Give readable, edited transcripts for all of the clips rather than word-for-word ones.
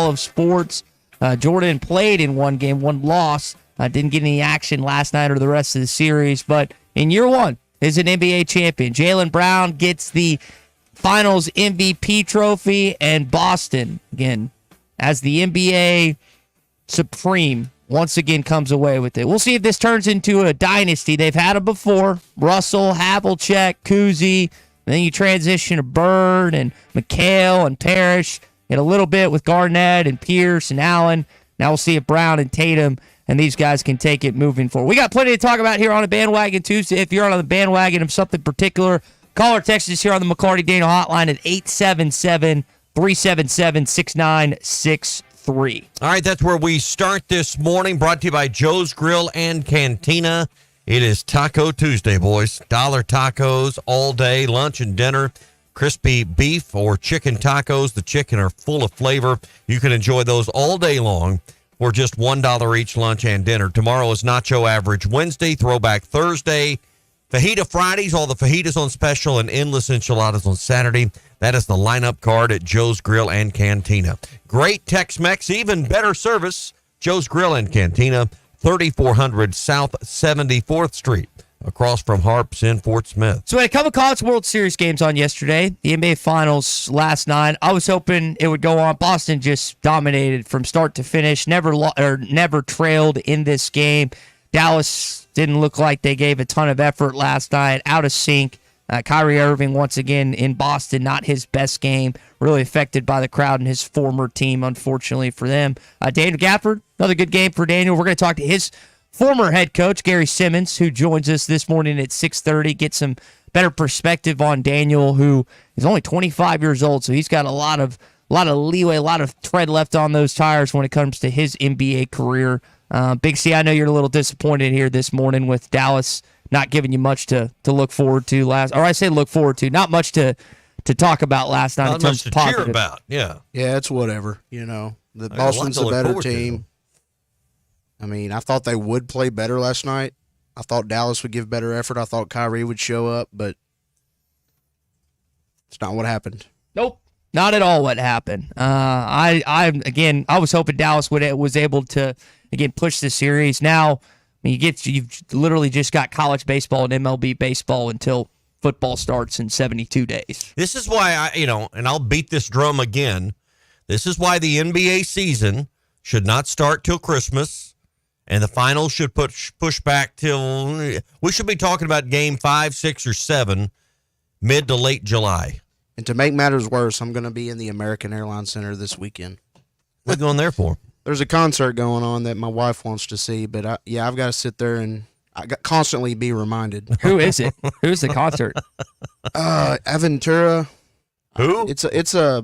all of sports. Jordan played in one game, one loss. Didn't get any action last night or the rest of the series. But in year one, is an NBA champion. Jaylen Brown gets the Finals MVP trophy, and Boston, again, as the NBA Supreme, once again comes away with it. We'll see if this turns into a dynasty. They've had it before. Russell, Havlicek, Kuzi. Then you transition to Bird and McHale and Parrish. Get a little bit with Garnett and Pierce and Allen. Now we'll see if Brown and Tatum and these guys can take it moving forward. We got plenty to talk about here on a Bandwagon Tuesday. If you're on the bandwagon of something particular, call or text us here on the McLarty Daniel Hotline at 877-377-6963. All right, that's where we start this morning. Brought to you by Joe's Grill and Cantina. It is Taco Tuesday, boys. Dollar tacos all day, lunch and dinner. Crispy beef or chicken tacos. The chicken are full of flavor. You can enjoy those all day long for just $1 each, lunch and dinner. Tomorrow is Nacho Average Wednesday, Throwback Thursday, Fajita Fridays, all the fajitas on special, and endless enchiladas on Saturday. That is the lineup card at Joe's Grill and Cantina. Great Tex-Mex, even better service. Joe's Grill and Cantina, 3400 South 74th Street, across from Harps in Fort Smith. So we had a couple College World Series games on yesterday. The NBA Finals last night. I was hoping it would go on. Boston just dominated from start to finish. Never trailed in this game. Dallas didn't look like they gave a ton of effort last night. Out of sync. Kyrie Irving once again in Boston. Not his best game. Really affected by the crowd and his former team, unfortunately for them. Daniel Gafford, another good game for Daniel. We're going to talk to his former head coach, Gary Simmons, who joins us this morning at 6:30, get some better perspective on Daniel, who is only 25 years old, so he's got a lot of leeway, a lot of tread left on those tires when it comes to his NBA career. Big C, I know you're a little disappointed here this morning with Dallas not giving you much to look forward to not much to talk about last night. Not in terms much to of positive. cheer about, yeah. Yeah, it's whatever, Boston's a better team. I mean, I thought they would play better last night. I thought Dallas would give better effort. I thought Kyrie would show up, but it's not what happened. Nope, not at all what happened. I was hoping Dallas was able to again push the series. Now, you've literally just got college baseball and MLB baseball until football starts in 72 days. This is why and I'll beat this drum again. This is why the NBA season should not start till Christmas. And the finals should push back till we should be talking about game 5, 6, or 7, mid to late July. And to make matters worse, I'm going to be in the American Airlines Center this weekend. What are you going there for? There's a concert going on that my wife wants to see, but I've got to sit there and constantly be reminded. Who is it? Who's the concert? Aventura. Who? It's a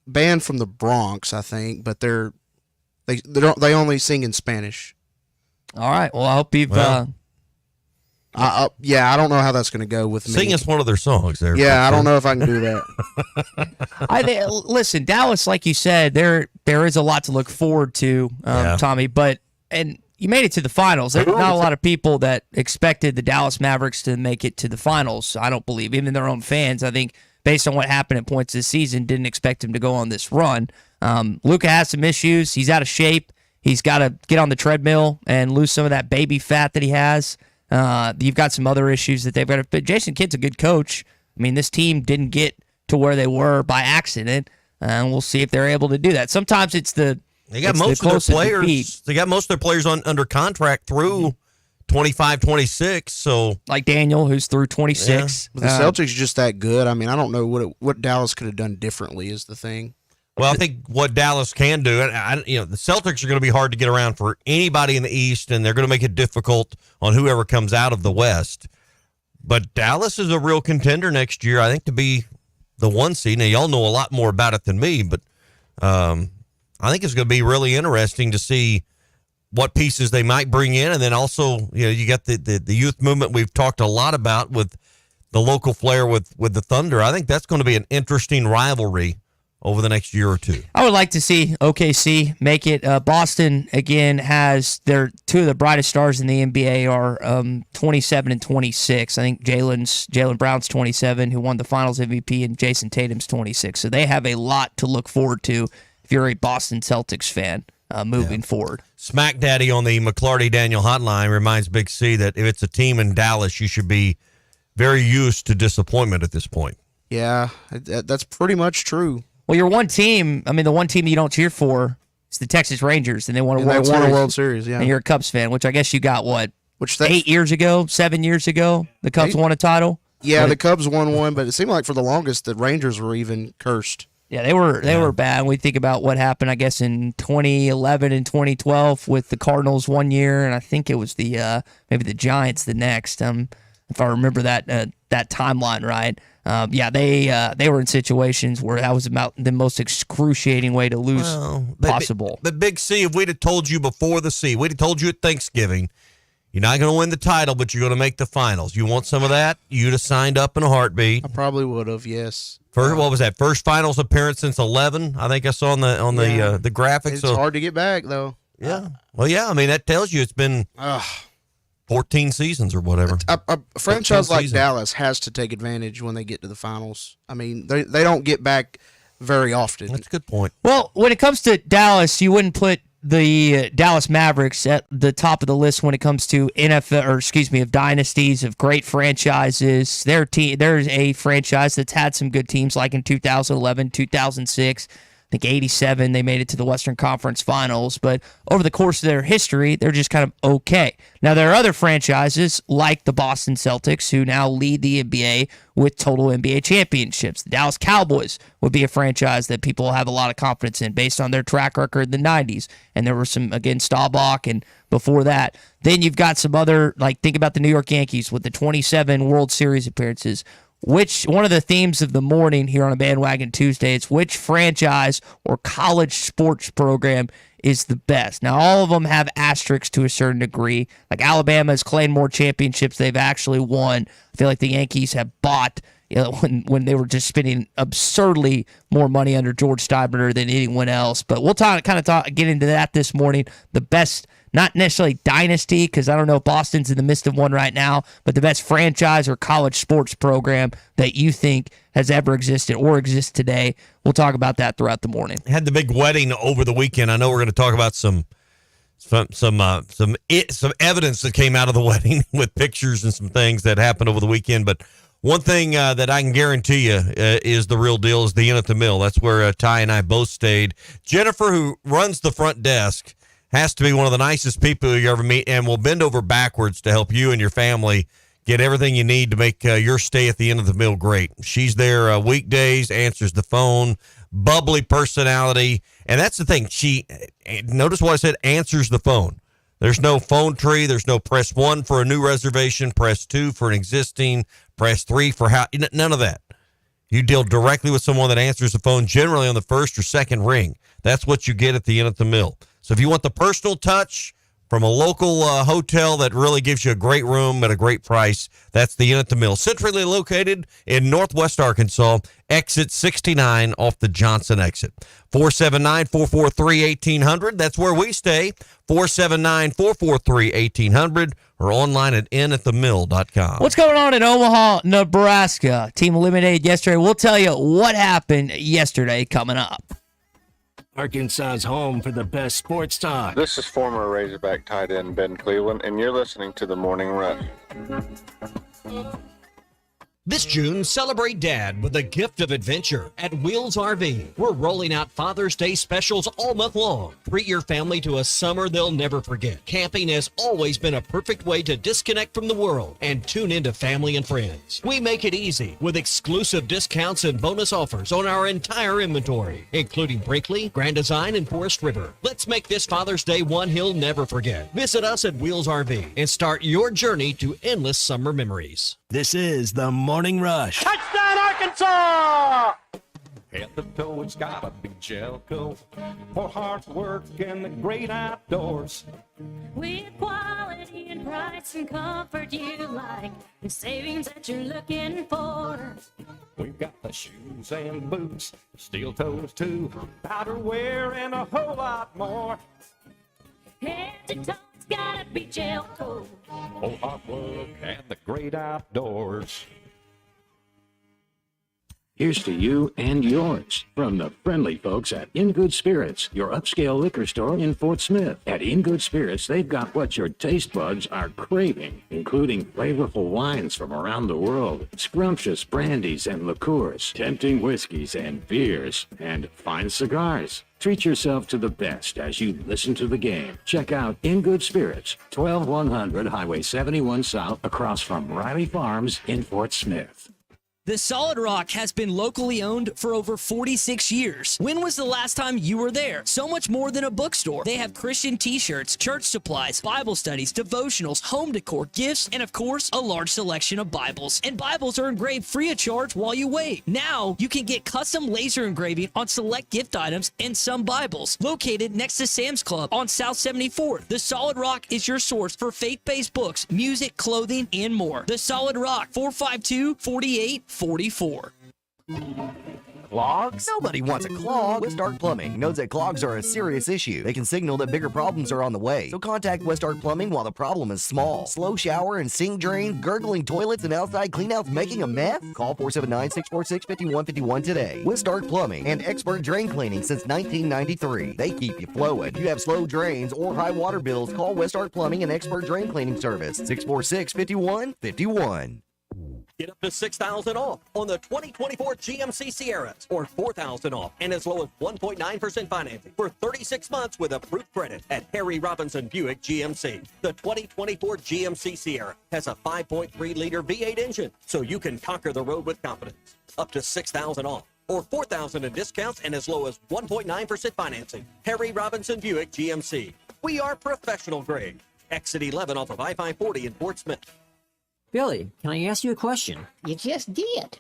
band from the Bronx, I think, but they only sing in Spanish. All right. Well, I hope you've. I don't know how that's going to go with me. Sing us one of their songs there. Yeah, I don't know if I can do that. Listen, Dallas, like you said, there is a lot to look forward to, Tommy. And you made it to the finals. There's not a lot of people that expected the Dallas Mavericks to make it to the finals. I don't believe, even their own fans. I think based on what happened at points this season, didn't expect him to go on this run. Luka has some issues. He's out of shape. He's got to get on the treadmill and lose some of that baby fat that he has. You've got some other issues that they've got. But Jason Kidd's a good coach. I mean, this team didn't get to where they were by accident, and we'll see if they're able to do that. Sometimes they got most of their players. They got most of their players under contract through 25, 26. So like Daniel, who's through 26. But the Celtics are just that good. I mean, I don't know what Dallas could have done differently is the thing. Well, I think what Dallas can do, the Celtics are going to be hard to get around for anybody in the East, and they're going to make it difficult on whoever comes out of the West. But Dallas is a real contender next year, I think, to be the 1 seed. Now, y'all know a lot more about it than me, but I think it's going to be really interesting to see what pieces they might bring in. And then also, you got the youth movement we've talked a lot about with the local flair with the Thunder. I think that's going to be an interesting rivalry over the next year or two. I would like to see OKC make it. Boston, again, has their two of the brightest stars in the NBA are 27 and 26. I think Jaylen Brown's 27, who won the Finals MVP, and Jason Tatum's 26. So they have a lot to look forward to if you're a Boston Celtics fan moving forward. Smack Daddy on the McLarty Daniel hotline reminds Big C that if it's a team in Dallas, you should be very used to disappointment at this point. Yeah, that's pretty much true. Well, your one team, the one team you don't cheer for is the Texas Rangers, and they won a World Series. Yeah. And you're a Cubs fan, which I guess you got, 7 years ago, the Cubs won a title? Yeah, the Cubs won one, but it seemed like for the longest the Rangers were even cursed. Yeah, they were bad. We think about what happened, I guess, in 2011 and 2012 with the Cardinals one year, and I think it was the maybe the Giants the next. If I remember that timeline right. They were in situations where that was about the most excruciating way to lose possible. But Big C, if we'd have told you before we'd have told you at Thanksgiving, you're not going to win the title, but you're going to make the finals. You want some of that? You'd have signed up in a heartbeat. I probably would have, yes. What was that? First finals appearance since 11? I think I saw on the graphics. It's hard to get back, though. Yeah. Well, yeah. That tells you it's been 14 seasons or whatever. A franchise like Dallas has to take advantage when they get to the finals. They don't get back very often. That's a good point. Well, when it comes to Dallas, you wouldn't put the Dallas Mavericks at the top of the list when it comes to of dynasties, of great franchises. There's a franchise that's had some good teams, like in 2011, 2006. I think 87, they made it to the Western Conference Finals, but over the course of their history, they're just kind of okay. Now, there are other franchises like the Boston Celtics who now lead the NBA with total NBA championships. The Dallas Cowboys would be a franchise that people have a lot of confidence in based on their track record in the 90s, and there were some, again, Staubach and before that. Then you've got some other, think about the New York Yankees with the 27 World Series appearances. One of the themes of the morning here on a Bandwagon Tuesday is which franchise or college sports program is the best. Now, all of them have asterisks to a certain degree. Like Alabama has claimed more championships they've actually won. I feel like the Yankees have bought when they were just spending absurdly more money under George Steinbrenner than anyone else. But we'll get into that this morning. The best, not necessarily dynasty, because I don't know if Boston's in the midst of one right now, but the best franchise or college sports program that you think has ever existed or exists today. We'll talk about that throughout the morning. Had the big wedding over the weekend. I know we're going to talk about some evidence that came out of the wedding with pictures and some things that happened over the weekend. But one thing that I can guarantee you is the real deal is the Inn at the Mill. That's where Ty and I both stayed. Jennifer, who runs the front desk, has to be one of the nicest people you ever meet and will bend over backwards to help you and your family get everything you need to make your stay at the Inn of the Mill great. She's there weekdays, answers the phone, bubbly personality. And that's the thing. Notice what I said, answers the phone. There's no phone tree. There's no press 1 for a new reservation, press 2 for an existing, press 3 for how. None of that. You deal directly with someone that answers the phone, generally on the first or second ring. That's what you get at the Inn at the Mill. So if you want the personal touch from a local hotel that really gives you a great room at a great price, that's the Inn at the Mill. Centrally located in Northwest Arkansas, exit 69 off the Johnson exit. 479-443-1800. That's where we stay. 479-443-1800 or online at inatthemill.com. What's going on in Omaha, Nebraska? Team eliminated yesterday. We'll tell you what happened yesterday coming up. Arkansas's home for the best sports talk. This is former Razorback tight end Ben Cleveland, and you're listening to The Morning Rush. This June, celebrate Dad with a gift of adventure at Wheels RV. We're rolling out Father's Day specials all month long. Treat your family to a summer they'll never forget. Camping has always been a perfect way to disconnect from the world and tune into family and friends. We make it easy with exclusive discounts and bonus offers on our entire inventory, including Brinkley, Grand Design, and Forest River. Let's make this Father's Day one he'll never forget. Visit us at Wheels RV and start your journey to endless summer memories. This is the Morning Rush. Touchdown, Arkansas! Head to toe, it's gotta be Jelco for hard work and the great outdoors. With quality and price and comfort you like, the savings that you're looking for. We've got the shoes and boots, steel toes too, outerwear and a whole lot more. Head to toe, it's gotta be Jelco. For hard work and the great outdoors. Here's to you and yours from the friendly folks at In Good Spirits, your upscale liquor store in Fort Smith. At In Good Spirits, they've got what your taste buds are craving, including flavorful wines from around the world, scrumptious brandies and liqueurs, tempting whiskeys and beers, and fine cigars. Treat yourself to the best as you listen to the game. Check out In Good Spirits, 12100 Highway 71 South, across from Riley Farms in Fort Smith. The Solid Rock has been locally owned for over 46 years. When was the last time you were there? So much more than a bookstore. They have Christian t-shirts, church supplies, Bible studies, devotionals, home decor, gifts, and of course, a large selection of Bibles. And Bibles are engraved free of charge while you wait. Now, you can get custom laser engraving on select gift items and some Bibles. Located next to Sam's Club on South 74th, The Solid Rock is your source for faith-based books, music, clothing, and more. The Solid Rock, 452-4844. Clogs? Nobody wants a clog. Westart Plumbing knows that clogs are a serious issue. They can signal that bigger problems are on the way. So contact Westart Plumbing while the problem is small. Slow shower and sink drains, gurgling toilets, and outside cleanouts making a mess? Call 479-646-5151 today. Westart Plumbing and expert drain cleaning since 1993. They keep you flowing. If you have slow drains or high water bills, call Westart Plumbing and expert drain cleaning service. 646-5151. Get up to $6,000 off on the 2024 GMC Sierras, or $4,000 off and as low as 1.9% financing for 36 months with approved credit at Harry Robinson Buick GMC. The 2024 GMC Sierra has a 5.3-liter V8 engine, so you can conquer the road with confidence. Up to $6,000 off, or $4,000 in discounts and as low as 1.9% financing. Harry Robinson Buick GMC. We are professional grade. Exit 11 off of I-540 in Fort Smith. Billy, can I ask you a question? You just did.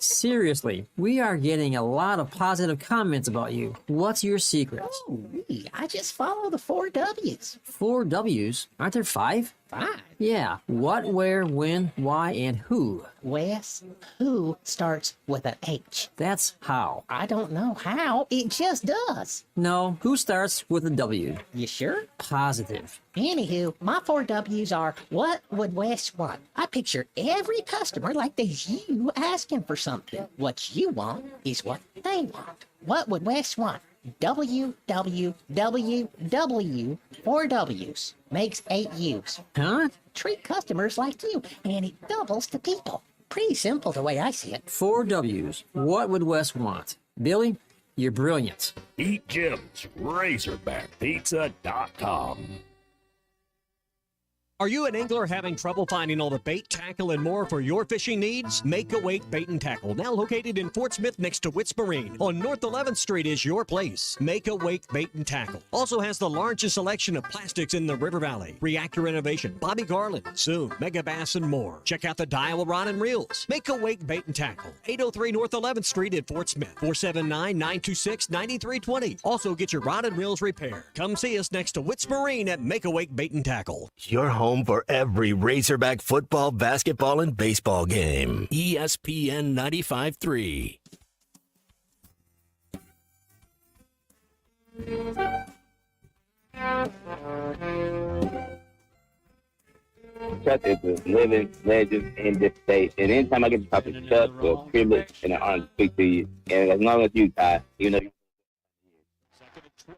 Seriously, we are getting a lot of positive comments about you. What's your secret? Oh, really? I just follow the 4 W's. 4 W's? Aren't there 5? 5? Yeah. What, where, when, why, and who? Wes, who starts with an H? That's how. I don't know how. It just does. No, who starts with a W? You sure? Positive. Anywho, my 4 W's are, what would Wes want? I picture every customer like there's you asking for something. What you want is what they want. What would Wes want? W, W, W, W, 4 W's. Makes 8 U's. Huh? Treat customers like you, and it doubles to people. Pretty simple the way I see it. 4 W's. What would Wes want? Billy, you're brilliant. Eat Jim's RazorbackPizza.com. Are you an angler having trouble finding all the bait, tackle, and more for your fishing needs? Make Awake Bait and Tackle, now located in Fort Smith next to Witts Marine on North 11th Street, is your place. Make Awake Bait and Tackle also has the largest selection of plastics in the River Valley. Reactor Innovation, Bobby Garland, Zoom, Mega Bass, and more. Check out the Daiwa Rod and Reels. Make Awake Bait and Tackle, 803 North 11th Street in Fort Smith, 479-926-9320. Also get your rod and reels repaired. Come see us next to Witts Marine at Make Awake Bait and Tackle. Your home for every Razorback football, basketball, and baseball game. ESPN 95.3. Chuck is a living legend in this state. And anytime I get to talk to Chuck, it's a privilege and an honor to speak to you. And as long as you, Ty, you know. Second and 12.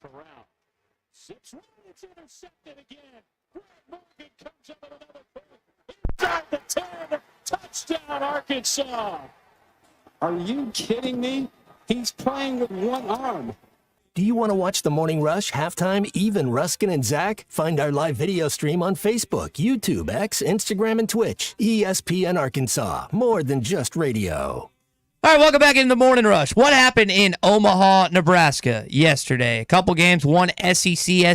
Corral. 6 it's intercepted again. Morgan comes up with another pull. Inside the 10. Touchdown, Arkansas. Are you kidding me? He's playing with one arm. Do you want to watch the Morning Rush, Halftime, Even, Ruskin, and Zach? Find our live video stream on Facebook, YouTube, X, Instagram, and Twitch. ESPN Arkansas, more than just radio. All right, welcome back into the Morning Rush. What happened in Omaha, Nebraska yesterday? A couple games, one SEC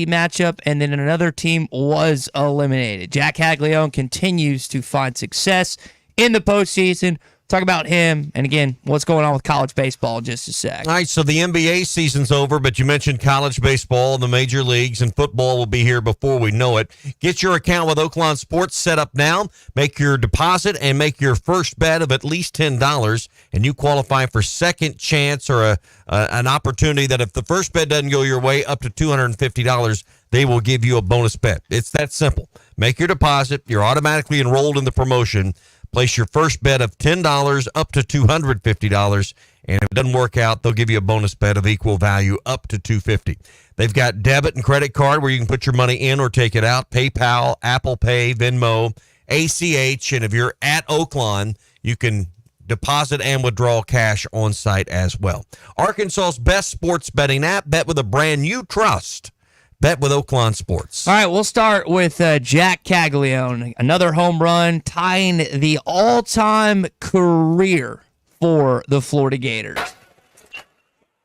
matchup, and then another team was eliminated. Jack Haglione continues to find success in the postseason. Talk about him, and again, what's going on with college baseball in just a sec. All right, so the NBA season's over, but you mentioned college baseball, the major leagues, and football will be here before we know it. Get your account with Oaklawn Sports set up now. Make your deposit and make your first bet of at least $10, and you qualify for second chance or an opportunity that if the first bet doesn't go your way, up to $250, they will give you a bonus bet. It's that simple. Make your deposit. You're automatically enrolled in the promotion. Place your first bet of $10 up to $250. And if it doesn't work out, they'll give you a bonus bet of equal value up to $250. They've got debit and credit card where you can put your money in or take it out. PayPal, Apple Pay, Venmo, ACH. And if you're at Oaklawn, you can deposit and withdraw cash on site as well. Arkansas's best sports betting app. Bet with a brand you trust. Bet with Oaklawn Sports. All right, we'll start with Jack Caglione. Another home run, tying the all-time career for the Florida Gators.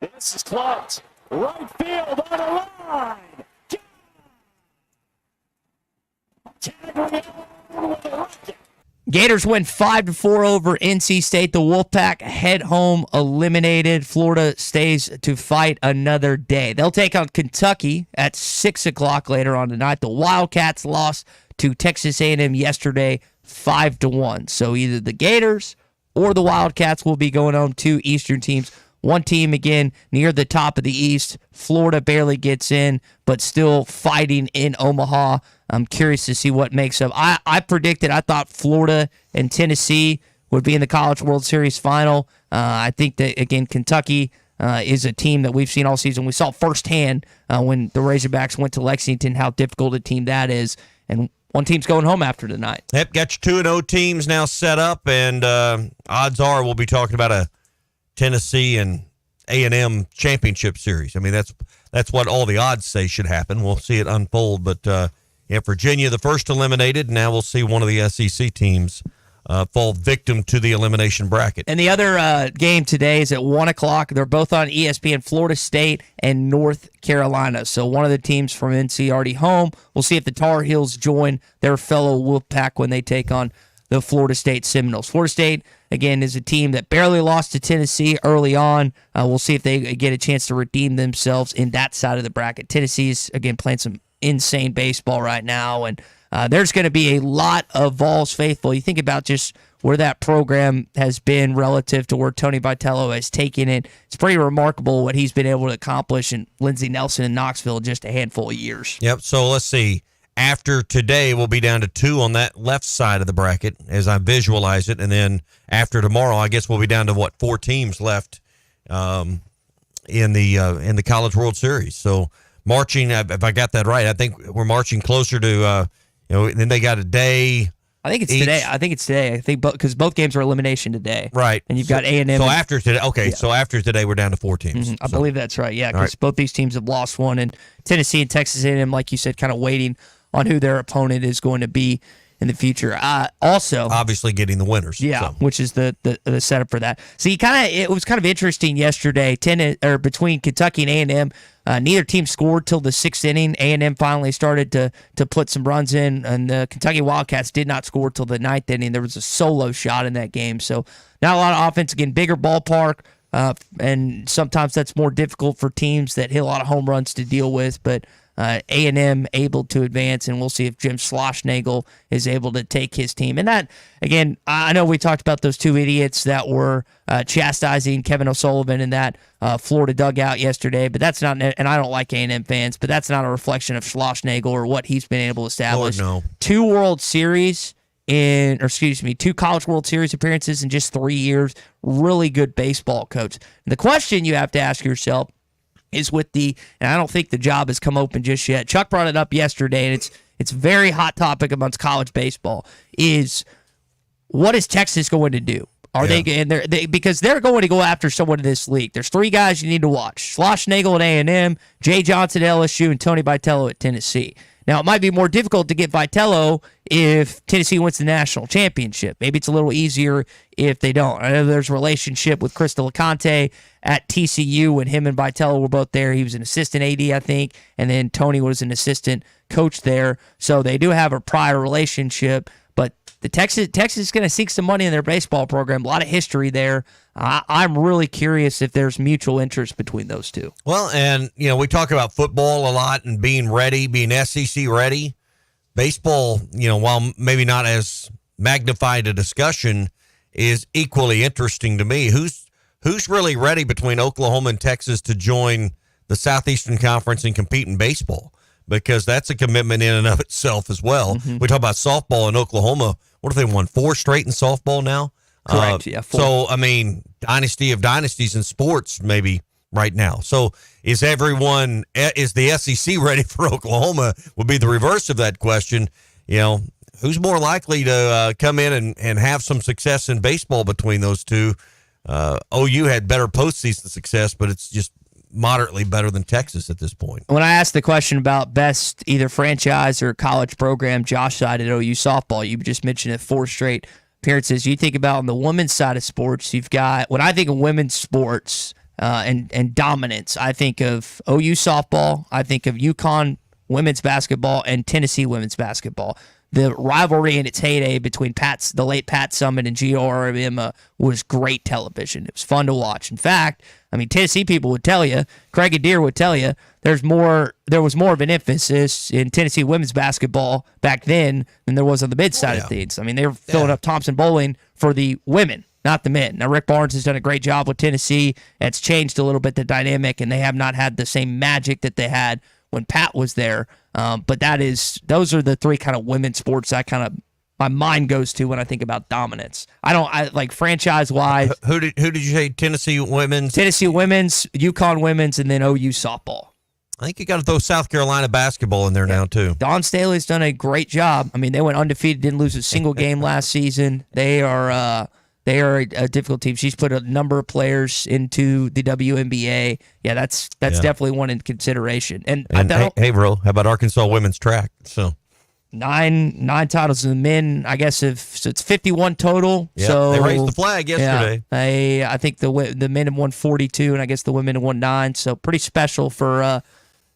This is clocked. Right field on the line. Gators win 5-4 over NC State. The Wolfpack head home eliminated. Florida stays to fight another day. They'll take on Kentucky at 6 o'clock later on tonight. The Wildcats lost to Texas A&M yesterday 5-1. So either the Gators or the Wildcats will be going home. Two Eastern teams. One team, again, near the top of the East. Florida barely gets in, but still fighting in Omaha. I'm curious to see what makes up. I thought Florida and Tennessee would be in the College World Series final. I think that, again, Kentucky is a team that we've seen all season. We saw firsthand when the Razorbacks went to Lexington how difficult a team that is. And one team's going home after tonight. Yep, got your 2-0 teams now set up, and odds are we'll be talking about a Tennessee and A&M championship series. I mean, that's what all the odds say should happen. We'll see it unfold. But, Virginia, the first eliminated. Now we'll see one of the SEC teams fall victim to the elimination bracket. And the other game today is at 1 o'clock. They're both on ESPN, Florida State and North Carolina. So one of the teams from NC already home. We'll see if the Tar Heels join their fellow Wolfpack when they take on the Florida State Seminoles. Florida State, again, is a team that barely lost to Tennessee early on. We'll see if they get a chance to redeem themselves in that side of the bracket. Tennessee's, again, playing some insane baseball right now, and there's going to be a lot of Vols faithful. You think about just where that program has been relative to where Tony Vitello has taken it. It's pretty remarkable what he's been able to accomplish, and Lindsey Nelson in Knoxville in just a handful of years. Yep, so let's see. After today, we'll be down to 2 on that left side of the bracket as I visualize it. And then after tomorrow, I guess we'll be down to 4 teams left in the College World Series. So marching, if I got that right, I think we're marching closer to, then they got a day. I think it's today. I think because both games are elimination today. Right. And you've got A&M. So after today, so after today, we're down to 4 teams. I believe that's right. Yeah, because both these teams have lost one, and Tennessee and Texas A&M, like you said, kind of waiting on who their opponent is going to be in the future. Also, obviously getting the winners. Yeah, which is the setup for that. So it was kind of interesting yesterday. Between Kentucky and A&M, neither team scored till the 6th inning. A&M finally started to put some runs in, and the Kentucky Wildcats did not score till the 9th inning. There was a solo shot in that game, so not a lot of offense. Again, bigger ballpark, and sometimes that's more difficult for teams that hit a lot of home runs to deal with, but A&M able to advance, and we'll see if Jim Schlossnagle is able to take his team. And that, again, I know we talked about those two idiots that were chastising Kevin O'Sullivan in that Florida dugout yesterday, but that's not, and I don't like A&M fans, but that's not a reflection of Schlossnagle or what he's been able to establish. Lord, no. 2 College World Series appearances in just 3 years. Really good baseball coach. And the question you have to ask yourself is and I don't think the job has come open just yet. Chuck brought it up yesterday, and it's a very hot topic amongst college baseball, is what is Texas going to do? Because they're going to go after someone in this league. There's 3 guys you need to watch: Schlossnagle at A&M, Jay Johnson at LSU, and Tony Vitello at Tennessee. Now, it might be more difficult to get Vitello if Tennessee wins the national championship. Maybe it's a little easier if they don't. I know there's a relationship with Chris DeLaconte at TCU when him and Vitello were both there. He was an assistant AD, I think, and then Tony was an assistant coach there. So they do have a prior relationship, but the Texas is going to seek some money in their baseball program. A lot of history there. I'm really curious if there's mutual interest between those two. Well, and, we talk about football a lot and being ready, being SEC ready. Baseball, while maybe not as magnified a discussion, is equally interesting to me. Who's really ready between Oklahoma and Texas to join the Southeastern Conference and compete in baseball? Because that's a commitment in and of itself as well. Mm-hmm. We talk about softball in Oklahoma. what have they won? 4 straight in softball now? Correct, yeah. 4. So, I mean, dynasty of dynasties in sports maybe right now. So is the SEC ready for Oklahoma would be the reverse of that question. You know, who's more likely to come in and have some success in baseball between those two? OU had better postseason success, but it's just moderately better than Texas at this point. When I asked the question about best either franchise or college program, Josh sided OU softball. You just mentioned it, 4 straight appearances. You think about on the women's side of sports, you've got, when I think of women's sports and dominance, I think of OU softball, I think of UConn women's basketball, and Tennessee women's basketball. The rivalry in its heyday between the late Pat Summitt and Gio Auriemma was great television. It was fun to watch. In fact, I mean, Tennessee people would tell you, Craig Adair would tell you, there was more of an emphasis in Tennessee women's basketball back then than there was on the men's side of things. I mean, they were filling up Thompson Bowling for the women, not the men. Now, Rick Barnes has done a great job with Tennessee. It's changed a little bit the dynamic, and they have not had the same magic that they had when Pat was there. But those are the 3 kind of women's sports my mind goes to when I think about dominance. I like franchise-wise. Who did you say? Tennessee women's, UConn women's, and then OU softball. I think you got to throw South Carolina basketball in there now too. Dawn Staley's done a great job. I mean, they went undefeated, didn't lose a single game last season. They are a difficult team. She's put a number of players into the WNBA. Yeah, that's definitely one in consideration. And hey, bro, how about Arkansas women's track? So 9 titles in the men. I guess so it's 51 total. Yeah, so they raised the flag yesterday. Yeah, I think the men have won 42, and I guess the women have won 9. So pretty special for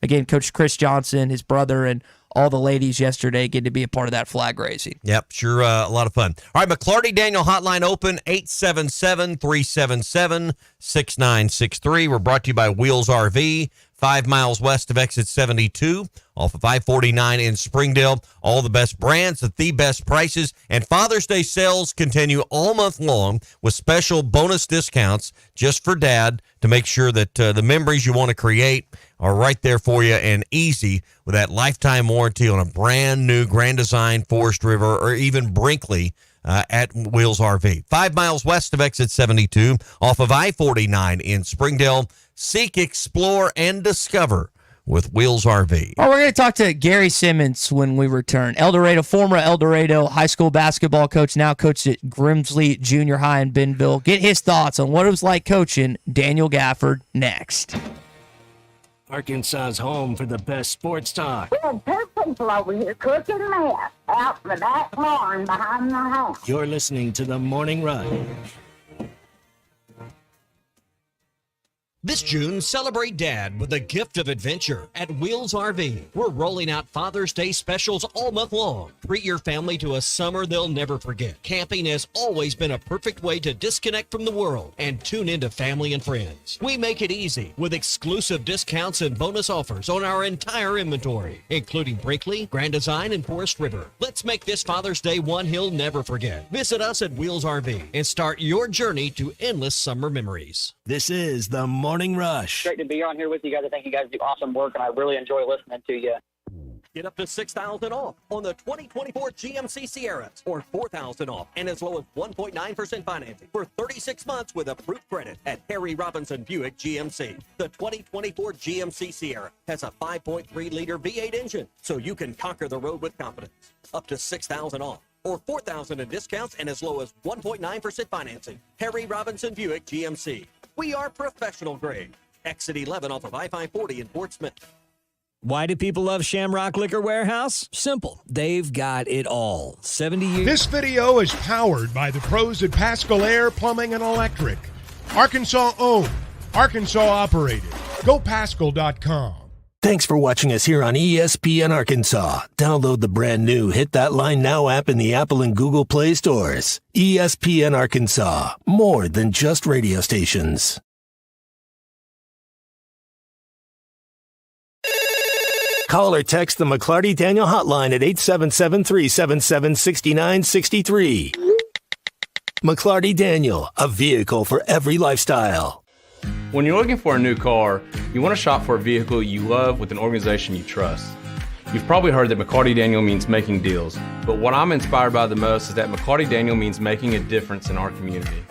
again, Coach Chris Johnson, his brother, and all the ladies yesterday getting to be a part of that flag raising. Yep, sure, a lot of fun. All right, McLarty Daniel Hotline open, 877-377-6963. We're brought to you by Wheels RV, 5 miles west of exit 72, off of I-49 in Springdale. All the best brands at the best prices, and Father's Day sales continue all month long with special bonus discounts just for Dad to make sure that the memories you want to create are right there for you and easy with that lifetime warranty on a brand new Grand Design, Forest River, or even Brinkley at Wheels RV. 5 miles west of exit 72 off of I-49 in Springdale. Seek, explore, and discover with Wheels RV. All right, we're going to talk to Gary Simmons when we return. Former El Dorado high school basketball coach, now coached at Grimsley Junior High in Bentonville. Get his thoughts on what it was like coaching Daniel Gafford next. Arkansas's home for the best sports talk. We had 2 people over here cooking meth out in the back barn behind the house. You're listening to The Morning Rush. This June, celebrate Dad with a gift of adventure at Wheels RV. We're rolling out Father's Day specials all month long. Treat your family to a summer they'll never forget. Camping has always been a perfect way to disconnect from the world and tune into family and friends. We make it easy with exclusive discounts and bonus offers on our entire inventory, including Brinkley, Grand Design, and Forest River. Let's make this Father's Day one he'll never forget. Visit us at Wheels RV and start your journey to endless summer memories. This is The Morning Rush. Great to be on here with you guys. I think you guys do awesome work, and I really enjoy listening to you. Get up to $6,000 off on the 2024 GMC Sierras, or $4,000 off and as low as 1.9% financing for 36 months with approved credit at Harry Robinson Buick GMC. The 2024 GMC Sierra has a 5.3-liter V8 engine, so you can conquer the road with confidence. Up to $6,000 off, or $4,000 in discounts and as low as 1.9% financing. Harry Robinson Buick GMC. We are professional grade. Exit 11 off of I-540 in Fort Smith. Why do people love Shamrock Liquor Warehouse? Simple. They've got it all. 70 years. This video is powered by the pros at Pascal Air Plumbing and Electric. Arkansas owned. Arkansas operated. GoPascal.com. Thanks for watching us here on ESPN Arkansas. Download the brand new Hit That Line Now app in the Apple and Google Play stores. ESPN Arkansas. More than just radio stations. Call or text the McLarty Daniel hotline at 877-377-6963. McLarty Daniel, a vehicle for every lifestyle. When you're looking for a new car, you want to shop for a vehicle you love with an organization you trust. You've probably heard that McLarty Daniel means making deals, but what I'm inspired by the most is that McLarty Daniel means making a difference in our community.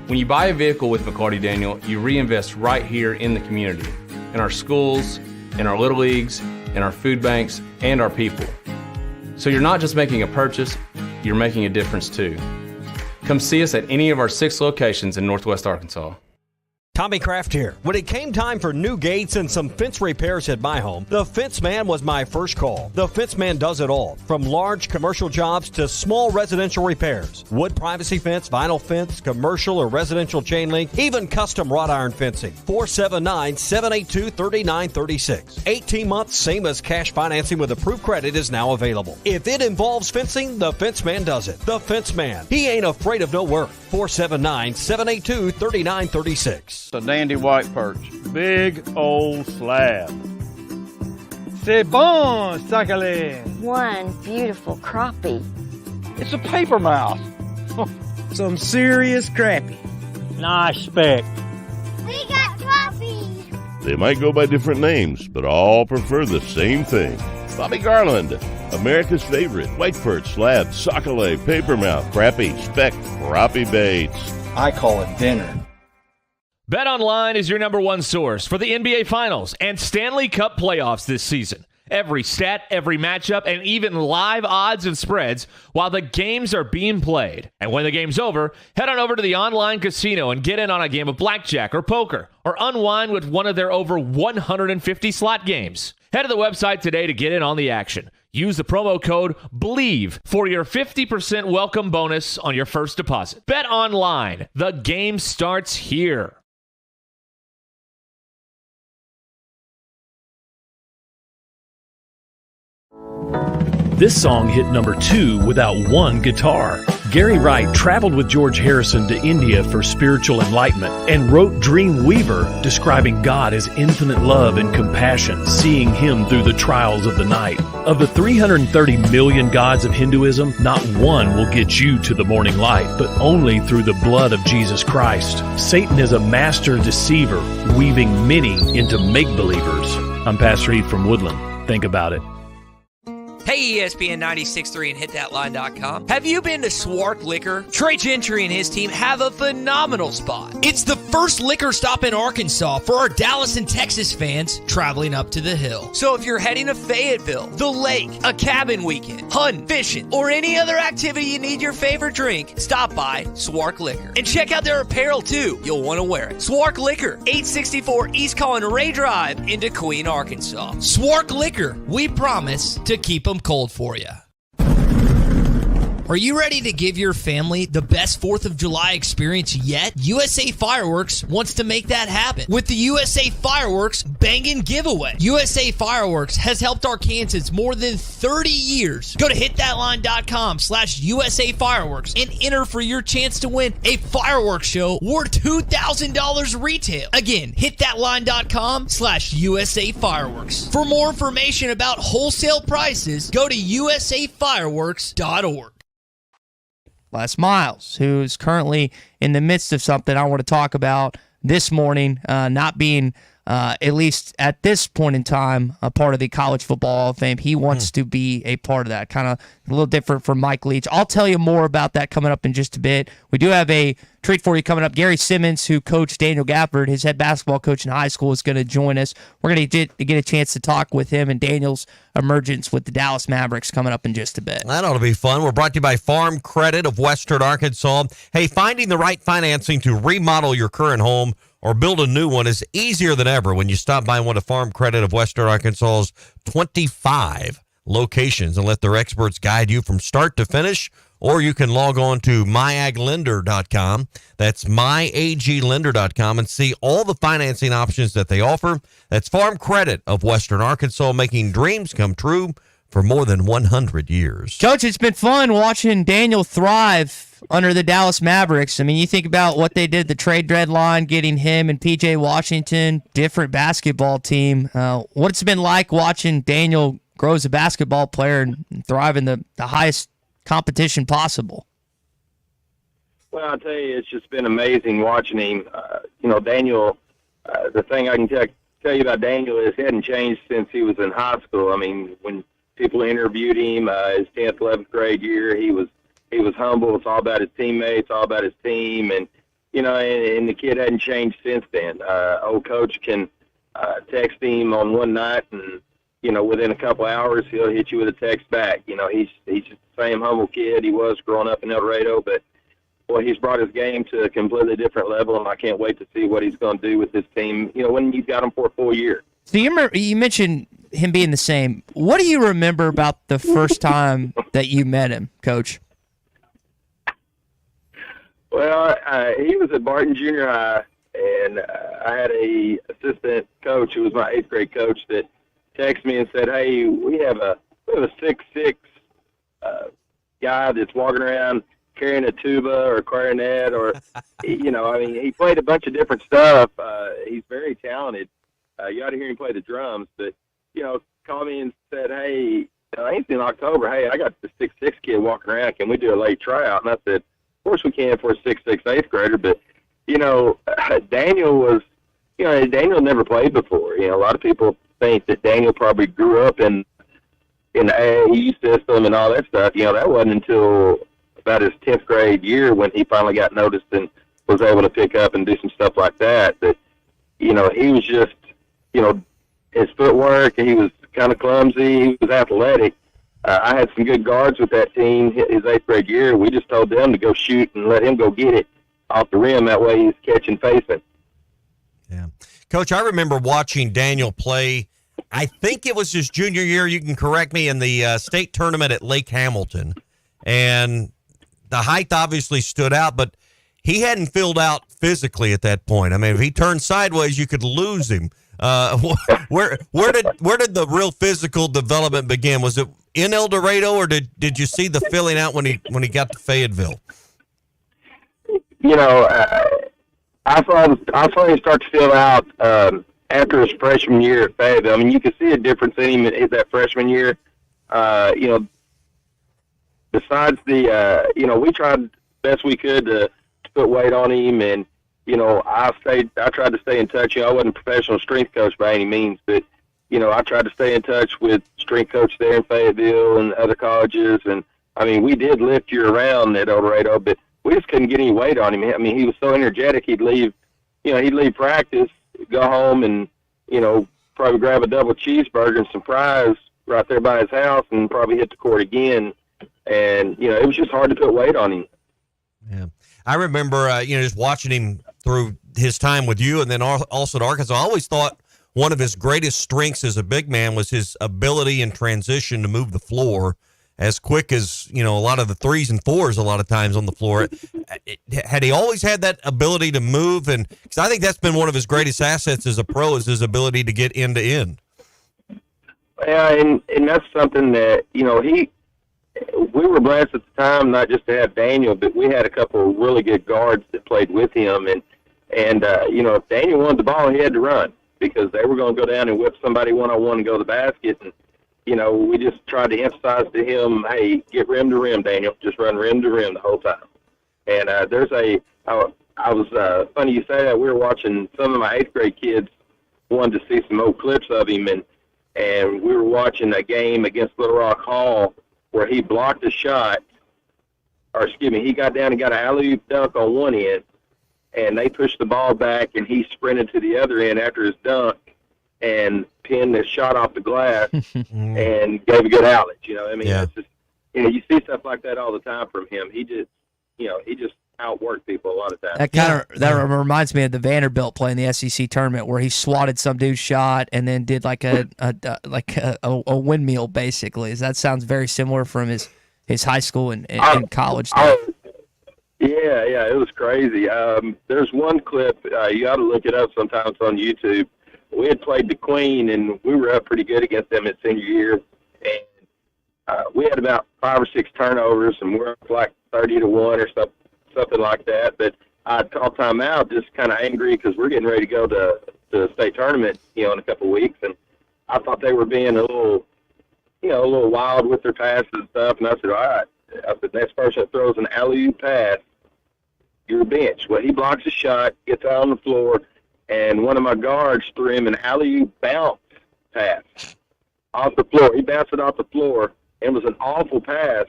When you buy a vehicle with McLarty Daniel, you reinvest right here in the community, in our schools, in our little leagues, in our food banks, and our people. So you're not just making a purchase, you're making a difference too. Come see us at any of our 6 locations in Northwest Arkansas. Tommy Kraft here. When it came time for new gates and some fence repairs at my home, the Fence Man was my first call. The Fence Man does it all, from large commercial jobs to small residential repairs. Wood privacy fence, vinyl fence, commercial or residential chain link, even custom wrought iron fencing. 479-782-3936. 18 months, same as cash financing with approved credit is now available. If it involves fencing, the Fence Man does it. The Fence Man. He ain't afraid of no work. 479-782-3936. A dandy white perch. Big old slab. C'est bon, sacale. One beautiful crappie. It's a paper mouse. Some serious crappie. Nice speck. We got crappies. They might go by different names, but all prefer the same thing. Bobby Garland, America's favorite white perch, slab, sockeye, papermouth, crappie, speck, crappie baits. I call it dinner. BetOnline is your number one source for the NBA Finals and Stanley Cup playoffs this season. Every stat, every matchup, and even live odds and spreads while the games are being played. And when the game's over, head on over to the online casino and get in on a game of blackjack or poker or unwind with one of their over 150 slot games. Head to the website today to get in on the action. Use the promo code BELIEVE for your 50% welcome bonus on your first deposit. Bet online. The game starts here. This song hit number 2 without one guitar. Gary Wright traveled with George Harrison to India for spiritual enlightenment and wrote Dream Weaver, describing God as infinite love and compassion, seeing him through the trials of the night. Of the 330 million gods of Hinduism, not one will get you to the morning light, but only through the blood of Jesus Christ. Satan is a master deceiver, weaving many into make-believers. I'm Pastor Heath from Woodland. Think about it. Hey, ESPN 96.3 and hitthatline.com. Have you been to Swark Liquor? Trey Gentry and his team have a phenomenal spot. It's the first liquor stop in Arkansas for our Dallas and Texas fans traveling up to the hill. So if you're heading to Fayetteville, the lake, a cabin weekend, hunting, fishing, or any other activity you need your favorite drink, stop by Swark Liquor. And check out their apparel too. You'll want to wear it. Swark Liquor, 864 East Colin Ray Drive in Queen, Arkansas. Swark Liquor, we promise to keep them cold for you. Are you ready to give your family the best 4th of July experience yet? USA Fireworks wants to make that happen with the USA Fireworks Bangin' Giveaway. USA Fireworks has helped Arkansans more than 30 years. Go to hitthatline.com/USA Fireworks and enter for your chance to win a fireworks show worth $2,000 retail. Again, hitthatline.com/USA Fireworks. For more information about wholesale prices, go to usafireworks.org. Les Miles, who's currently in the midst of something I want to talk about this morning, not being, at least at this point in time, a part of the College Football Hall of Fame. He wants to be a part of that, kind of a little different from Mike Leach. I'll tell you more about that coming up in just a bit. We do have a treat for you coming up. Gary Simmons, who coached Daniel Gafford, his head basketball coach in high school, is going to join us. We're going to get a chance to talk with him and Daniel's emergence with the Dallas Mavericks coming up in just a bit. That ought to be fun. We're brought to you by Farm Credit of Western Arkansas. Hey, finding the right financing to remodel your current home or build a new one is easier than ever when you stop by one of Farm Credit of Western Arkansas's 25 locations and let their experts guide you from start to finish. Or you can log on to myaglender.com. That's myaglender.com and see all the financing options that they offer. That's Farm Credit of Western Arkansas, making dreams come true for more than 100 years. Coach, it's been fun watching Daniel thrive under the Dallas Mavericks. I mean, you think about what they did at the trade deadline, getting him and P.J. Washington, different basketball team. What's it been like watching Daniel grow as a basketball player and thrive in the highest competition possible? Well, I'll tell you, it's just been amazing watching him. Daniel, the thing I can tell you about Daniel is he hadn't changed since he was in high school. I mean, when people interviewed him his 10th, 11th grade year. He was humble. It's all about his teammates, all about his team, and and the kid hadn't changed since then. Old coach can text him on one night, and within a couple hours he'll hit you with a text back. He's just the same humble kid he was growing up in El Dorado, but boy, he's brought his game to a completely different level, and I can't wait to see what he's going to do with this team. When you've got him for a full year. So you mentioned him being the same. What do you remember about the first time that you met him, Coach? Well, he was at Barton Junior High, and I had a assistant coach who was my 8th grade coach that texted me and said, "Hey, we have a 6'6" guy that's walking around carrying a tuba or a clarinet, or he played a bunch of different stuff. He's very talented. You ought to hear him play the drums, but called me and said, "Hey, I think in October, hey, I got the 6'6" kid walking around. Can we do a late tryout?" And I said, "Of course we can for a 6'6" 8th grader." But Daniel was, Daniel never played before. A lot of people think that Daniel probably grew up in the AAU system and all that stuff. That wasn't until about his 10th grade year when he finally got noticed and was able to pick up and do some stuff like that. But he was just, his footwork, he was kind of clumsy, he was athletic. I had some good guards with that team his 8th grade year. We just told them to go shoot and let him go get it off the rim. That way he's catching facing. Yeah. Coach, I remember watching Daniel play, I think it was his junior year, you can correct me, in the state tournament at Lake Hamilton. And the height obviously stood out, but he hadn't filled out physically at that point. I mean, if he turned sideways, you could lose him. Where did the real physical development begin? Was it in El Dorado, or did you see the filling out when he got to Fayetteville? I saw him start to fill out after his freshman year at Fayetteville. I mean, you could see a difference in him in that freshman year. Besides the, we tried best we could to put weight on him, and I tried to stay in touch. I wasn't a professional strength coach by any means, but I tried to stay in touch with strength coach there in Fayetteville and other colleges, and I mean, we did lift year round at El Dorado, but we just couldn't get any weight on him. I mean, he was so energetic. He'd leave practice, go home, and probably grab a double cheeseburger and some fries right there by his house, and probably hit the court again. And it was just hard to put weight on him. Yeah, I remember just watching him through his time with you, and then also at Arkansas. I always thought one of his greatest strengths as a big man was his ability in transition to move the floor as quick as, a lot of the 3s and 4s a lot of times on the floor. Had he always had that ability to move? And because I think that's been one of his greatest assets as a pro, is his ability to get end to end. Yeah, and that's something that, we were blessed at the time, not just to have Daniel, but we had a couple of really good guards that played with him. And if Daniel wanted the ball, he had to run, because they were going to go down and whip somebody one-on-one and go to the basket. And, we just tried to emphasize to him, hey, get rim to rim, Daniel. Just run rim to rim the whole time. And I was funny you say that. We were watching, some of my 8th grade kids wanted to see some old clips of him, and we were watching a game against Little Rock Hall where he blocked a shot, he got down and got an alley-oop dunk on one end, and they pushed the ball back, and he sprinted to the other end after his dunk and pinned the shot off the glass and gave a good outlet. It's just, you see stuff like that all the time from him. He just, he just outworked people a lot of times. That reminds me of the Vanderbilt play in the SEC tournament where he swatted some dude's shot and then did like a windmill, basically. That sounds very similar from his high school and college days. Yeah, it was crazy. There's one clip, you ought to look it up sometimes on YouTube. We had played the Queen, and we were up pretty good against them at senior year. And we had about 5 or 6 turnovers, and we're up like 30-1 or something like that. But I called timeout, just kind of angry, because we're getting ready to go to the state tournament, in a couple of weeks. And I thought they were being a little wild with their passes and stuff. And I said, all right. I said, next person that throws an alley-oop pass, you're bench. Well, he blocks a shot, gets out on the floor, and one of my guards threw him an alley-oop bounce pass off the floor. He bounced it off the floor, and it was an awful pass.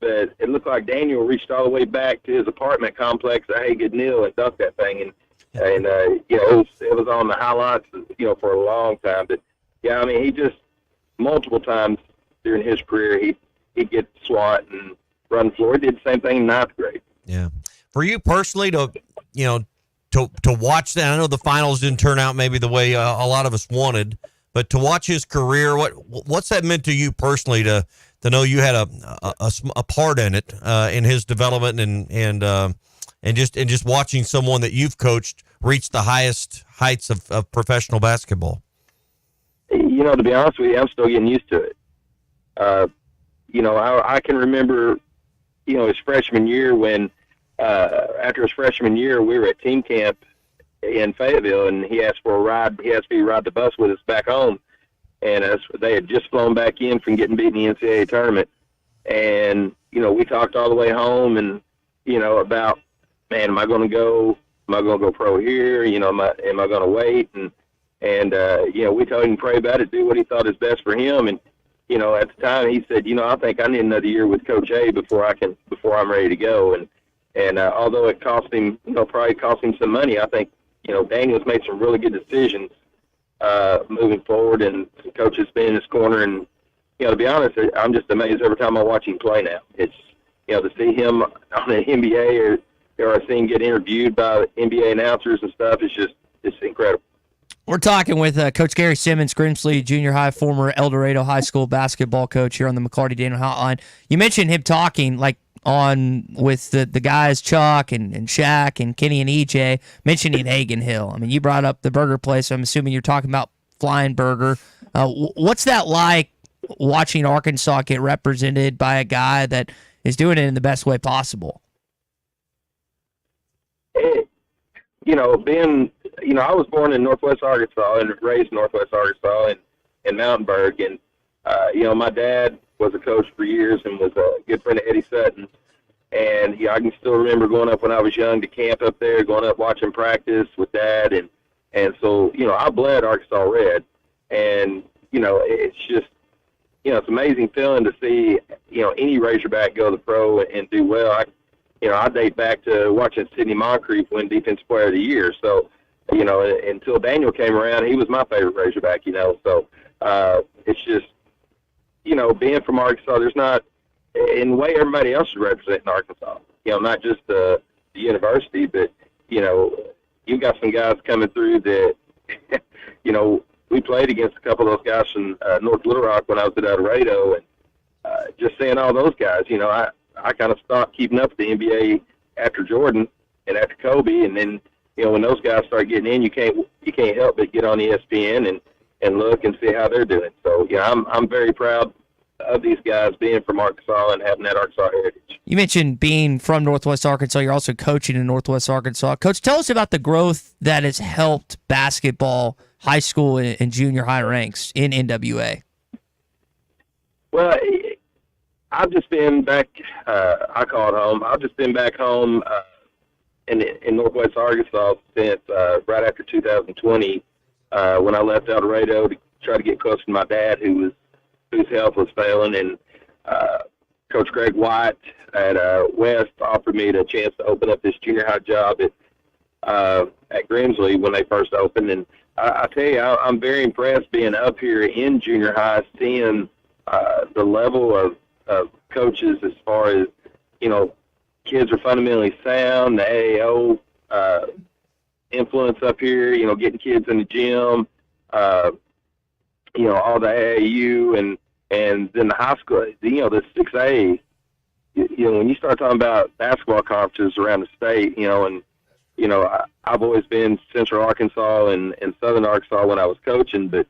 But it looked like Daniel reached all the way back to his apartment complex at Hagen Neal and dunked that thing. And it was on the highlights, for a long time. But yeah, I mean, he just multiple times during his career, he'd get SWAT and run the floor. He did the same thing in ninth grade. Yeah. For you personally to watch that, I know the finals didn't turn out maybe the way a lot of us wanted, but to watch his career, what's that meant to you personally to know you had a part in it, in his development and just watching someone that you've coached reach the highest heights of professional basketball? To be honest with you, I'm still getting used to it. I can remember, his freshman year when, after his freshman year, we were at team camp in Fayetteville, and he asked for a ride. He asked me to ride the bus with us back home. And they had just flown back in from getting beat in the NCAA tournament. And, we talked all the way home and, about, man, am I going to go pro here? Am I going to wait? And we told him to pray about it, do what he thought is best for him. And, at the time he said, I think I need another year with Coach A before I'm ready to go. And although it cost him, probably cost him some money, I think, Daniel's made some really good decisions moving forward, and Coach has been in his corner. And, to be honest, I'm just amazed every time I watch him play now. It's, to see him on the NBA or see him get interviewed by NBA announcers and stuff, it's incredible. We're talking with Coach Gary Simmons, Grimsley Junior High, former El Dorado High School basketball coach here on the McLarty Daniel Hotline. You mentioned him talking with the guys, Chuck and Shaq and Kenny and EJ, mentioning Hagen Hill. I mean, you brought up the burger place. So I'm assuming you're talking about Flying Burger. What's that like, watching Arkansas get represented by a guy that is doing it in the best way possible? I was born in Northwest Arkansas and raised in Northwest Arkansas in Mountainburg. And, my dad was a coach for years and was a good friend of Eddie Sutton's. And, I can still remember going up when I was young to camp up there, going up watching practice with Dad. And so, I bled Arkansas Red. And, it's just, it's an amazing feeling to see, any Razorback go to the pro and do well. I date back to watching Sidney Moncrief win Defensive Player of the Year. So, until Daniel came around, he was my favorite Razorback, So it's just, being from Arkansas, there's not, in the way everybody else is representing Arkansas, not just the university, but, you've got some guys coming through that, we played against a couple of those guys from North Little Rock when I was at El Dorado, and just seeing all those guys, I kind of stopped keeping up with the NBA after Jordan and after Kobe, and then when those guys start getting in, you can't help but get on ESPN and look and see how they're doing. So I'm very proud of these guys being from Arkansas and having that Arkansas heritage. You mentioned being from Northwest Arkansas. You're also coaching in Northwest Arkansas. Coach, tell us about the growth that has helped basketball, high school and junior high ranks in NWA. Well, I've just been back. I call it home. I've just been back home in Northwest Arkansas since right after 2020, when I left El Dorado to try to get closer to my dad, whose health was failing. And Coach Greg White at West offered me the chance to open up this junior high job at Grimsley when they first opened. And I tell you, I'm very impressed being up here in junior high, seeing the level of coaches as far as, kids are fundamentally sound, the AAO influence up here, getting kids in the gym, all the AAU and then the high school, the 6A, when you start talking about basketball conferences around the state, I've always been Central Arkansas and Southern Arkansas when I was coaching, but,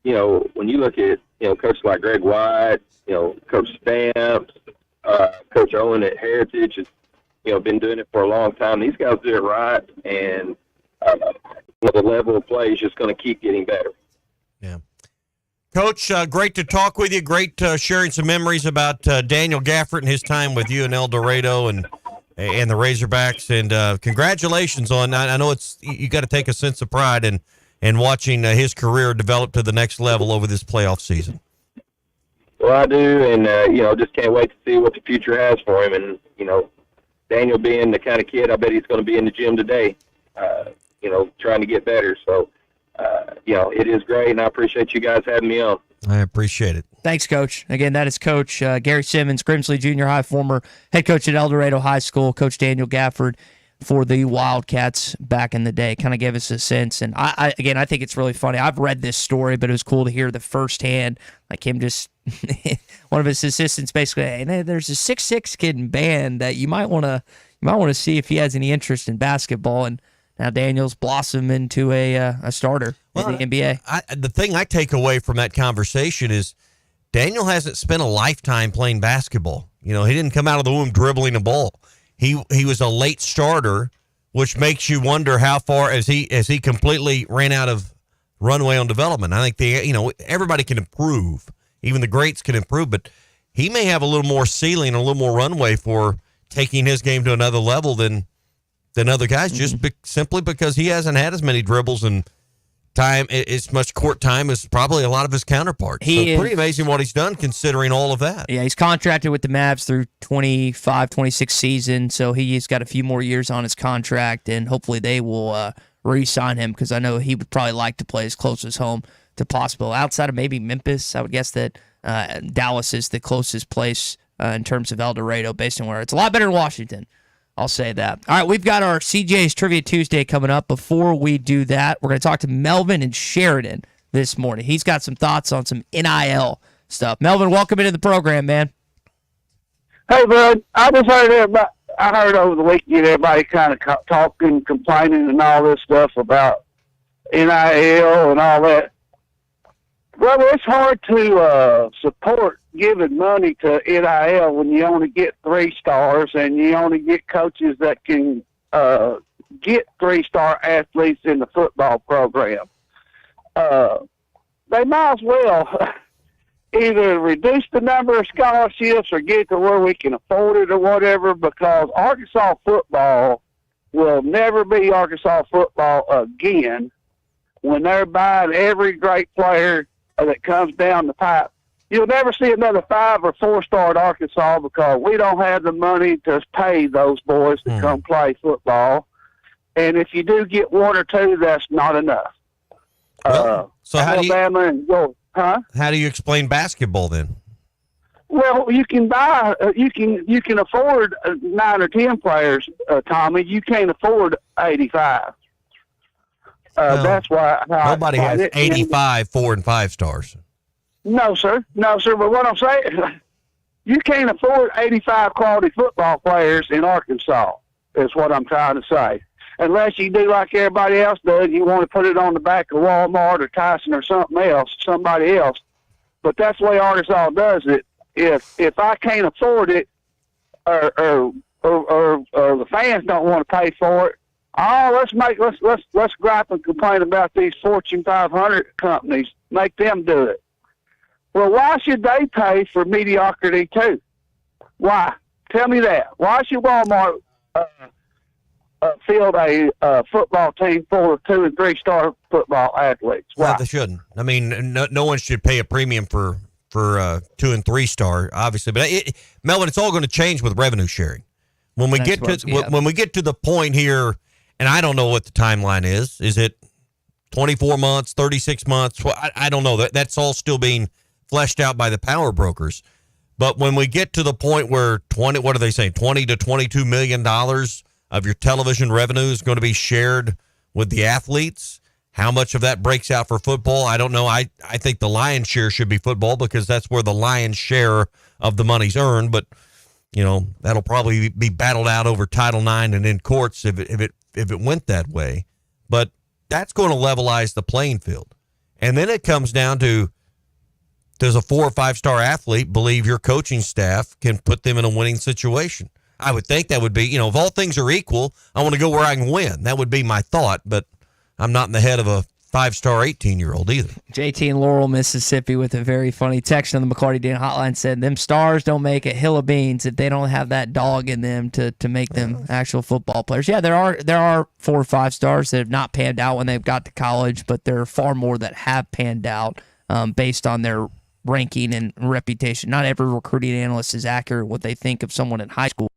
when you look at, coaches like Greg White, Coach Stamps, Coach Owen at Heritage has, been doing it for a long time. These guys do it right, and the level of play is just going to keep getting better. Yeah. Coach, great to talk with you. Great sharing some memories about Daniel Gafford and his time with you in El Dorado and the Razorbacks. And congratulations on, I know you got to take a sense of pride in watching his career develop to the next level over this playoff season. Well, I do, and just can't wait to see what the future has for him. And Daniel being the kind of kid, I bet he's going to be in the gym today, trying to get better. So, it is great, and I appreciate you guys having me on. I appreciate it. Thanks, Coach. Again, that is Coach Gary Simmons, Grimsley Junior High, former head coach at El Dorado High School, Coach Daniel Gafford for the Wildcats back in the day. Kind of gave us a sense. And I think it's really funny. I've read this story, but it was cool to hear the firsthand, like him just one of his assistants basically, hey, there's a 6'6" kid in band that you might want to see if he has any interest in basketball. And now Daniel's blossomed into a starter in the NBA. The thing I take away from that conversation is Daniel hasn't spent a lifetime playing basketball. He didn't come out of the womb dribbling a ball. He was a late starter, which makes you wonder how far as he completely ran out of runway on development. I think everybody can improve. Even the greats can improve, but he may have a little more ceiling, a little more runway for taking his game to another level than other guys, just simply because he hasn't had as many dribbles and time, as much court time as probably a lot of his counterparts. It's pretty amazing what he's done considering all of that. Yeah, he's contracted with the Mavs through 25, 26 season, so he's got a few more years on his contract, and hopefully they will re-sign him because I know he would probably like to play as close as home to possible. Outside of maybe Memphis, I would guess that Dallas is the closest place in terms of El Dorado based on where it's a lot better than Washington. I'll say that. All right, we've got our CJ's Trivia Tuesday coming up. Before we do that, we're going to talk to Melvin and Sheridan this morning. He's got some thoughts on some NIL stuff. Melvin, welcome into the program, man. Hey, bud. I just heard I heard over the weekend everybody kind of talking, complaining, and all this stuff about NIL and all that. Brother, it's hard to support giving money to NIL when you only get 3 stars and you only get coaches that can get 3-star athletes in the football program. They might as well either reduce the number of scholarships or get to where we can afford it or whatever, because Arkansas football will never be Arkansas football again when they're buying every great player that comes down the pipe. You'll never see another 5 or 4-star at Arkansas because we don't have the money to pay those boys to come play football. And if you do get 1 or 2, that's not enough. So how do you explain basketball then? Well, you can buy, you can afford 9 or 10 players, Tommy. You can't afford 85. That's why nobody has 85 4 and 5 stars. No, sir. But what I'm saying, you can't afford 85 quality football players in Arkansas, is what I'm trying to say. Unless you do like everybody else does, you want to put it on the back of Walmart or Tyson or somebody else. But that's the way Arkansas does it. If I can't afford it, or the fans don't want to pay for it, let's gripe and complain about these Fortune 500 companies. Make them do it. Well, why should they pay for mediocrity too? Why? Tell me that. Why should Walmart field a football team full of 2 and 3-star football athletes? Why? No, they shouldn't. I mean, no one should pay a premium for 2 and 3-star, obviously. But Melvin, it's all going to change with revenue sharing. When we get to the point here, and I don't know what the timeline is. Is it 24 months, 36 months? Well, I don't know. That's all still being fleshed out by the power brokers. But when we get to the point where $20 to $22 million of your television revenue is going to be shared with the athletes, how much of that breaks out for football? I don't know. I think the lion's share should be football because that's where the lion's share of the money's earned. But, that'll probably be battled out over Title IX and in courts if it went that way. But that's going to levelize the playing field. And then it comes down to, does a 4 or 5-star athlete believe your coaching staff can put them in a winning situation? I would think that would be, if all things are equal, I want to go where I can win. That would be my thought, but I'm not in the head of a 5-star 18-year-old either. JT in Laurel, Mississippi with a very funny text on the McLarty Dan hotline said, them stars don't make a hill of beans if they don't have that dog in them to make them actual football players. Yeah, there are 4 or 5 stars that have not panned out when they've got to college, but there are far more that have panned out based on their ranking and reputation. Not every recruiting analyst is accurate what they think of someone in high school.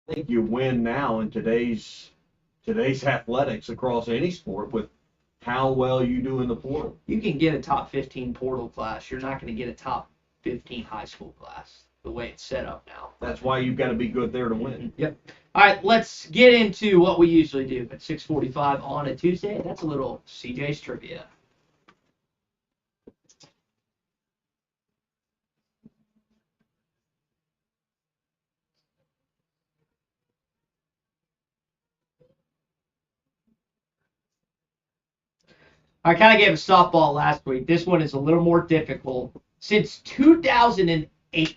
I think you win now in today's athletics across any sport with how well you do in the portal. You can get a top 15 portal class. You're not going to get a top 15 high school class the way it's set up now. That's why you've got to be good there to win. Yep. All right, let's get into what we usually do at 6:45 on a Tuesday. That's a little CJ's trivia. I kind of gave a softball last week. This one is a little more difficult. Since 2008,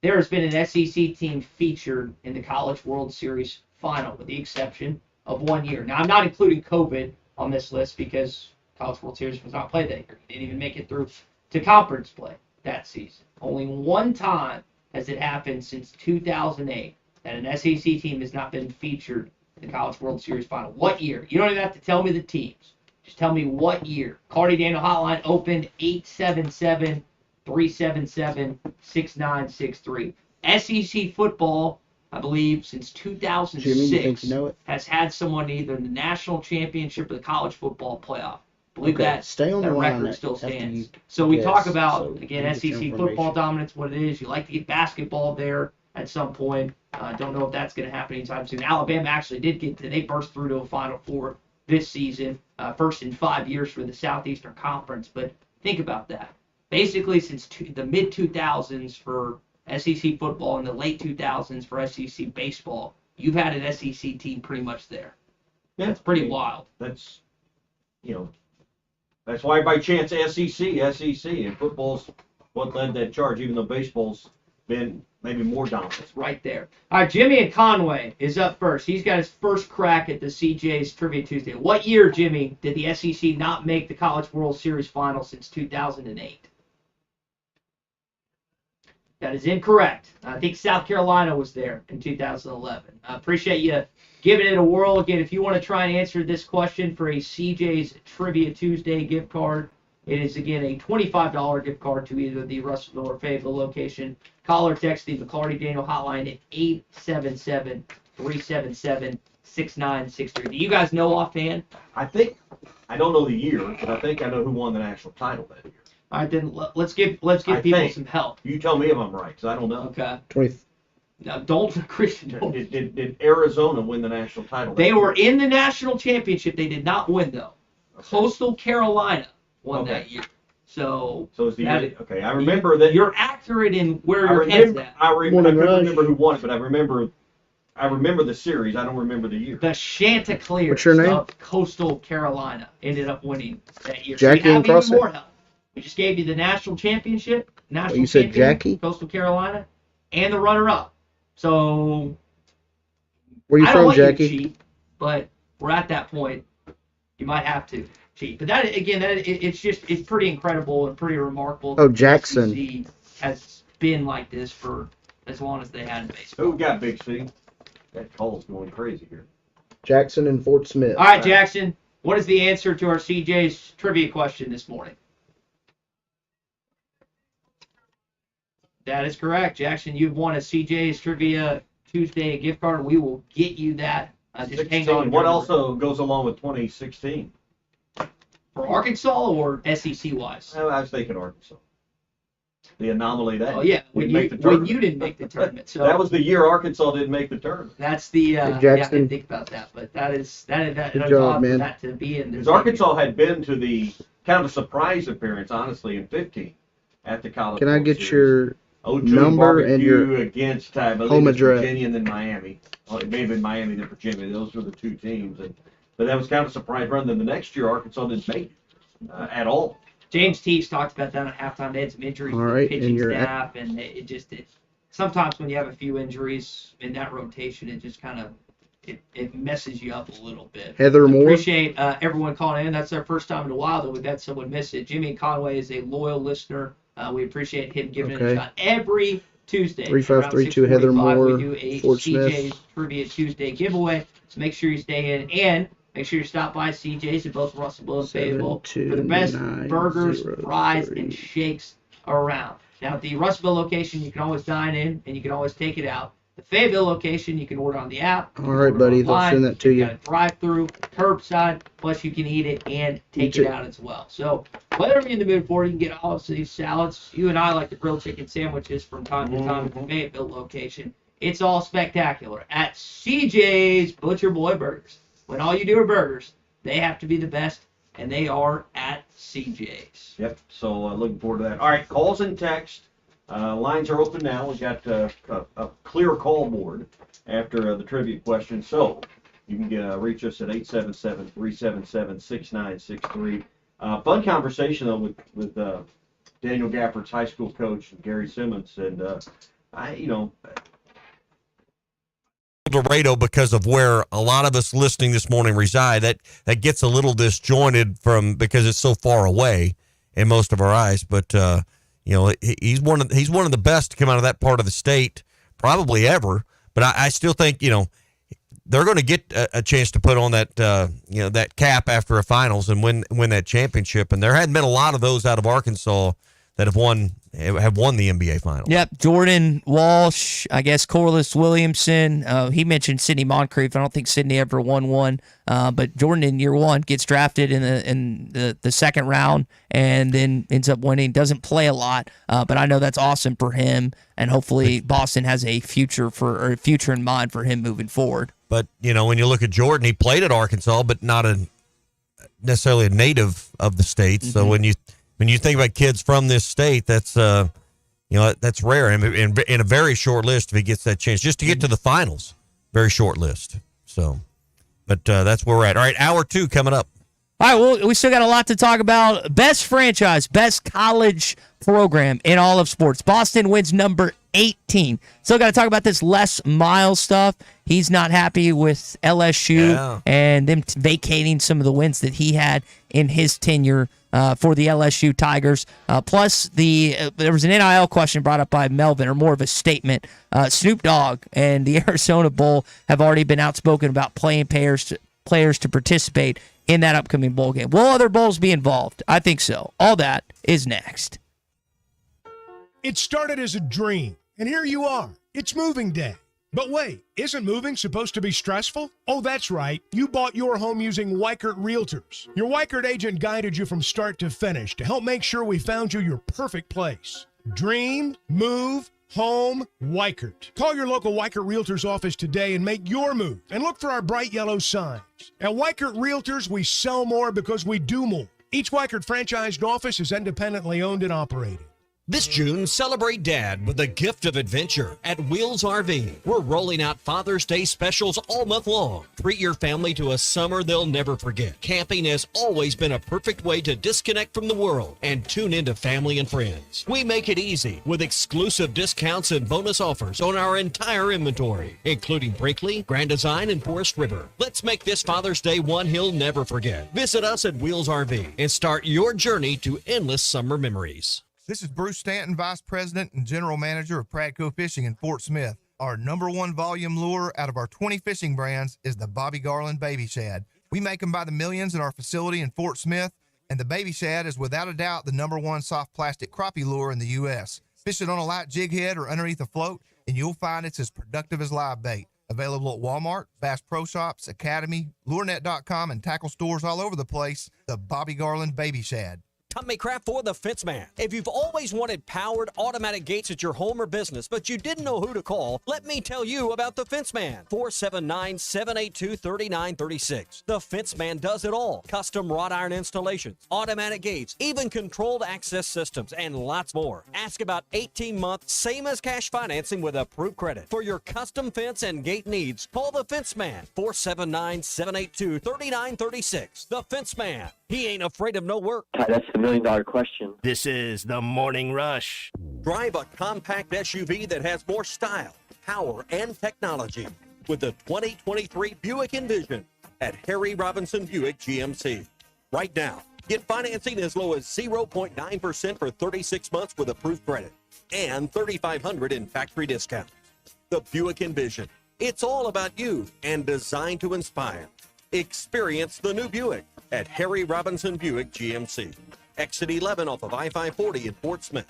there has been an SEC team featured in the College World Series final, with the exception of 1 year. Now, I'm not including COVID on this list because College World Series was not played that year. It didn't even make it through to conference play that season. Only one time has it happened since 2008 that an SEC team has not been featured in the College World Series final. What year? You don't even have to tell me the teams. Just tell me what year. McLarty Daniel Hotline opened 877-377-6963. SEC football, I believe, since 2006, Jimmy, you think you know it? has had someone either in the national championship or the college football playoff. I believe Okay, that, stay on that the line record still after stands. you So we guess, talk about, so again, we get SEC your football information. dominance, what it is. You like to get basketball there at some point. Don't know if that's going to happen anytime soon. Alabama actually did they burst through to a Final Four this season, first in 5 years for the Southeastern Conference. But think about that. Basically, since the mid-2000s for SEC football and the late 2000s for SEC baseball, you've had an SEC team pretty much there. Yeah, That's pretty wild. That's why by chance SEC, and football's what led that charge, even though baseball's been maybe more dominant. Right there. All right, Jimmy in Conway is up first. He's got his first crack at the CJ's Trivia Tuesday. What year, Jimmy, did the SEC not make the College World Series final since 2008? That is incorrect. I think South Carolina was there in 2011. I appreciate you giving it a whirl. Again, if you want to try and answer this question for a CJ's Trivia Tuesday gift card, it is, again, a $25 gift card to either the Russellville or Fayetteville location. Call or text the McLarty Daniel Hotline at 877-377-6963. Do you guys know offhand? I don't know the year, but I think I know who won the national title that year. All right, then let's give people some help. You tell me if I'm right, because I don't know. Okay. 20. Now, Christian, don't. Did Arizona win the national title? They were in the national championship. They did not win, though. Okay. Coastal Carolina won that year. So it's the year. Okay, I remember that. You're accurate in where your head's at. I couldn't remember who won it, but I remember the series. I don't remember the year. The Chanticleers What's your name? of Coastal Carolina ended up winning that year. Jackie so we have and Crossett? even more help. We just gave you the national championship, you said champion, Jackie? Coastal Carolina, and the runner-up. So Where you I from, don't want Jackie? you to cheat, but we're at that point. You might have to cheat. But it's pretty incredible and pretty remarkable. Oh, Jackson. The SEC has been like this for as long as they had in baseball. Who got Big C? That call's going crazy here. Jackson and Fort Smith. All right, Jackson. What is the answer to our CJ's trivia question this morning? That is correct, Jackson. You've won a CJ's Trivia Tuesday gift card. We will get you that. Just hang on. What also goes along with 2016? For Arkansas or SEC-wise? I was thinking Arkansas. The anomaly that. Oh, yeah, when you didn't make the tournament. So that was the year Arkansas didn't make the tournament. That's the Hey, yeah, I Jackson. didn't think about that, but that is Good job, odd man. for that to be in. Because Arkansas had been to the kind of a surprise appearance, honestly, in 15 at the College Can I World get Series. your 0-2 number and your barbecue against I believe home it's address? Virginia and then Miami. Well, it may have been Miami then Virginia. Those were the two teams. But that was kind of a surprise run. Then the next year, Arkansas didn't make it at all. James Teague talked about that at halftime. They had some injuries All to the right, pitching and you're staff, and sometimes when you have a few injuries in that rotation, it just kind of it messes you up a little bit. Heather Moore. Appreciate everyone calling in. That's our first time in a while that we've had someone miss it. Jimmy Conway is a loyal listener. We appreciate him giving it a shot every Tuesday. 3532 Heather Moore, we do a Fort CJ's Smith. Trivia Tuesday giveaway. So make sure you stay in, and make sure you stop by CJ's in both Russellville and Fayetteville for the best burgers, fries, and shakes around. Now, at the Russellville location, you can always dine in, and you can always take it out. The Fayetteville location, you can order on the app. All right, buddy. They'll send that to you. Got a drive-through, curbside, plus you can eat it and take it out as well. So whatever you're in the mood for, you can get all of these salads. You and I like the grilled chicken sandwiches from time to time at the Fayetteville location. It's all spectacular at CJ's Butcher Boy Burgers. When all you do are burgers, they have to be the best, and they are at CJ's. Yep, so looking forward to that. All right, calls and text. Lines are open now. We've got a clear call board after the trivia question. So you can reach us at 877-377-6963. Fun conversation, though, with Daniel Gafford's high school coach, Gary Simmons. And, Laredo, because of where a lot of us listening this morning reside, that gets a little disjointed because it's so far away in most of our eyes. But he's one of the best to come out of that part of the state probably ever. But I still think they're going to get a chance to put on that that cap after a finals and win that championship. And there hadn't been a lot of those out of Arkansas that have won the NBA Finals. Yep, Jordan Walsh, I guess Corliss Williamson. He mentioned Sidney Moncrief. I don't think Sidney ever won one, but Jordan in year one gets drafted in the second round and then ends up winning. Doesn't play a lot, but I know that's awesome for him, and hopefully Boston has a future in mind for him moving forward. But when you look at Jordan, he played at Arkansas, but not necessarily a native of the state. Mm-hmm. So when you think about kids from this state, that's that's rare. And in a very short list, if he gets that chance, just to get to the finals, very short list. So, but that's where we're at. All right, hour 2 coming up. All right, well, we still got a lot to talk about. Best franchise, best college program in all of sports. Boston wins number 18. Still got to talk about this Les Miles stuff. He's not happy with LSU and them vacating some of the wins that he had in his tenure for the LSU Tigers. Plus, there was an NIL question brought up by Melvin, or more of a statement. Snoop Dogg and the Arizona Bowl have already been outspoken about playing players to participate in that upcoming bowl game. Will other bowls be involved? I think so. All that is next. It started as a dream, and here you are. It's moving day. But wait, isn't moving supposed to be stressful? Oh, that's right. You bought your home using Weichert Realtors. Your Weichert agent guided you from start to finish to help make sure we found you your perfect place. Dream, move, home, Weichert. Call your local Weichert Realtors office today and make your move. And look for our bright yellow signs. At Weichert Realtors, we sell more because we do more. Each Weichert franchised office is independently owned and operated. This June, celebrate Dad with a gift of adventure at Wheels RV. We're rolling out Father's Day specials all month long. Treat your family to a summer they'll never forget. Camping has always been a perfect way to disconnect from the world and tune into family and friends. We make it easy with exclusive discounts and bonus offers on our entire inventory, including Brinkley, Grand Design, and Forest River. Let's make this Father's Day one he'll never forget. Visit us at Wheels RV and start your journey to endless summer memories. This is Bruce Stanton, Vice President and General Manager of Pradco Fishing in Fort Smith. Our #1 volume lure out of our 20 fishing brands is the Bobby Garland Baby Shad. We make them by the millions in our facility in Fort Smith, and the Baby Shad is without a doubt the #1 soft plastic crappie lure in the U.S. Fish it on a light jig head or underneath a float, and you'll find it's as productive as live bait. Available at Walmart, Bass Pro Shops, Academy, LureNet.com, and tackle stores all over the place. The Bobby Garland Baby Shad. Tommy Craft for the Fence Man. If you've always wanted powered automatic gates at your home or business, but you didn't know who to call, let me tell you about the Fence Man. 479-782-3936. The Fence Man does it all. Custom wrought iron installations, automatic gates, even controlled access systems, and lots more. Ask about 18-month, same as cash financing with approved credit. For your custom fence and gate needs, call the Fence Man. 479-782-3936. The Fence Man. He ain't afraid of no work. That's the $1 million question. This is the Morning Rush. Drive a compact SUV that has more style, power, and technology. with the 2023 Buick Envision at Harry Robinson Buick GMC. Right now, get financing as low as 0.9% for 36 months with approved credit and $3,500 in factory discounts. The Buick Envision. It's all about you and designed to inspire. Experience the new Buick at Harry Robinson Buick GMC. Exit 11 off of I-540 in Fort Smith.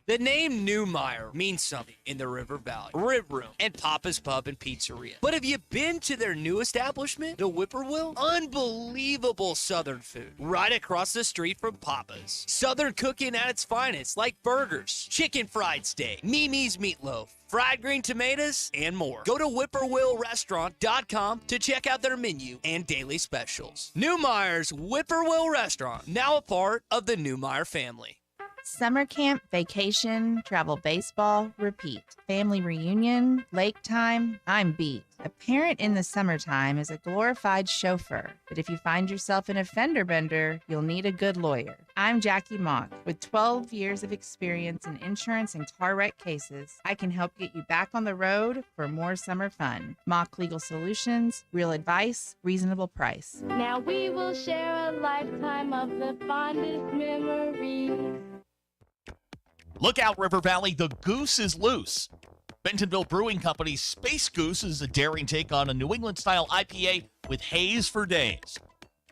The name Newmeyer means something in the River Valley. Rib Room and Papa's Pub and Pizzeria. But have you been to their new establishment, the Whippoorwill? Unbelievable Southern food right across the street from Papa's. Southern cooking at its finest, like burgers, chicken fried steak, Mimi's meatloaf, fried green tomatoes, and more. Go to whippoorwillrestaurant.com to check out their menu and daily specials. Newmeyer's Whippoorwill Restaurant, now a part of the Newmeyer family. Summer camp, vacation, travel baseball, repeat. Family reunion, lake time, I'm beat. A parent in the summertime is a glorified chauffeur, but if you find yourself in a fender bender, you'll need a good lawyer. I'm Jackie Mock. With 12 years of experience in insurance and car wreck cases, I can help get you back on the road for more summer fun. Mock Legal Solutions, real advice, reasonable price. Now we will share a lifetime of the fondest memories. Look out, River Valley, the goose is loose. Bentonville Brewing Company's Space Goose is a daring take on a New England-style IPA with haze for days.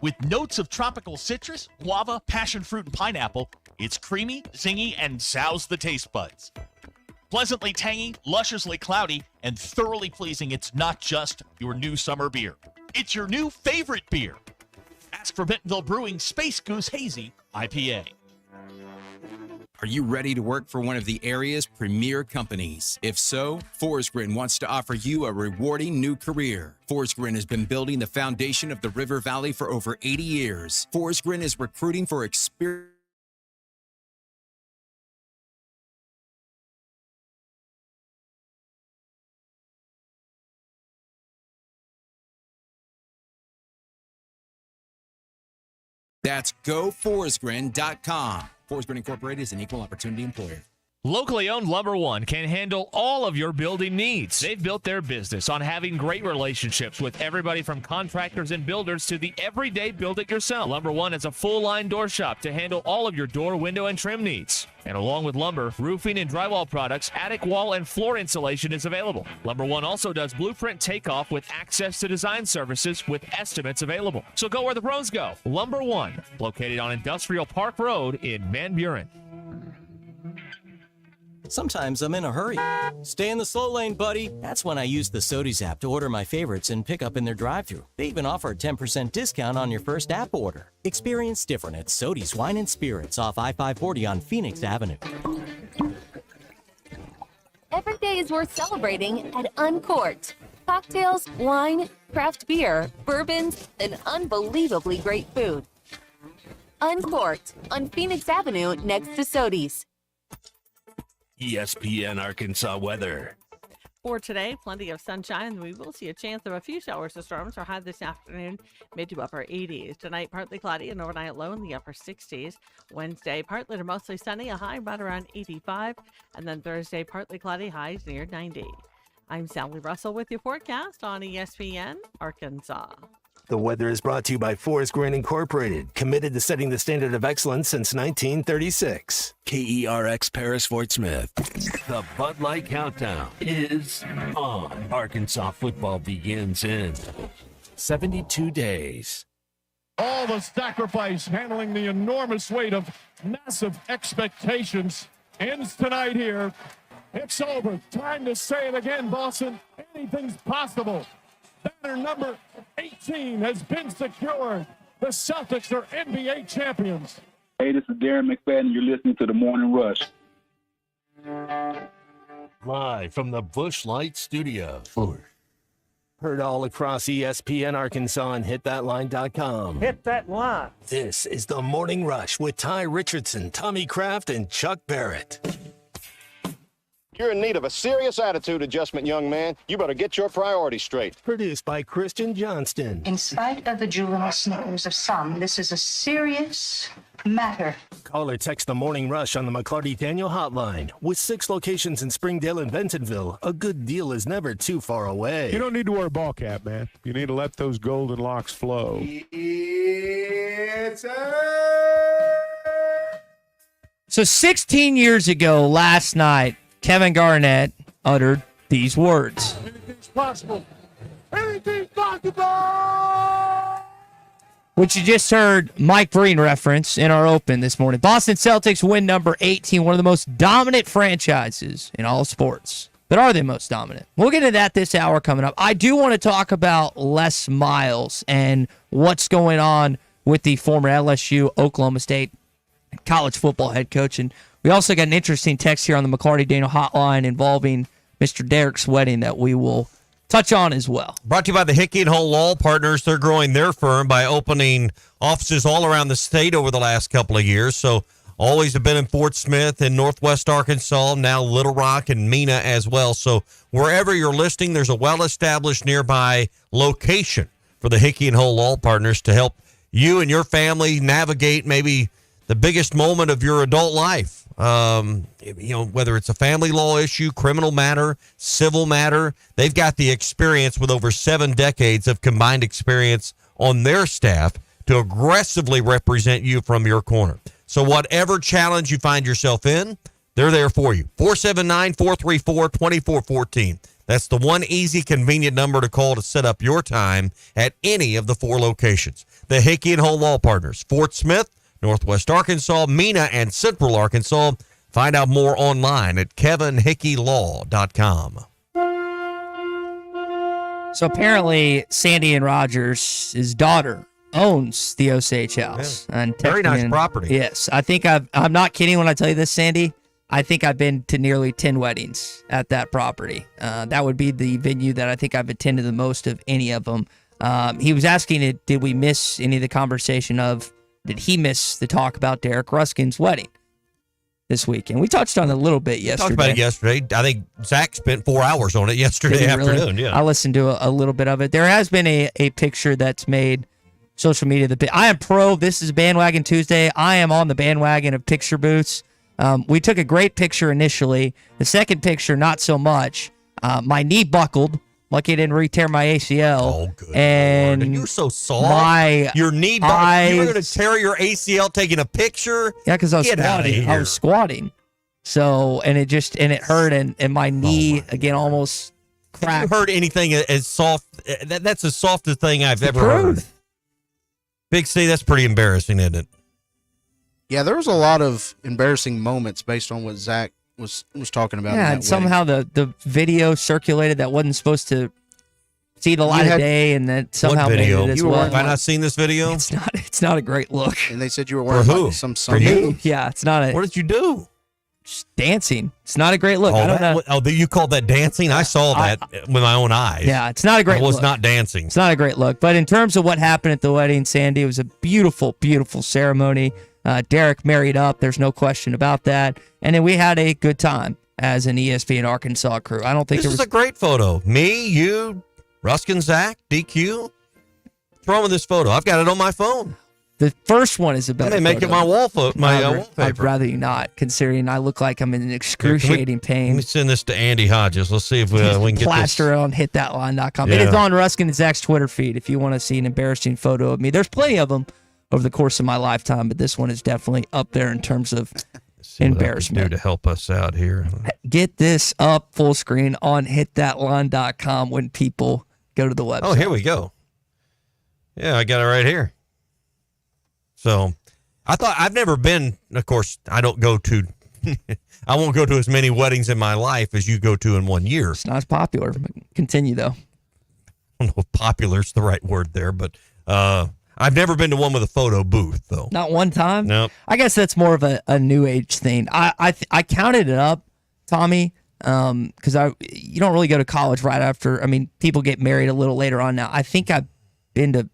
With notes of tropical citrus, guava, passion fruit, and pineapple, it's creamy, zingy, and souse the taste buds. Pleasantly tangy, lusciously cloudy, and thoroughly pleasing, it's not just your new summer beer. It's your new favorite beer. Ask for Bentonville Brewing Space Goose Hazy IPA. Are you ready to work for one of the area's premier companies? If so, Forsgren wants to offer you a rewarding new career. Forsgren has been building the foundation of the River Valley for over 80 years. Forsgren is recruiting for experience. That's goforsgren.com. Forsgren Incorporated is an equal opportunity employer. Locally owned Lumber One can handle all of your building needs. They've built their business on having great relationships with everybody from contractors and builders to the everyday build-it-yourself. Lumber One is a full-line door shop to handle all of your door, window, and trim needs. And along with lumber, roofing and drywall products, attic wall and floor insulation is available. Lumber One also does blueprint takeoff with access to design services with estimates available. So go where the pros go. Lumber One, located on Industrial Park Road in Van Buren. Sometimes I'm in a hurry. Stay in the slow lane, buddy. That's when I use the Sodies app to order my favorites and pick up in their drive-thru. They even offer a 10% discount on your first app order. Experience different at Sodies Wine and Spirits off I-540 on Phoenix Avenue. Every day is worth celebrating at Uncorked. Cocktails, wine, craft beer, bourbons, and unbelievably great food. Uncorked on Phoenix Avenue next to Sodies. ESPN Arkansas weather. For today, plenty of sunshine. We will see a chance of a few showers or storms. Our high this afternoon, mid to upper 80s. Tonight, partly cloudy and overnight low in the upper 60s. Wednesday, partly to mostly sunny, a high right around 85. And then Thursday, partly cloudy, highs near 90. I'm Sally Russell with your forecast on ESPN Arkansas. The weather is brought to you by Forsgren Incorporated, committed to setting the standard of excellence since 1936. KERX Paris Fort Smith. The Bud Light Countdown is on. Arkansas football begins in 72 days. All the sacrifice, handling the enormous weight of massive expectations, ends tonight here. It's over. Time to say it again, Boston. Anything's possible. Banner number 18 has been secured. The Celtics are NBA champions. Hey, this is Darren McFadden. You're listening to The Morning Rush. Live from the Busch Light Studio. Heard all across ESPN Arkansas and hitthatline.com. Hit that line. This is The Morning Rush with Ty Richardson, Tommy Kraft, and Chuck Barrett. You're in need of a serious attitude adjustment, young man. You better get your priorities straight. Produced by Christian Johnston. In spite of the juvenile snickers of some, this is a serious matter. Call or text the Morning Rush on the McLarty Daniel Hotline. With 6 locations in Springdale and Bentonville, a good deal is never too far away. You don't need to wear a ball cap, man. You need to let those golden locks flow. It's So 16 years ago last night, Kevin Garnett uttered these words. Anything's possible. Anything's possible. Which you just heard Mike Breen reference in our open this morning. Boston Celtics win number 18, one of the most dominant franchises in all sports. But are they most dominant? We'll get into that this hour coming up. I do want to talk about Les Miles and what's going on with the former LSU, Oklahoma State college football head coach. And we also got an interesting text here on the McLarty Daniel Hotline involving Mr. Derek's wedding that we will touch on as well. Brought to you by the Hickey & Hole Law Partners. They're growing their firm by opening offices all around the state over the last couple of years. So always have been in Fort Smith and Northwest Arkansas, now Little Rock and Mena as well. So wherever you're listening, there's a well-established nearby location for the Hickey & Hole Law Partners to help you and your family navigate maybe the biggest moment of your adult life. Whether it's a family law issue, criminal matter, civil matter, they've got the experience with over 7 decades of combined experience on their staff to aggressively represent you from your corner. So whatever challenge you find yourself in, they're there for you. 479-434-2414. That's the one easy, convenient number to call to set up your time at any of the 4 locations. The Hickey & Hole Law Partners, Fort Smith, Northwest Arkansas, Mena, and Central Arkansas. Find out more online at kevinhickeylaw.com. So apparently, Sandy and Rogers, his daughter, owns the Osage house. Yeah. And Very nice property. Yes. I think I'm not kidding when I tell you this, Sandy. I think I've been to nearly 10 weddings at that property. That would be the venue that I think I've attended the most of any of them. He was asking, did we miss any of the conversation of, did he miss the talk about Derek Ruskin's wedding this weekend? We touched on it a little bit yesterday. Talked about it yesterday. I think Zach spent 4 hours on it yesterday afternoon. Really? Yeah, I listened to a little bit of it. There has been a picture that's made social media. I am pro. This is Bandwagon Tuesday. I am on the bandwagon of picture booths. We took a great picture initially. The second picture, not so much. My knee buckled. Lucky I didn't re-tear my ACL. Oh, good and Lord. And you're so soft. Your knee buckled. You were going to tear your ACL taking a picture? Yeah, because I was squatting. I was squatting. So, and it hurt, and my knee, again, almost cracked. Have you heard anything as soft? That's the softest thing I've ever heard. Big C, that's pretty embarrassing, isn't it? Yeah, there was a lot of embarrassing moments based on what Zach was talking about. Yeah, and somehow the video circulated that wasn't supposed to see the light of day, and that somehow made it as well. Have I not seen this video? It's not a great look. And they said you were wearing like some For you? Yeah, it's not a. What did you do? Just dancing. It's not a great look. Oh, I don't know. You called that dancing? I saw that with my own eyes. Yeah, it's not a great look. I was not dancing. It's not a great look. But in terms of what happened at the wedding, Sandy, it was a beautiful, beautiful ceremony. Derek married up. There's no question about that. And then we had a good time as an ESPN Arkansas crew. I don't think this was a great photo. Me, you, Ruskin, Zach, DQ. What's wrong with this photo? I've got it on my phone. The first one is a better photo. Make it my wallpaper. I'd rather you not, considering I look like I'm in excruciating pain. Let me send this to Andy Hodges. Let's see if we can get plaster on hitthatline.com. Yeah. It is on Ruskin and Zach's Twitter feed if you want to see an embarrassing photo of me. There's plenty of them over the course of my lifetime, but this one is definitely up there in terms of embarrassment. Do to help us out here. Get this up full screen on hitthatline.com when people go to the website. Oh, here we go. Yeah, I got it right here. So I thought I've never been, of course, I don't go to, I won't go to as many weddings in my life as you go to in 1 year. It's not as popular. Continue, though. I don't know if popular is the right word there, but I've never been to one with a photo booth, though. Not one time? Nope. I guess that's more of a new age thing. I counted it up, Tommy, because you don't really go to college right after. I mean, people get married a little later on now. I think I've been to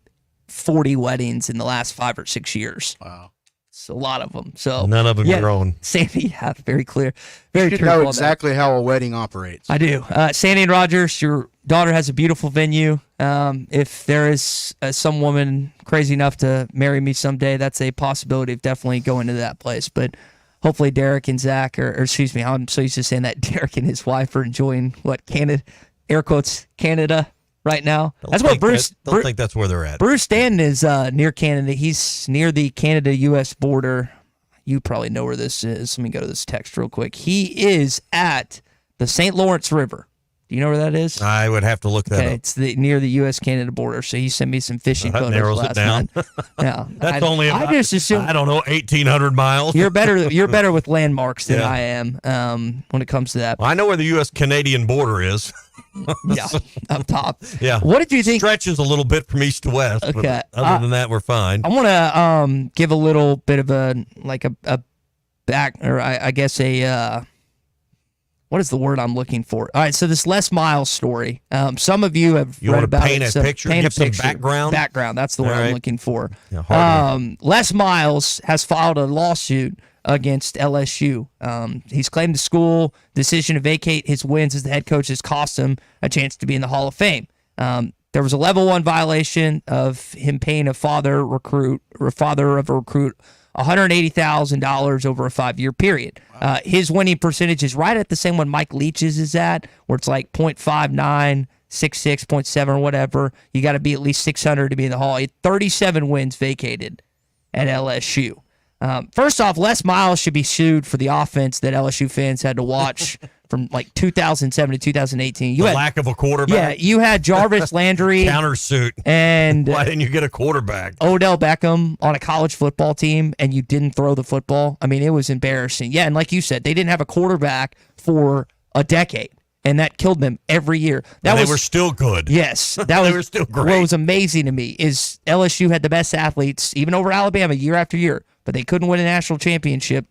40 weddings in the last 5 or 6 years. Wow. It's a lot of them. So none of them your own. Sandy, yeah, very clear. Very You true. know exactly how a wedding operates. I do. Sandy and Rogers, your daughter has a beautiful venue. If there is some woman crazy enough to marry me someday, that's a possibility of definitely going to that place. But hopefully Derek and Zach, or excuse me, I'm so used to saying that Derek and his wife are enjoying Canada, air quotes, Canada right now. That's what Bruce. Don't think that's where they're at. Bruce Stanton is near Canada. He's near the Canada-U.S. border. You probably know where this is. Let me go to this text real quick. He is at the St. Lawrence River. Do you know where that is? I would have to look that up. It's near the U.S.-Canada border. So he sent me some fishing That photos narrows last it down. night. Yeah, That's only about, I just assume, I don't know, 1,800 miles. You're better with landmarks than I am when it comes to that. Well, I know where the U.S.-Canadian border is. Yeah, up top. Yeah. What did you think? Stretches a little bit from east to west. Okay. But other than that, we're fine. I want to give a little bit of a back, or I guess what is the word I'm looking for? All right, so this Les Miles story. Some of you have read about paint it. A picture, paint give a picture. some background. Background. That's the word I'm looking for. Yeah, Les Miles has filed a lawsuit against LSU. He's claimed the school decision to vacate his wins as the head coach has cost him a chance to be in the Hall of Fame. There was a level 1 violation of him paying a father of a recruit $180,000 over a 5-year period. His winning percentage is right at the same one Mike Leach's is at, where it's like 0.59, 66, 0.7 or whatever. You got to be at least 600 to be in the Hall. He had 37 wins vacated at LSU. First off, Les Miles should be sued for the offense that LSU fans had to watch from like 2007 to 2018. Lack of a quarterback. Yeah, you had Jarvis Landry. Countersuit. And why didn't you get a quarterback? Odell Beckham on a college football team, and you didn't throw the football. I mean, it was embarrassing. Yeah, and like you said, they didn't have a quarterback for a decade, and that killed them every year. They were still good. Yes, They were still great. What was amazing to me is LSU had the best athletes, even over Alabama, year after year, but they couldn't win a national championship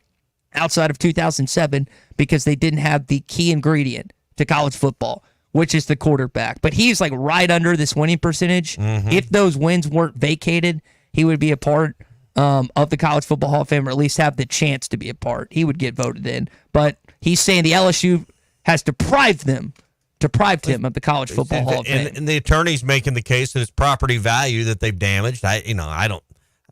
outside of 2007 because they didn't have the key ingredient to college football, which is the quarterback. But he's like right under this winning percentage. Mm-hmm. If those wins weren't vacated, he would be a part of the College Football Hall of Fame, or at least have the chance to be a part. He would get voted in. But he's saying the LSU has deprived him of the College Football Hall of Fame. And the attorney's making the case that it's property value that they've damaged. I don't.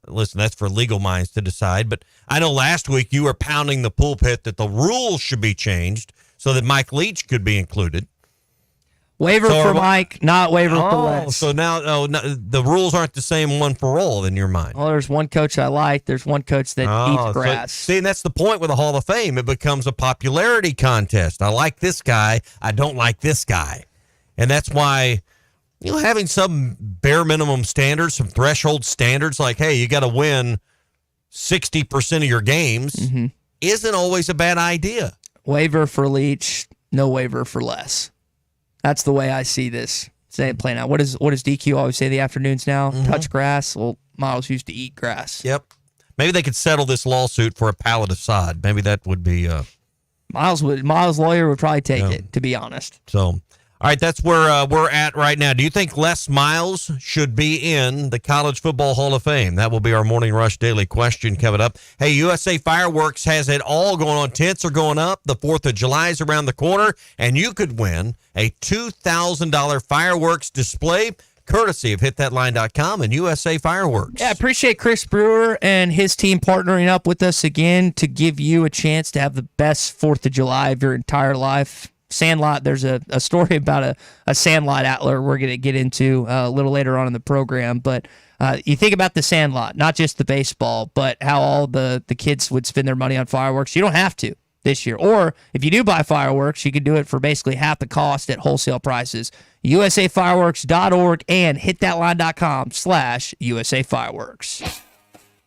Listen, that's for legal minds to decide. But I know last week you were pounding the pulpit that the rules should be changed so that Mike Leach could be included. Waiver for Mike, not waiver for Les. So now the rules aren't the same one for all in your mind. Well, there's one coach I like. There's one coach that eats grass. See, and that's the point with the Hall of Fame. It becomes a popularity contest. I like this guy. I don't like this guy. And that's why... having some bare minimum standards, some threshold standards, like, hey, you got to win 60% of your games, isn't always a bad idea. Waiver for Leach, no waiver for Les. That's the way I see this playing out. What does DQ always say in the afternoons now? Touch grass. Well, Miles used to eat grass. Yep. Maybe they could settle this lawsuit for a pallet of sod. Maybe that would be... Miles' lawyer would probably take it, to be honest. So... All right, that's where we're at right now. Do you think Les Miles should be in the College Football Hall of Fame? That will be our Morning Rush Daily question coming up. Hey, USA Fireworks has it all going on. Tents are going up. The 4th of July is around the corner, and you could win a $2,000 fireworks display courtesy of hitthatline.com and USA Fireworks. Yeah, I appreciate Chris Brewer and his team partnering up with us again to give you a chance to have the best 4th of July of your entire life. Sandlot, there's a story about a Sandlot Atler we're going to get into a little later on in the program. But you think about the Sandlot, not just the baseball, but how all the kids would spend their money on fireworks. You don't have to this year. Or if you do buy fireworks, you can do it for basically half the cost at wholesale prices. USAFireworks.org and hitthatline.com/USA Fireworks.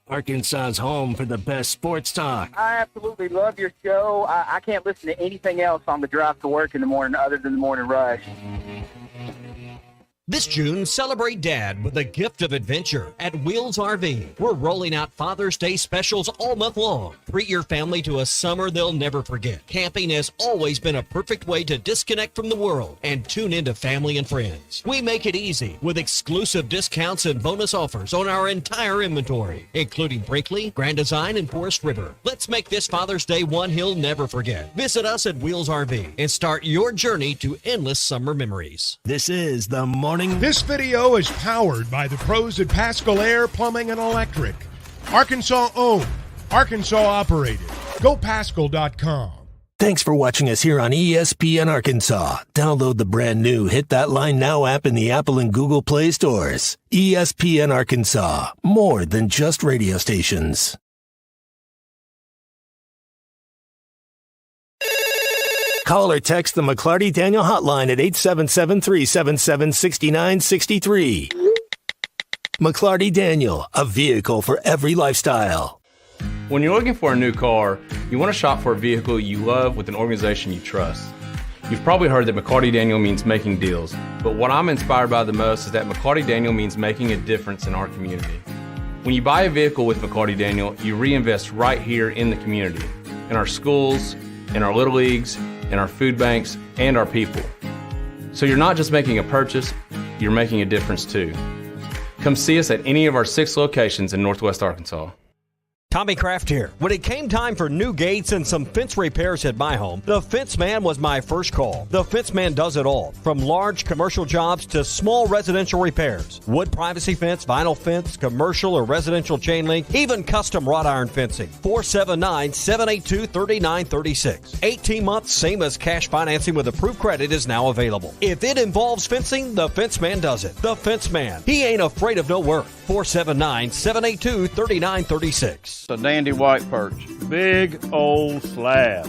Arkansas's home for the best sports talk. I absolutely love your show. I can't listen to anything else on the drive to work in the morning other than the Morning Rush. This June, celebrate Dad with a gift of adventure at Wheels RV. We're rolling out Father's Day specials all month long. Treat your family to a summer they'll never forget. Camping has always been a perfect way to disconnect from the world and tune into family and friends. We make it easy with exclusive discounts and bonus offers on our entire inventory, including Brinkley, Grand Design, and Forest River. Let's make this Father's Day one he'll never forget. Visit us at Wheels RV and start your journey to endless summer memories. This is the morning. This video is powered by the pros at Pascal Air Plumbing and Electric. Arkansas owned, Arkansas operated. GoPascal.com. Thanks for watching us here on ESPN Arkansas. Download the brand new Hit That Line Now app in the Apple and Google Play stores. ESPN Arkansas, more than just radio stations. Call or text the McLarty Daniel hotline at 877-377-6963. McLarty Daniel, a vehicle for every lifestyle. When you're looking for a new car, you want to shop for a vehicle you love with an organization you trust. You've probably heard that McLarty Daniel means making deals, but what I'm inspired by the most is that McLarty Daniel means making a difference in our community. When you buy a vehicle with McLarty Daniel, you reinvest right here in the community, in our schools, in our little leagues, in our food banks, and our people. So you're not just making a purchase, you're making a difference too. Come see us at any of our 6 locations in Northwest Arkansas. Tommy Kraft here. When it came time for new gates and some fence repairs at my home, the Fence Man was my first call. The Fence Man does it all, from large commercial jobs to small residential repairs. Wood privacy fence, vinyl fence, commercial or residential chain link, even custom wrought iron fencing. 479-782-3936. 18 months, same as cash financing with approved credit is now available. If it involves fencing, the Fence Man does it. The Fence Man. He ain't afraid of no work. 479-782-3936. A dandy white perch. Big old slab.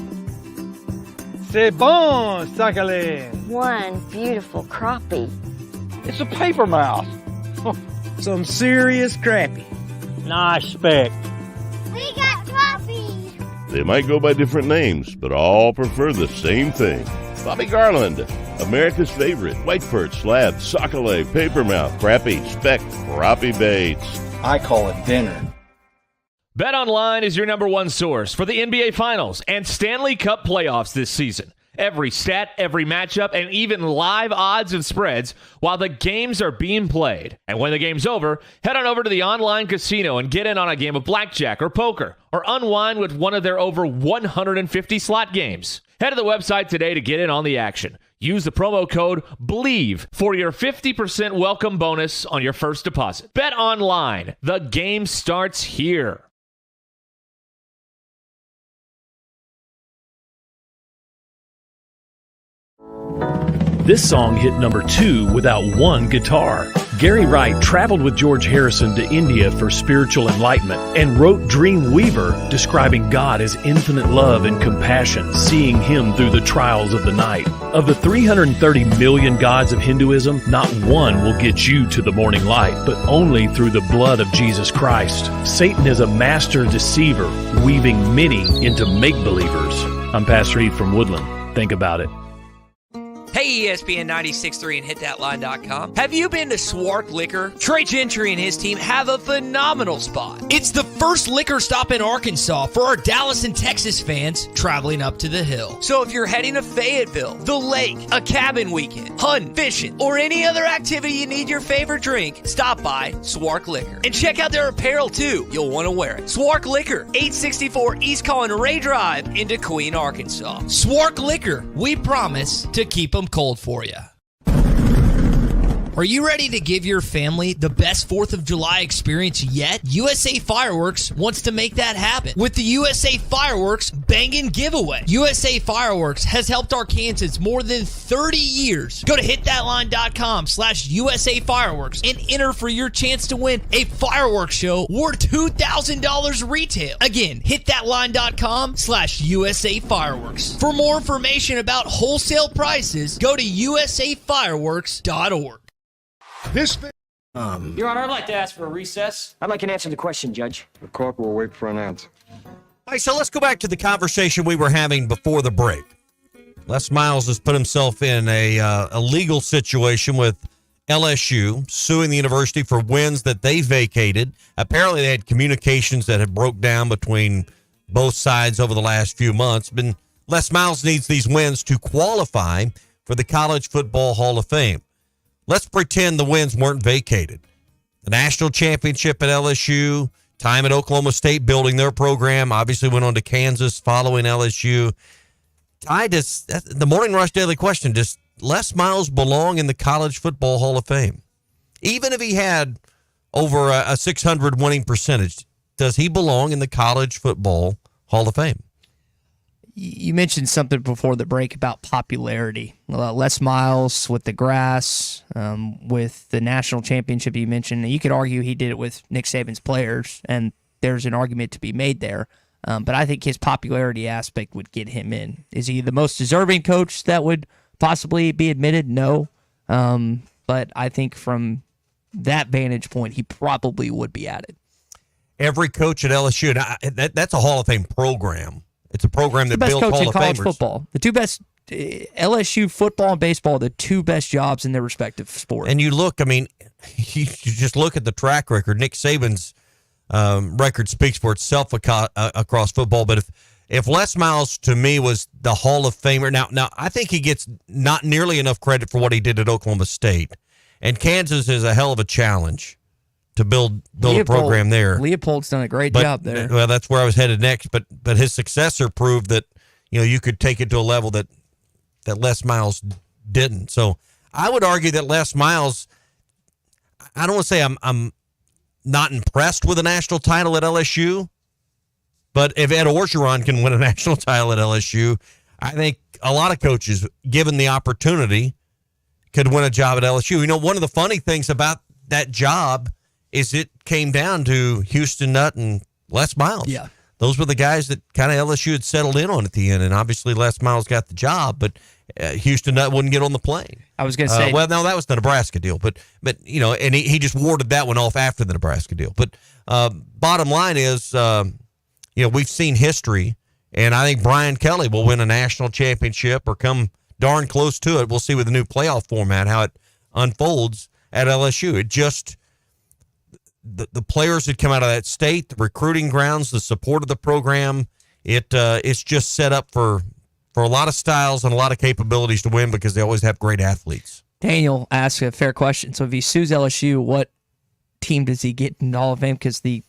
C'est bon, Sakale. One beautiful crappie. It's a paper mouse. Some serious crappie. Nice speck. We got crappies. They might go by different names, but all prefer the same thing. Bobby Garland, America's favorite white perch, slab, sockeye, papermouth, crappie, speck, crappie baits. I call it dinner. BetOnline is your number one source for the NBA Finals and Stanley Cup playoffs this season. Every stat, every matchup, and even live odds and spreads while the games are being played. And when the game's over, head on over to the online casino and get in on a game of blackjack or poker or unwind with one of their over 150 slot games. Head to the website today to get in on the action. Use the promo code BELIEVE for your 50% welcome bonus on your first deposit. BetOnline. The game starts here. This song hit number 2 without one guitar. Gary Wright traveled with George Harrison to India for spiritual enlightenment and wrote Dream Weaver, describing God as infinite love and compassion, seeing him through the trials of the night. Of the 330 million gods of Hinduism, not one will get you to the morning light, but only through the blood of Jesus Christ. Satan is a master deceiver, weaving many into make-believers. I'm Pastor Eve from Woodland. Think about it. Hey, ESPN 96.3 and hitthatline.com. Have you been to Swark Liquor? Trey Gentry and his team have a phenomenal spot. It's the first liquor stop in Arkansas for our Dallas and Texas fans traveling up to the hill. So if you're heading to Fayetteville, the lake, a cabin weekend, hunting, fishing, or any other activity you need your favorite drink, stop by Swark Liquor. And check out their apparel too. You'll want to wear it. Swark Liquor, 864 East Conneray Drive in Queen, Arkansas. Swark Liquor, we promise to keep them cold for you. Are you ready to give your family the best 4th of July experience yet? USA Fireworks wants to make that happen with the USA Fireworks Bangin' Giveaway. USA Fireworks has helped Arkansans more than 30 years. Go to hitthatline.com/USA Fireworks and enter for your chance to win a fireworks show worth $2,000 retail. Again, hitthatline.com/USA Fireworks. For more information about wholesale prices, go to usafireworks.org. Your Honor, I'd like to ask for a recess. I'd like an answer to the question, Judge. The court will wait for an answer. All right, so let's go back to the conversation we were having before the break. Les Miles has put himself in a legal situation with LSU, suing the university for wins that they vacated. Apparently, they had communications that had broke down between both sides over the last few months. Les Miles needs these wins to qualify for the College Football Hall of Fame. Let's pretend the wins weren't vacated. The national championship at LSU, time at Oklahoma State building their program, obviously went on to Kansas following LSU. The Morning Rush Daily Question, does Les Miles belong in the College Football Hall of Fame? Even if he had over a 600 winning percentage, does he belong in the College Football Hall of Fame? You mentioned something before the break about popularity. Les Miles with the grass, with the national championship you mentioned. You could argue he did it with Nick Saban's players, and there's an argument to be made there. But I think his popularity aspect would get him in. Is he the most deserving coach that would possibly be admitted? No. But I think from that vantage point, he probably would be added. Every coach at LSU, that's a Hall of Fame program. It's a program that builds Hall of Famers. The best coach in college football. The two best, LSU football and baseball, the two best jobs in their respective sports. And you look, you just look at the track record. Nick Saban's record speaks for itself across football. But if Les Miles, to me, was the Hall of Famer, now I think he gets not nearly enough credit for what he did at Oklahoma State. And Kansas is a hell of a challenge to build a program there. Leopold's done a great job there. Well, that's where I was headed next. But his successor proved that you could take it to a level that Les Miles didn't. So I would argue that Les Miles, I don't want to say I'm not impressed with a national title at LSU, but if Ed Orgeron can win a national title at LSU, I think a lot of coaches, given the opportunity, could win a job at LSU. One of the funny things about that job is it came down to Houston Nutt and Les Miles. Yeah. Those were the guys that kind of LSU had settled in on at the end, and obviously Les Miles got the job, but Houston Nutt wouldn't get on the plane. I was going to say. Well, no, that was the Nebraska deal, but and he just warded that one off after the Nebraska deal. But bottom line is, we've seen history, and I think Brian Kelly will win a national championship or come darn close to it. We'll see with the new playoff format how it unfolds at LSU. It just the players that come out of that state, the recruiting grounds, the support of the program, it's just set up for a lot of styles and a lot of capabilities to win because they always have great athletes. Daniel asked a fair question. So if he sues LSU, what team does he get in the Hall of Fame? Because the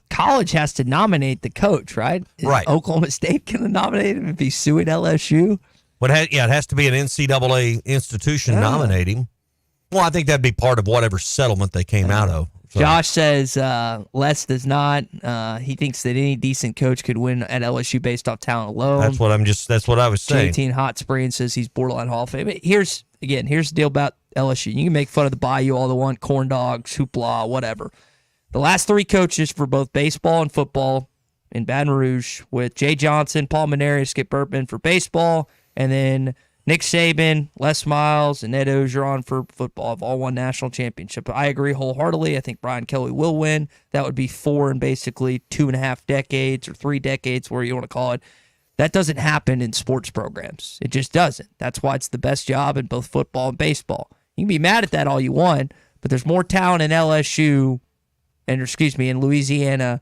college has to nominate the coach, right? Right. Oklahoma State can nominate him if he's suing LSU? But it has to be an NCAA institution nominate him. Well, I think that'd be part of whatever settlement they came out of. So. Josh says Les does not. He thinks that any decent coach could win at LSU based off talent alone. That's what I was saying. JT Hot Spring says he's borderline Hall of Fame. Here's the deal about LSU. You can make fun of the Bayou all the want, corn dogs, hoopla, whatever. The last three coaches for both baseball and football in Baton Rouge, with Jay Johnson, Paul Maneri, Skip Burtman for baseball, and then Nick Saban, Les Miles, and Ed Orgeron for football have all won national championship. I agree wholeheartedly. I think Brian Kelly will win. That would be 4 in basically 2.5 decades or 3 decades, where you want to call it. That doesn't happen in sports programs. It just doesn't. That's why it's the best job in both football and baseball. You can be mad at that all you want, but there's more talent in LSU, in Louisiana,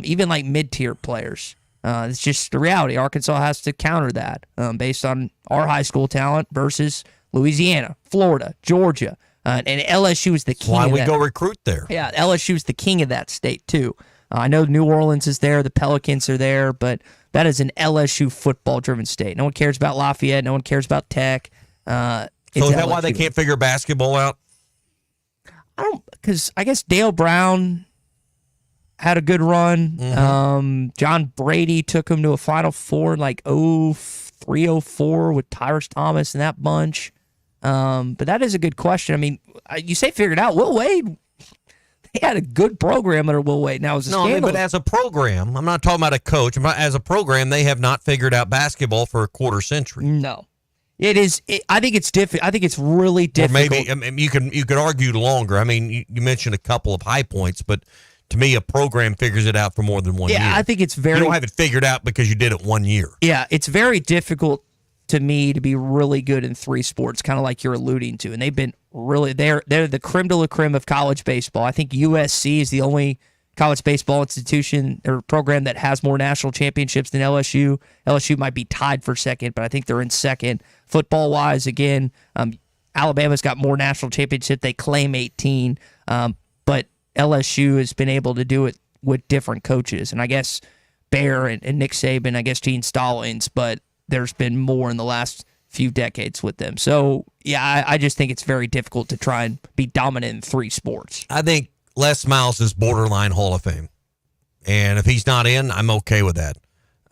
even like mid-tier players. It's just the reality. Arkansas has to counter that based on our high school talent versus Louisiana, Florida, Georgia. And LSU is the king of that. Why we go recruit there. Yeah, LSU is the king of that state, too. I know New Orleans is there, the Pelicans are there, but that is an LSU football-driven state. No one cares about Lafayette. No one cares about Tech. So is that why they can't figure basketball out? Because I guess Dale Brown had a good run. Mm-hmm. John Brady took him to a Final Four in like 03-04 with Tyrus Thomas and that bunch. But that is a good question. I mean, you say figured out. Will Wade, they had a good program under Will Wade. Now, it was a scandal. But as a program, I'm not talking about a coach. As a program, they have not figured out basketball for a quarter century. No. It is. I think it's difficult. I think it's really difficult. Or maybe you could argue longer. I mean, you mentioned a couple of high points, but to me, a program figures it out for more than 1 year. Yeah, I think it's very. You don't have it figured out because you did it 1 year. Yeah, it's very difficult to me to be really good in three sports, kind of like you're alluding to. And they've been really, they're the creme de la creme of college baseball. I think USC is the only college baseball institution or program that has more national championships than LSU. LSU might be tied for second, but I think they're in second. Football-wise, again, Alabama's got more national championships. They claim 18, but LSU has been able to do it with different coaches. And I guess Bear and Nick Saban, I guess Gene Stallings, but there's been more in the last few decades with them. So, yeah, I just think it's very difficult to try and be dominant in three sports. I think Les Miles is borderline Hall of Fame. And if he's not in, I'm okay with that.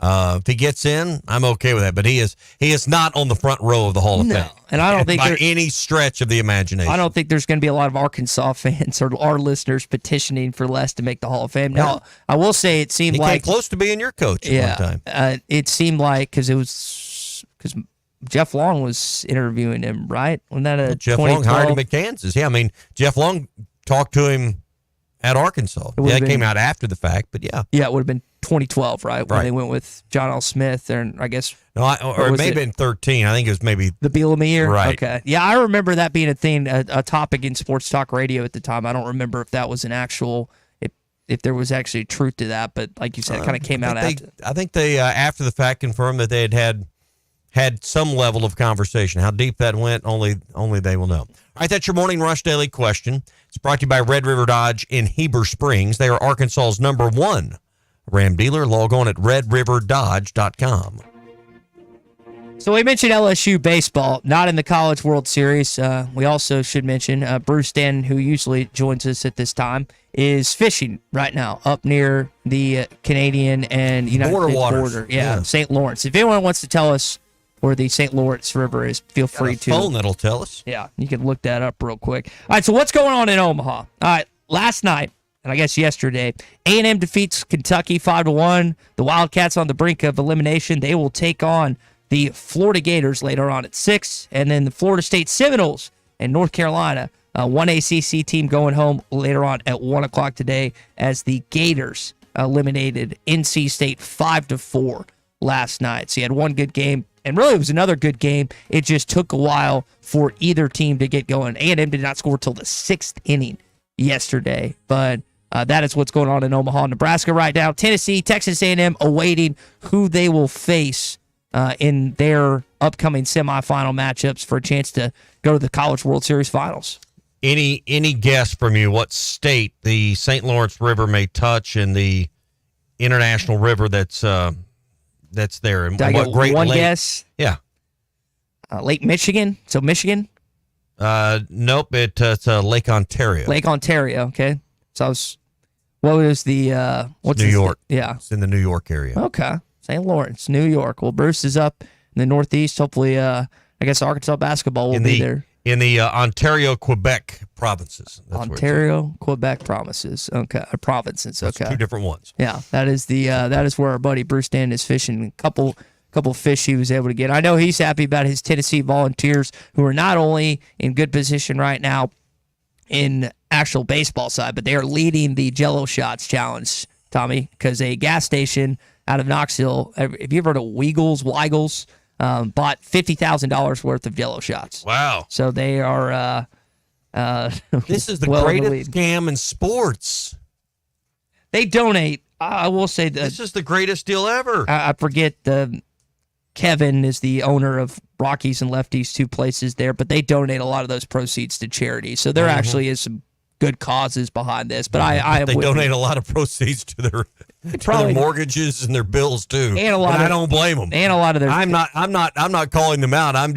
If he gets in, I'm okay with that. But he is not on the front row of the Hall of Fame. And I don't think by any stretch of the imagination. I don't think there's going to be a lot of Arkansas fans or our listeners petitioning for Les to make the Hall of Fame. Now, I will say it seemed he like came close to being your coach at one time. It seemed like because Jeff Long was interviewing him, right? Wasn't that Jeff Long hired him at Kansas. Yeah, I mean, Jeff Long talked to him at Arkansas. That came out after the fact, but yeah. Yeah, it would have been 2012, right? When they went with John L. Smith, and I guess. No, or it may have been 13. I think it was maybe the Bielema year. Right. Okay. Yeah, I remember that being a thing, a topic in sports talk radio at the time. I don't remember if that was an actual, if there was actually truth to that, but like you said, it kind of came out after. I think they after the fact confirmed that they had some level of conversation. How deep that went, only they will know. All right, that's your Morning Rush Daily Question. It's brought to you by Red River Dodge in Heber Springs. They are Arkansas's #1 Ram dealer. Log on at redriverdodge.com. So we mentioned LSU baseball, not in the College World Series. We also should mention Bruce Stanton, who usually joins us at this time, is fishing right now up near the Canadian and United States border. Yeah, St. Lawrence. If anyone wants to tell us where the St. Lawrence River is, feel free to. Phone that'll tell us. Yeah, you can look that up real quick. All right, so what's going on in Omaha? All right, last night, and I guess yesterday, A&M defeats Kentucky 5-1. The Wildcats on the brink of elimination. They will take on the Florida Gators later on at 6, and then the Florida State Seminoles and North Carolina. One ACC team going home later on at 1 o'clock today as the Gators eliminated NC State 5-4 last night. So you had one good game. And really, it was another good game. It just took a while for either team to get going. A&M did not score till the 6th inning yesterday. But that is what's going on in Omaha, Nebraska right now. Tennessee, Texas A&M awaiting who they will face in their upcoming semifinal matchups for a chance to go to the College World Series Finals. Any guess from you what state the St. Lawrence River may touch in the international river that's there? And I what great one lake? Guess? Yeah. Lake Michigan. So Michigan? Nope. It's Lake Ontario. Lake Ontario. Okay. So what was the what's New York? Yeah. It's in the New York area. Okay. St. Lawrence, New York. Well, Bruce is up in the Northeast. Hopefully, I guess Arkansas basketball will be there. In the Ontario, Quebec provinces. That's Ontario, Quebec provinces. Okay. Provinces. Okay. That's two different ones. Yeah. That is where our buddy Bruce Stanton is fishing. A couple fish he was able to get. I know he's happy about his Tennessee Volunteers, who are not only in good position right now in actual baseball side, but they are leading the Jello Shots Challenge, Tommy, because a gas station out of Knoxville, have you ever heard of Weigels, bought $50,000 worth of Jello Shots. Wow. So they are... this is the greatest scam in sports. They donate. I will say that... This is the greatest deal ever. I forget Kevin is the owner of Rockies and Lefties, two places there, but they donate a lot of those proceeds to charity. So there actually is some good causes behind this. But they donate a lot of proceeds to their mortgages and their bills too. And I don't blame them. And a lot of their I'm not calling them out. I'm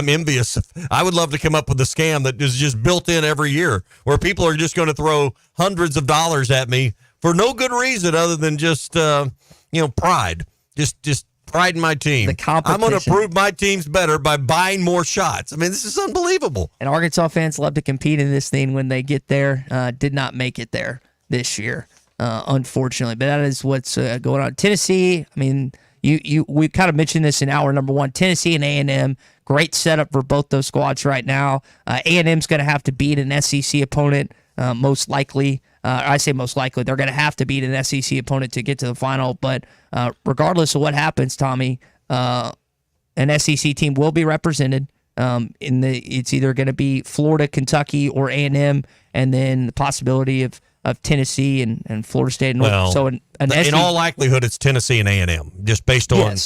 envious. I would love to come up with a scam that is just built in every year where people are just going to throw hundreds of dollars at me for no good reason other than just pride. Just pride in my team. The competition. I'm going to prove my team's better by buying more shots. I mean, this is unbelievable. And Arkansas fans love to compete in this thing when they get there. Did not make it there this year, unfortunately. But that is what's going on. Tennessee, I mean, we kind of mentioned this in hour number 1. Tennessee and A&M, great setup for both those squads right now. A&M's going to have to beat an SEC opponent, most likely. I say most likely. They're going to have to beat an SEC opponent to get to the final. But regardless of what happens, Tommy, an SEC team will be represented. It's either going to be Florida, Kentucky, or A&M, and then the possibility of Tennessee and Florida State. And Well, so in all likelihood, it's Tennessee and A&M, just based on,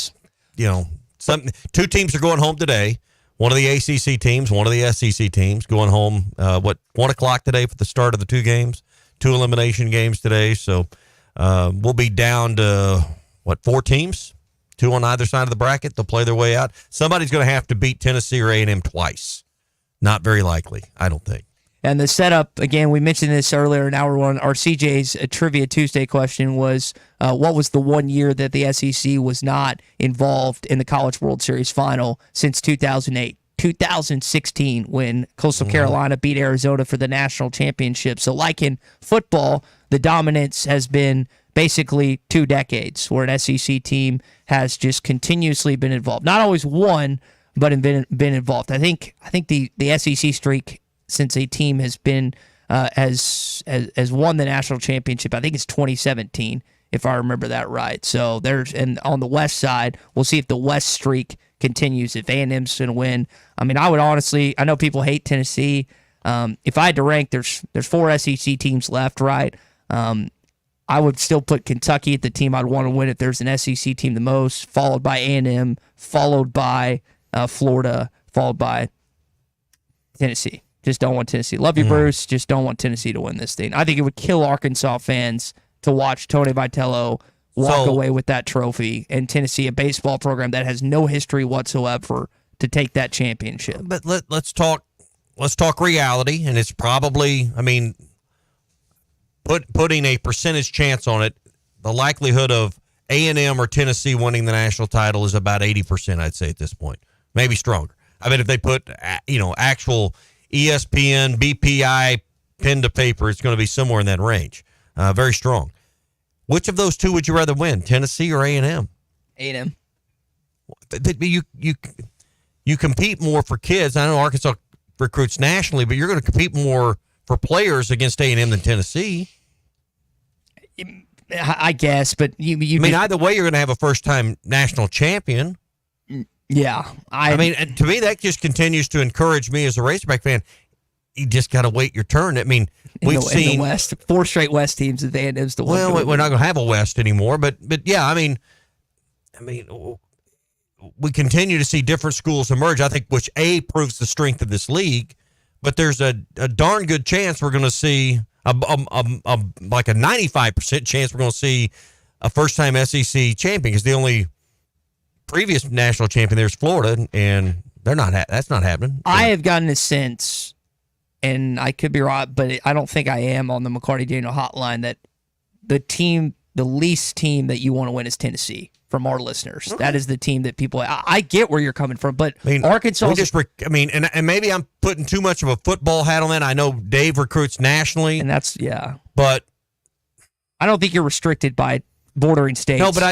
two teams are going home today. One of the ACC teams, one of the SEC teams going home, 1 o'clock today for the start of the 2 games, 2 elimination games today. So we'll be down to, 4 teams? 2 on either side of the bracket. They'll play their way out. Somebody's going to have to beat Tennessee or A&M twice. Not very likely, I don't think. And the setup, again, we mentioned this earlier in hour 1. Our CJ's Trivia Tuesday question was, what was the one year that the SEC was not involved in the College World Series final since 2008? 2016, when Coastal Carolina beat Arizona for the national championship. So like in football, the dominance has been basically 2 decades where an SEC team has just continuously been involved. Not always won, but been involved. I think the SEC streak since a team has been has won the national championship, I think it's 2017, if I remember that right. So and on the West side, we'll see if the West streak continues, if A&M's going to win. I mean, I would honestly, I know people hate Tennessee. If I had to rank, there's 4 SEC teams left, right? I would still put Kentucky at the team I'd want to win if there's an SEC team the most, followed by A&M, followed by Florida, followed by Tennessee. Just don't want Tennessee. Love you, Bruce. Just don't want Tennessee to win this thing. I think it would kill Arkansas fans to watch Tony Vitello walk away with that trophy, and Tennessee, a baseball program that has no history whatsoever, to take that championship. But let's talk reality, and it's probably, I mean, putting a percentage chance on it, the likelihood of A&M or Tennessee winning the national title is about 80%, I'd say at this point. Maybe stronger. I bet if they put, actual ESPN, BPI, pen to paper, it's going to be somewhere in that range. Very strong. Which of those 2 would you rather win, Tennessee or A&M? A&M. You compete more for kids. I know Arkansas recruits nationally, but you're going to compete more for players against A&M than Tennessee. I guess, but either way, you're going to have a first-time national champion. Yeah. I mean, to me, that just continues to encourage me as a Razorback fan. You just got to wait your turn. I mean, we've seen in the West, 4 straight West teams that A&M's the one. Well, we're not going to have a West anymore, but yeah, I mean, we continue to see different schools emerge. I think which proves the strength of this league, but there's a darn good chance we're going to see like a 95% chance we're going to see a first-time SEC champion, because the only previous national champion there's Florida, and they're not. That's not happening. I have gotten a sense, and I could be right, but I don't think I am on the McLarty Daniel hotline, that the least team that you want to win is Tennessee. From our listeners, that is the team that people. I get where you're coming from, but Arkansas. And maybe I'm putting too much of a football hat on that. I know Dave recruits nationally, and but I don't think you're restricted by bordering states. No, but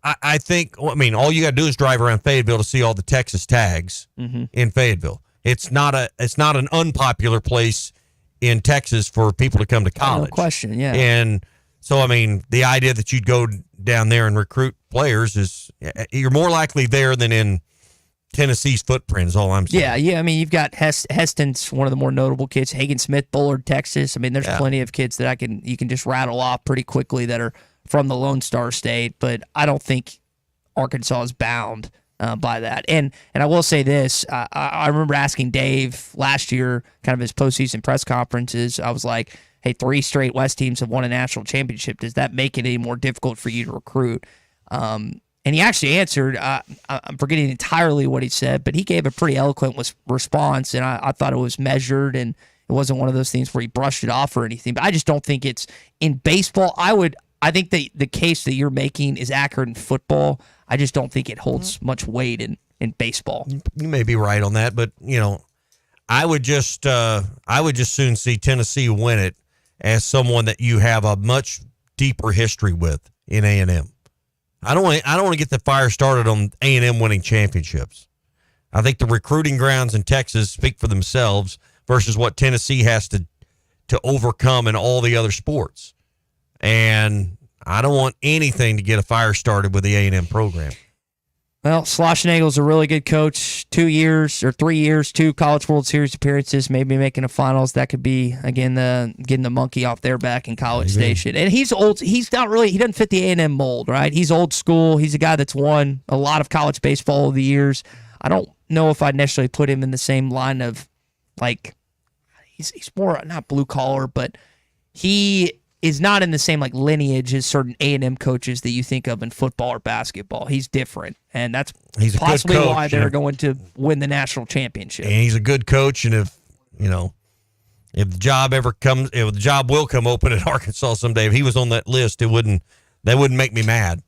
I think, all you got to do is drive around Fayetteville to see all the Texas tags in Fayetteville. It's not an unpopular place in Texas for people to come to college. No question, yeah. And so, the idea that you'd go down there and recruit players is, you're more likely there than in Tennessee's footprint, is all I'm saying. Yeah. You've got Heston's one of the more notable kids. Hagen Smith, Bullard, Texas. There's plenty of kids that you can just rattle off pretty quickly that are from the Lone Star State, but I don't think Arkansas is bound by that. And I will say this, I remember asking Dave last year, kind of his postseason press conferences, I was like, hey, 3 straight West teams have won a national championship. Does that make it any more difficult for you to recruit? And he actually answered, I'm forgetting entirely what he said, but he gave a pretty eloquent response, and I thought it was measured, and it wasn't one of those things where he brushed it off or anything. But I just don't think it's in baseball. I think the case that you're making is accurate in football. I just don't think it holds much weight in baseball. You may be right on that, but I would just soon see Tennessee win it as someone that you have a much deeper history with in A&M. I don't want to get the fire started on A&M winning championships. I think the recruiting grounds in Texas speak for themselves versus what Tennessee has to overcome in all the other sports. And I don't want anything to get a fire started with the A&M program. Well, Schlossnagle's a really good coach. 2 years or 3 years, 2 College World Series appearances, maybe making the finals. That could be, again, getting the monkey off their back in College Station. And he's old. He doesn't fit the A&M mold, right? He's old school. He's a guy that's won a lot of college baseball over the years. I don't know if I'd necessarily put him in the same line of, like, he's more, not blue collar, but he is not in the same lineage as certain A&M coaches that you think of in football or basketball. He's different, and that's possibly why they're going to win the national championship. And he's a good coach, and if the job ever comes, if the job will come open at Arkansas someday, if he was on that list, that wouldn't make me mad.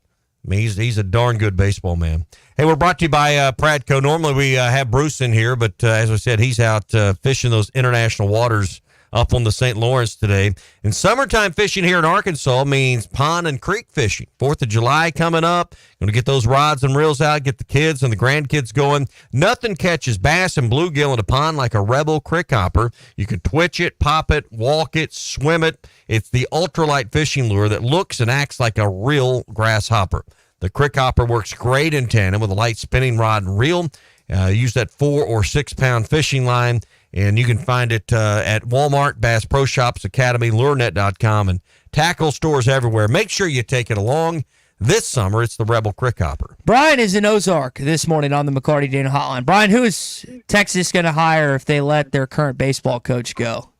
I mean, he's a darn good baseball man. Hey, we're brought to you by Pradco. Normally we have Bruce in here, but as I said, he's out fishing those international waters up on the St. Lawrence today. And summertime fishing here in Arkansas means pond and creek fishing. 4th of July coming up. Going to get those rods and reels out, get the kids and the grandkids going. Nothing catches bass and bluegill in a pond like a Rebel crick hopper. You can twitch it, pop it, walk it, swim it. It's the ultralight fishing lure that looks and acts like a real grasshopper. The crick hopper works great in tandem with a light spinning rod and reel. Use that 4 or 6 pound fishing line. And you can find it at Walmart, Bass Pro Shops, Academy, LureNet.com, and tackle stores everywhere. Make sure you take it along this summer. It's the Rebel Crick Hopper. Brian is in Ozark this morning on the McLarty Daniel Hotline. Brian, who is Texas going to hire if they let their current baseball coach go?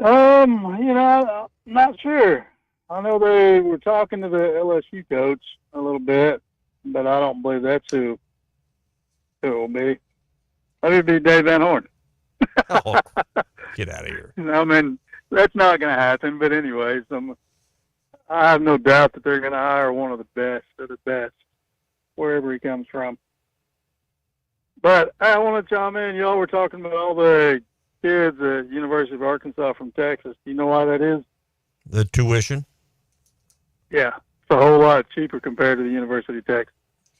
I'm not sure. I know they were talking to the LSU coach a little bit, but I don't believe that's who it will be. Let it be Dave Van Horn. Oh, get out of here. I mean, that's not going to happen. But anyways, I have no doubt that they're going to hire one of the best of the best, wherever he comes from. But I want to chime in. Y'all were talking about all the kids at University of Arkansas from Texas. Do you know why that is? The tuition? Yeah. It's a whole lot cheaper compared to the University of Texas.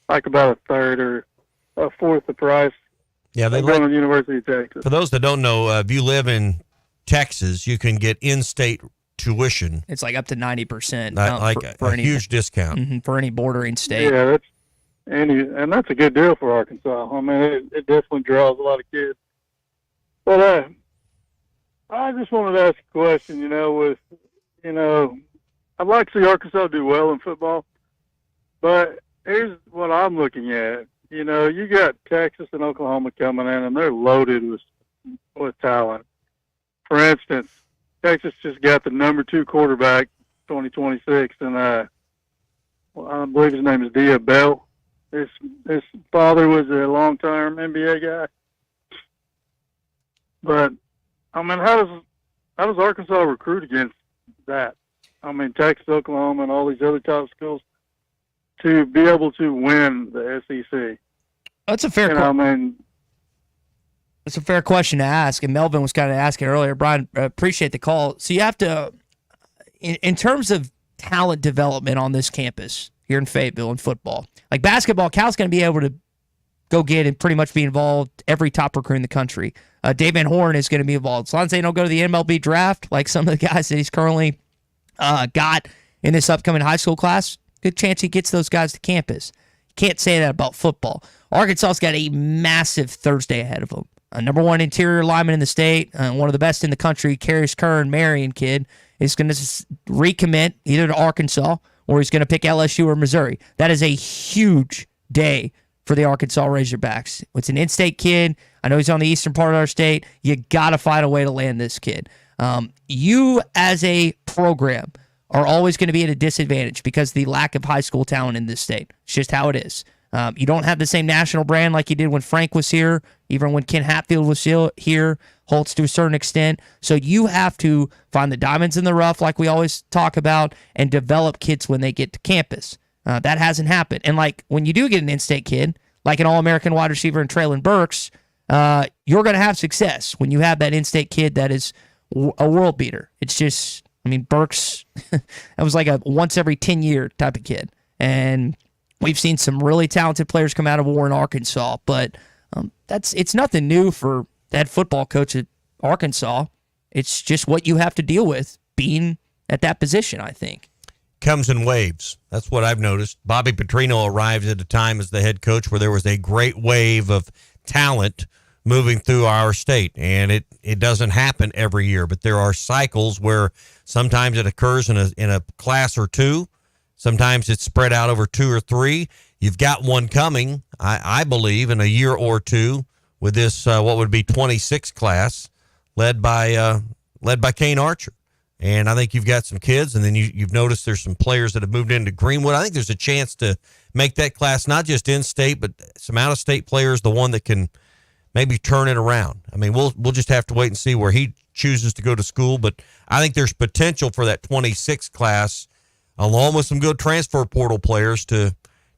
Like about a third or a fourth the price. Yeah, they go to the University of Texas. For those that don't know, if you live in Texas, you can get in-state tuition. It's like up to 90%. For a huge discount. For any bordering state. Yeah, and that's a good deal for Arkansas. I mean, it definitely draws a lot of kids. But I just wanted to ask a question, I'd like to see Arkansas do well in football, but here's what I'm looking at. You got Texas and Oklahoma coming in, and they're loaded with talent. For instance, Texas just got the number 2 quarterback, 2026, and I believe his name is Dia Bell. His father was a long-term NBA guy. But I mean, how does Arkansas recruit against that? I mean, Texas, Oklahoma, and all these other top schools to be able to win the SEC. That's a fair It's a fair question to ask, and Melvin was kind of asking earlier. Brian, appreciate the call. So you have to, in terms of talent development on this campus here in Fayetteville in football, like basketball, Cal's going to be able to go get and pretty much be involved every top recruit in the country. Dave Van Horn is going to be involved. As long as they don't go to the MLB draft, like some of the guys that he's currently got in this upcoming high school class, good chance he gets those guys to campus. You can't say that about football. Arkansas's got a massive Thursday ahead of them. Number 1 interior lineman in the state, one of the best in the country, Carius Kern, Marion kid, is going to recommit either to Arkansas or he's going to pick LSU or Missouri. That is a huge day for the Arkansas Razorbacks. It's an in-state kid. I know he's on the eastern part of our state. You got to find a way to land this kid. You, as a program, are always going to be at a disadvantage because of the lack of high school talent in this state. It's just how it is. You don't have the same national brand like you did when Frank was here, even when Ken Hatfield was here, Holtz to a certain extent. So you have to find the diamonds in the rough, like we always talk about, and develop kids when they get to campus. That hasn't happened. And like when you do get an in-state kid, like an All-American wide receiver in Traylon Burks, you're going to have success when you have that in-state kid that is a world beater. It's just, I mean, Burks, that was like a once every 10-year type of kid. And we've seen some really talented players come out of Warren, Arkansas, but it's nothing new for that football coach at Arkansas. It's just what you have to deal with being at that position, I think. comes in waves. That's what I've noticed. Bobby Petrino arrived at a time as the head coach where there was a great wave of talent moving through our state, and it doesn't happen every year, but there are cycles where sometimes it occurs in a class or two. Sometimes it's spread out over 2 or 3. You've got one coming, I believe, in a year or two with this what would be 26 class led by Kane Archer. And I think you've got some kids, and then you've noticed there's some players that have moved into Greenwood. I think there's a chance to make that class not just in-state, but some out-of-state players, the one that can maybe turn it around. I mean, we'll just have to wait and see where he chooses to go to school, but I think there's potential for that 26 class, along with some good transfer portal players, to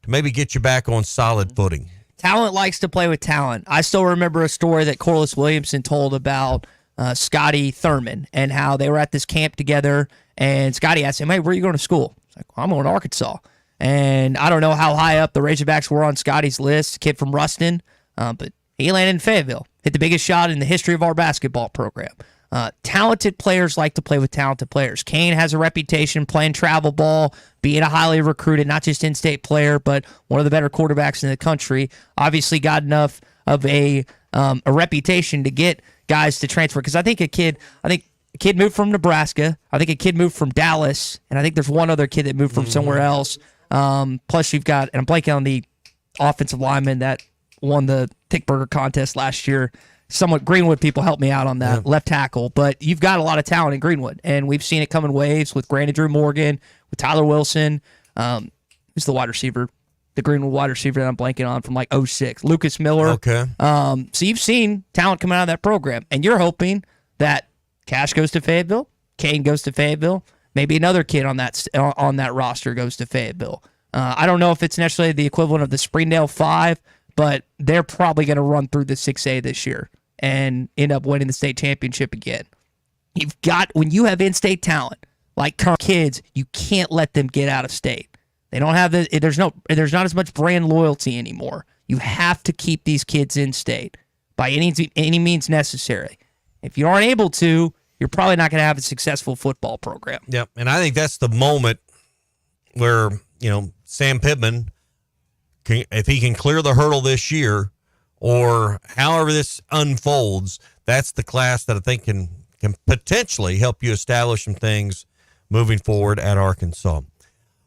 maybe get you back on solid footing. Talent likes to play with talent. I still remember a story that Corliss Williamson told about Scotty Thurman and how they were at this camp together, and Scotty asked him, "Hey, where are you going to school?" He's like, "Well, I'm going to Arkansas." And I don't know how high up the Razorbacks were on Scotty's list, kid from Ruston, but he landed in Fayetteville, hit the biggest shot in the history of our basketball program. Talented players like to play with talented players. Kane has a reputation playing travel ball, being a highly recruited, not just in-state player, but one of the better quarterbacks in the country. Obviously got enough of a reputation to get guys to transfer. Because I think a kid moved from Nebraska. I think a kid moved from Dallas. And I think there's one other kid that moved from somewhere else. Plus you've got, and I'm blanking on the offensive lineman that won the Tickburger contest last year. Somewhat Greenwood people help me out on that, left tackle. But you've got a lot of talent in Greenwood, and we've seen it come in waves with Brandon Drew Morgan, with Tyler Wilson. Who's the wide receiver? The Greenwood wide receiver that I'm blanking on from like 06. Lucas Miller. Okay. So you've seen talent come out of that program, and you're hoping that Cash goes to Fayetteville, Kane goes to Fayetteville, maybe another kid on that roster goes to Fayetteville. I don't know if it's necessarily the equivalent of the Springdale 5, but they're probably going to run through the 6A this year and end up winning the state championship again. When you have in-state talent, like current kids, you can't let them get out of state. They don't have there's not as much brand loyalty anymore. You have to keep these kids in state by any means necessary. If you aren't able to, you're probably not going to have a successful football program. Yep, and I think that's the moment where, Sam Pittman, if he can clear the hurdle this year, or however this unfolds, that's the class that I think can potentially help you establish some things moving forward at Arkansas.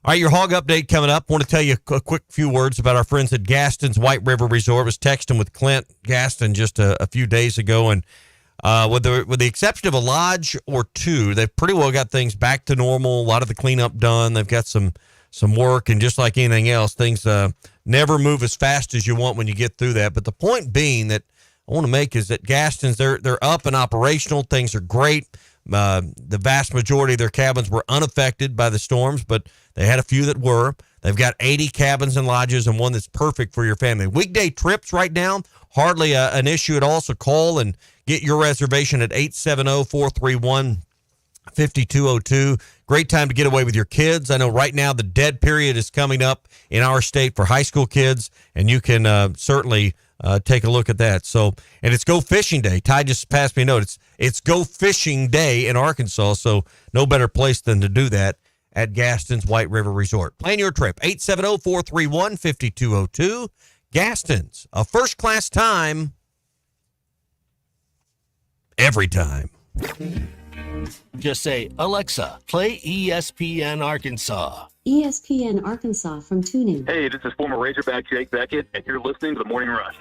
All right, your hog update coming up. I want to tell you a quick few words about our friends at Gaston's White River Resort. I was texting with Clint Gaston just a few days ago, and with the exception of a lodge or two, they've pretty well got things back to normal. A lot of the cleanup done. They've got some work, and just like anything else, things never move as fast as you want when you get through that. But the point being that I want to make is that Gaston's, they're up and operational. Things are great. The vast majority of their cabins were unaffected by the storms, but they had a few that were. They've got 80 cabins and lodges and one that's perfect for your family. Weekday trips right now, hardly an issue at all, so call and get your reservation at 870-431-5202. Great time to get away with your kids. I know right now the dead period is coming up in our state for high school kids, and you can certainly take a look at that. So, and it's Go Fishing Day. Ty just passed me a note. It's Go Fishing Day in Arkansas, so no better place than to do that at Gaston's White River Resort. Plan your trip, 870-431-5202. Gaston's, a first-class time every time. Just say, Alexa, play ESPN Arkansas. ESPN Arkansas from TuneIn. Hey, this is former Razorback Jake Beckett, and you're listening to The Morning Rush.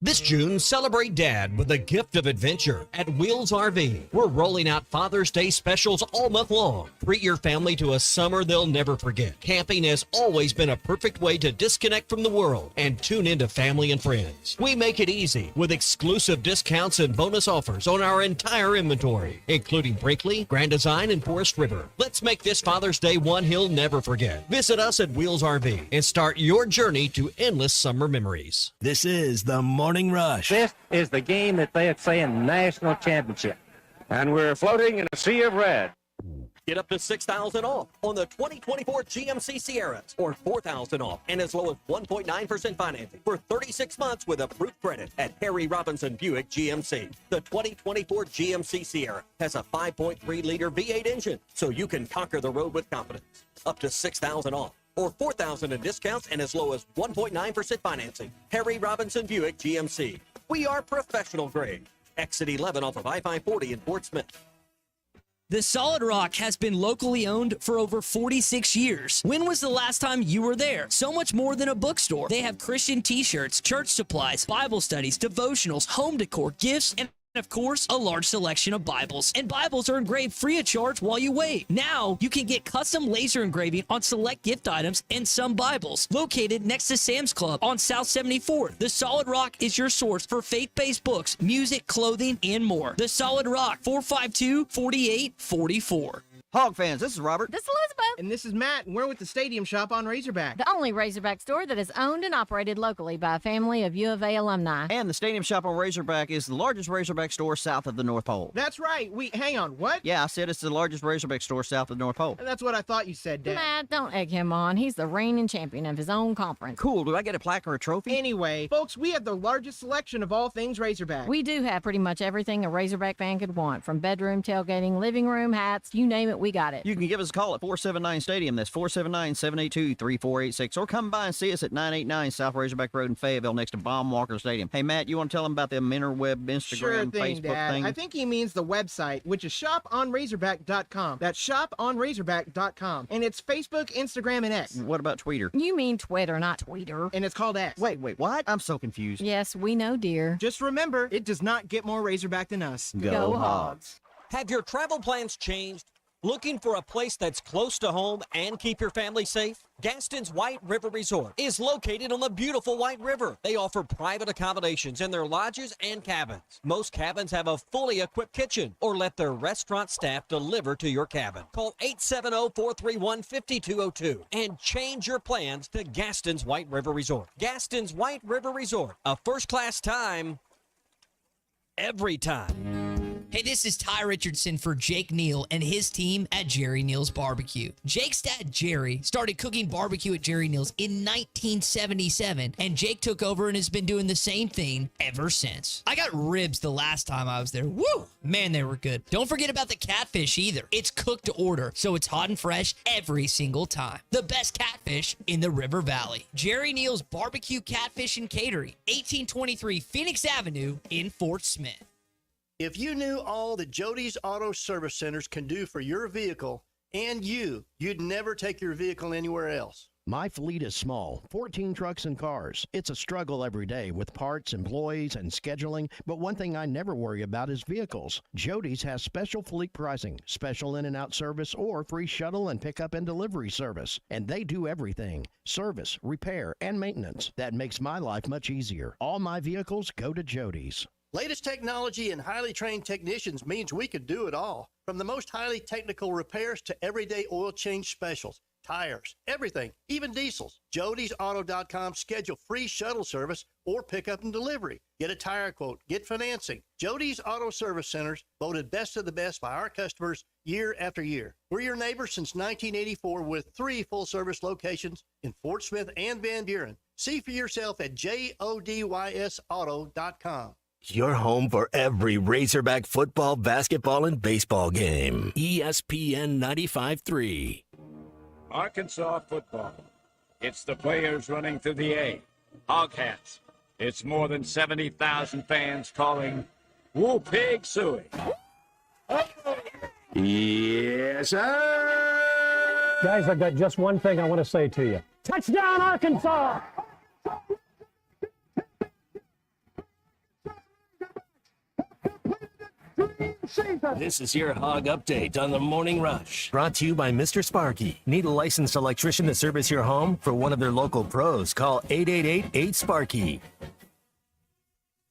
This June, celebrate Dad with a gift of adventure at Wheels RV. We're rolling out Father's Day specials all month long. Treat your family to a summer they'll never forget. Camping has always been a perfect way to disconnect from the world and tune into family and friends. We make it easy with exclusive discounts and bonus offers on our entire inventory, including Brinkley, Grand Design, and Forest River. Let's make this Father's Day one he'll never forget. Visit us at Wheels RV and start your journey to endless summer memories. This is the Morning Rush. This is the game that they are saying national championship. And we're floating in a sea of red. Get up to $6,000 off on the 2024 GMC Sierras or $4,000 off and as low as 1.9% financing for 36 months with approved credit at Harry Robinson Buick GMC. The 2024 GMC Sierra has a 5.3-liter V8 engine, so you can conquer the road with confidence. Up to $6,000 off or $4,000 in discounts and as low as 1.9% financing. Harry Robinson Buick GMC. We are professional grade. Exit 11 off of I-540 in Fort Smith. The Solid Rock has been locally owned for over 46 years. When was the last time you were there? So much more than a bookstore. They have Christian t-shirts, church supplies, Bible studies, devotionals, home decor, gifts, and of course, a large selection of Bibles. And Bibles are engraved free of charge while you wait. Now, you can get custom laser engraving on select gift items and some Bibles. Located next to Sam's Club on South 74th, The Solid Rock is your source for faith-based books, music, clothing, and more. The Solid Rock, 452-4844. Hog fans, this is Robert. This is Elizabeth. And this is Matt, and we're with the Stadium Shop on Razorback. The only Razorback store that is owned and operated locally by a family of U of A alumni. And the Stadium Shop on Razorback is the largest Razorback store south of the North Pole. That's right. Hang on, what? Yeah, I said it's the largest Razorback store south of the North Pole. That's what I thought you said, Dad. Matt, don't egg him on. He's the reigning champion of his own conference. Cool. Do I get a plaque or a trophy? Anyway, folks, we have the largest selection of all things Razorback. We do have pretty much everything a Razorback fan could want, from bedroom, tailgating, living room, hats, you name it, we got it. You can give us a call at 479-STADIUM. That's 479-782-3486. Or come by and see us at 989 South Razorback Road in Fayetteville next to Baum Walker Stadium. Hey, Matt, you want to tell them about the interweb, Instagram, Facebook thing? I think he means the website, which is shoponrazorback.com. That's shoponrazorback.com. And it's Facebook, Instagram, and X. What about Twitter? You mean Twitter, not Tweeter. And it's called X. Wait, what? I'm so confused. Yes, we know, dear. Just remember, it does not get more Razorback than us. Go Hogs. Have your travel plans changed? Looking for a place that's close to home and keep your family safe? Gaston's White River Resort is located on the beautiful White River. They offer private accommodations in their lodges and cabins. Most cabins have a fully equipped kitchen or let their restaurant staff deliver to your cabin. Call 870-431-5202 and change your plans to Gaston's White River Resort. Gaston's White River Resort, a first-class time, every time. Hey, this is Ty Richardson for Jake Neal and his team at Jerry Neal's Barbecue. Jake's dad, Jerry, started cooking barbecue at Jerry Neal's in 1977, and Jake took over and has been doing the same thing ever since. I got ribs the last time I was there. Woo! Man, they were good. Don't forget about the catfish either. It's cooked to order, so it's hot and fresh every single time. The best catfish in the River Valley. Jerry Neal's Barbecue, Catfish, and Catering, 1823 Phoenix Avenue in Fort Smith. If you knew all that Jody's Auto Service Centers can do for your vehicle and you'd never take your vehicle anywhere else. My fleet is small, 14 trucks and cars. It's a struggle every day with parts, employees, and scheduling, but one thing I never worry about is vehicles. Jody's has special fleet pricing, special in and out service, or free shuttle and pickup and delivery service. And they do everything, service, repair, and maintenance. That makes my life much easier. All my vehicles go to Jody's. Latest technology and highly trained technicians means we could do it all. From the most highly technical repairs to everyday oil change specials, tires, everything, even diesels. Jody'sAuto.com schedule free shuttle service or pickup and delivery. Get a tire quote, get financing. Jody's Auto Service Centers, voted best of the best by our customers year after year. We're your neighbors since 1984 with 3 full-service locations in Fort Smith and Van Buren. See for yourself at JODYSAuto.com. Your home for every Razorback football, basketball, and baseball game. ESPN 95.3. Arkansas football. It's the players running through the A. Hog hats. It's more than 70,000 fans calling Woo Pig Suey. Yes, sir! Guys, I've got just one thing I want to say to you. Touchdown, Arkansas! This is your Hog Update on the Morning Rush. Brought to you by Mr. Sparky. Need a licensed electrician to service your home? For one of their local pros, call 888-8-SPARKY.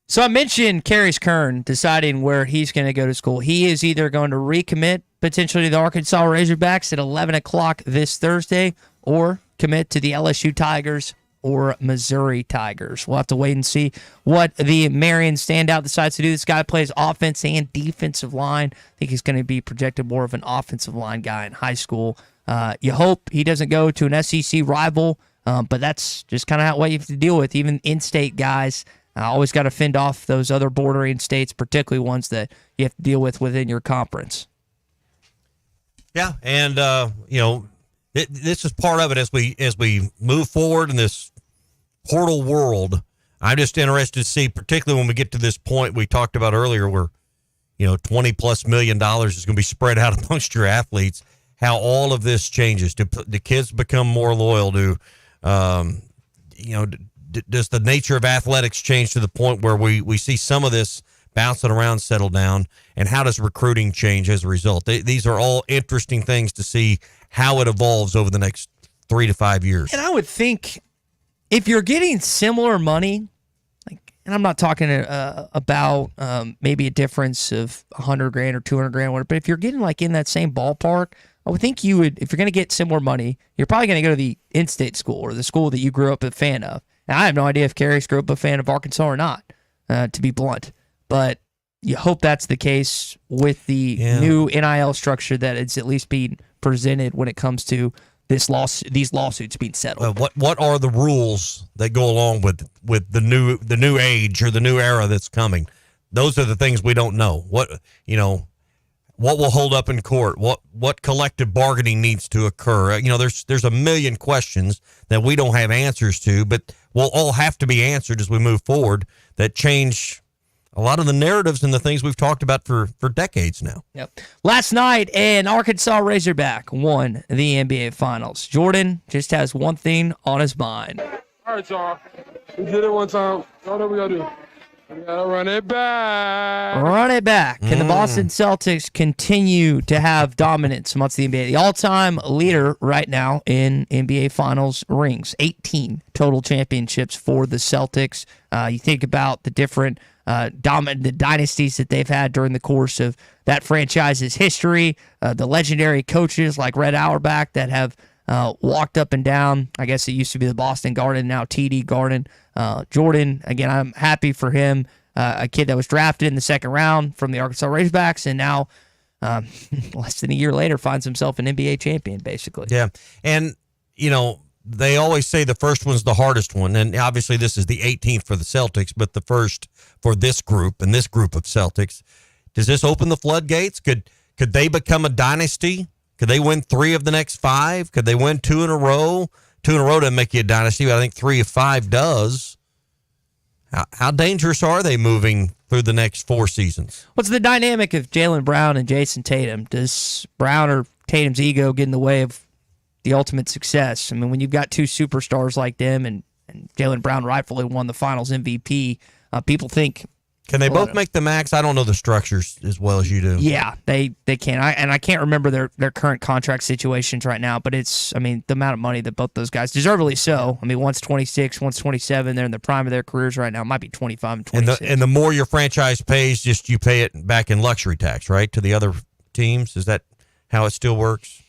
So I mentioned Carius Kern deciding where he's going to go to school. He is either going to recommit potentially to the Arkansas Razorbacks at 11 o'clock this Thursday or commit to the LSU Tigers or Missouri Tigers. We'll have to wait and see what the Marion standout decides to do. This guy plays offense and defensive line. I think he's going to be projected more of an offensive line guy in high school. You hope he doesn't go to an SEC rival, but that's just kind of what you have to deal with. Even in-state guys always got to fend off those other bordering states, particularly ones that you have to deal with within your conference. Yeah, and this is part of it as we move forward in this portal world. I'm just interested to see, particularly when we get to this point we talked about earlier, where $20+ million is going to be spread out amongst your athletes. How all of this changes. Do the kids become more loyal? Does the nature of athletics change to the point where we see some of this bouncing around settle down? And how does recruiting change as a result? These are all interesting things to see how it evolves over the next 3 to 5 years. And I would think if you're getting similar money, and I'm not talking about maybe a difference of $100,000 or $200,000, whatever, but if you're getting in that same ballpark, I would think you would, if you're going to get similar money, you're probably going to go to the in-state school or the school that you grew up a fan of. Now, I have no idea if Carey's grew up a fan of Arkansas or not, to be blunt, but you hope that's the case with the new NIL structure that it's at least being presented when it comes to these lawsuits being settled. What are the rules that go along with the new age or the new era that's coming? Those are the things we don't know. What will hold up in court? What collective bargaining needs to occur? There's a million questions that we don't have answers to, but will all have to be answered as we move forward that change a lot of the narratives and the things we've talked about for decades now. Yep. Last night, an Arkansas Razorback won the NBA Finals. Jordan just has one thing on his mind. All right, y'all. We did it one time. What we got to do? We got to run it back. Run it back. Can the Boston Celtics continue to have dominance amongst the NBA? The all-time leader right now in NBA Finals rings, 18 total championships for the Celtics. You think about the different the dynasties that they've had during the course of that franchise's history, the legendary coaches like Red Auerbach that have walked up and down. I guess it used to be the Boston Garden, now TD Garden. Jordan, again, I'm happy for him. A kid that was drafted in the second round from the Arkansas Razorbacks, and now less than a year later finds himself an NBA champion, basically. Yeah, and they always say the first one's the hardest one, and obviously this is the 18th for the Celtics, but the first for this group and this group of Celtics. Does this open the floodgates? Could they become a dynasty? Could they win 3 of the next 5? Could they win 2 in a row? 2 in a row doesn't make you a dynasty, but I think 3 of 5 does. How dangerous are they moving through the next 4 seasons? What's the dynamic of Jaylen Brown and Jason Tatum? Does Brown or Tatum's ego get in the way of the ultimate success? I mean, when you've got 2 superstars like them, and Jaylen Brown rightfully won the Finals MVP, people think, can they both make the max? I don't know the structures as well as you do. Yeah, they can. I can't remember their current contract situations right now, but it's, the amount of money that both those guys, deservedly so. One's 26, one's 27. They're in the prime of their careers right now. It might be 25 and 26. And the more your franchise pays, just you pay it back in luxury tax, right, to the other teams? Is that how it still works?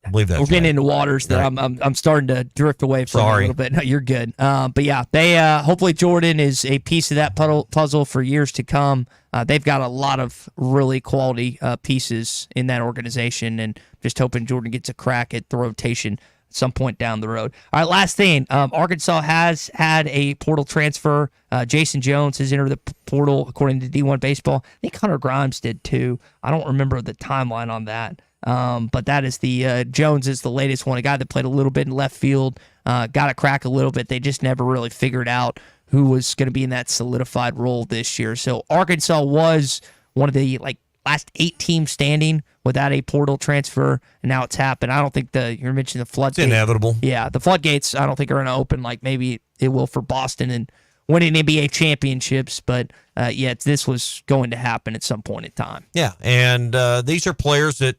I believe that's We're getting into waters that I'm starting to drift away from a little bit. No, you're good. But yeah, they hopefully Jordan is a piece of that puzzle for years to come. They've got a lot of really quality pieces in that organization, and just hoping Jordan gets a crack at the rotation at some point down the road. All right, last thing. Arkansas has had a portal transfer. Jason Jones has entered the portal according to D1 Baseball. I think Hunter Grimes did too. I don't remember the timeline on that. But that is the Jones is the latest one, a guy that played a little bit in left field, got a crack a little bit. They just never really figured out who was going to be in that solidified role this year. So Arkansas was one of the last 8 teams standing without a portal transfer, and now it's happened. I don't think you mentioned the floodgates. It's inevitable. Yeah, the floodgates I don't think are going to open like maybe it will for Boston and winning NBA championships, but this was going to happen at some point in time. Yeah, and these are players that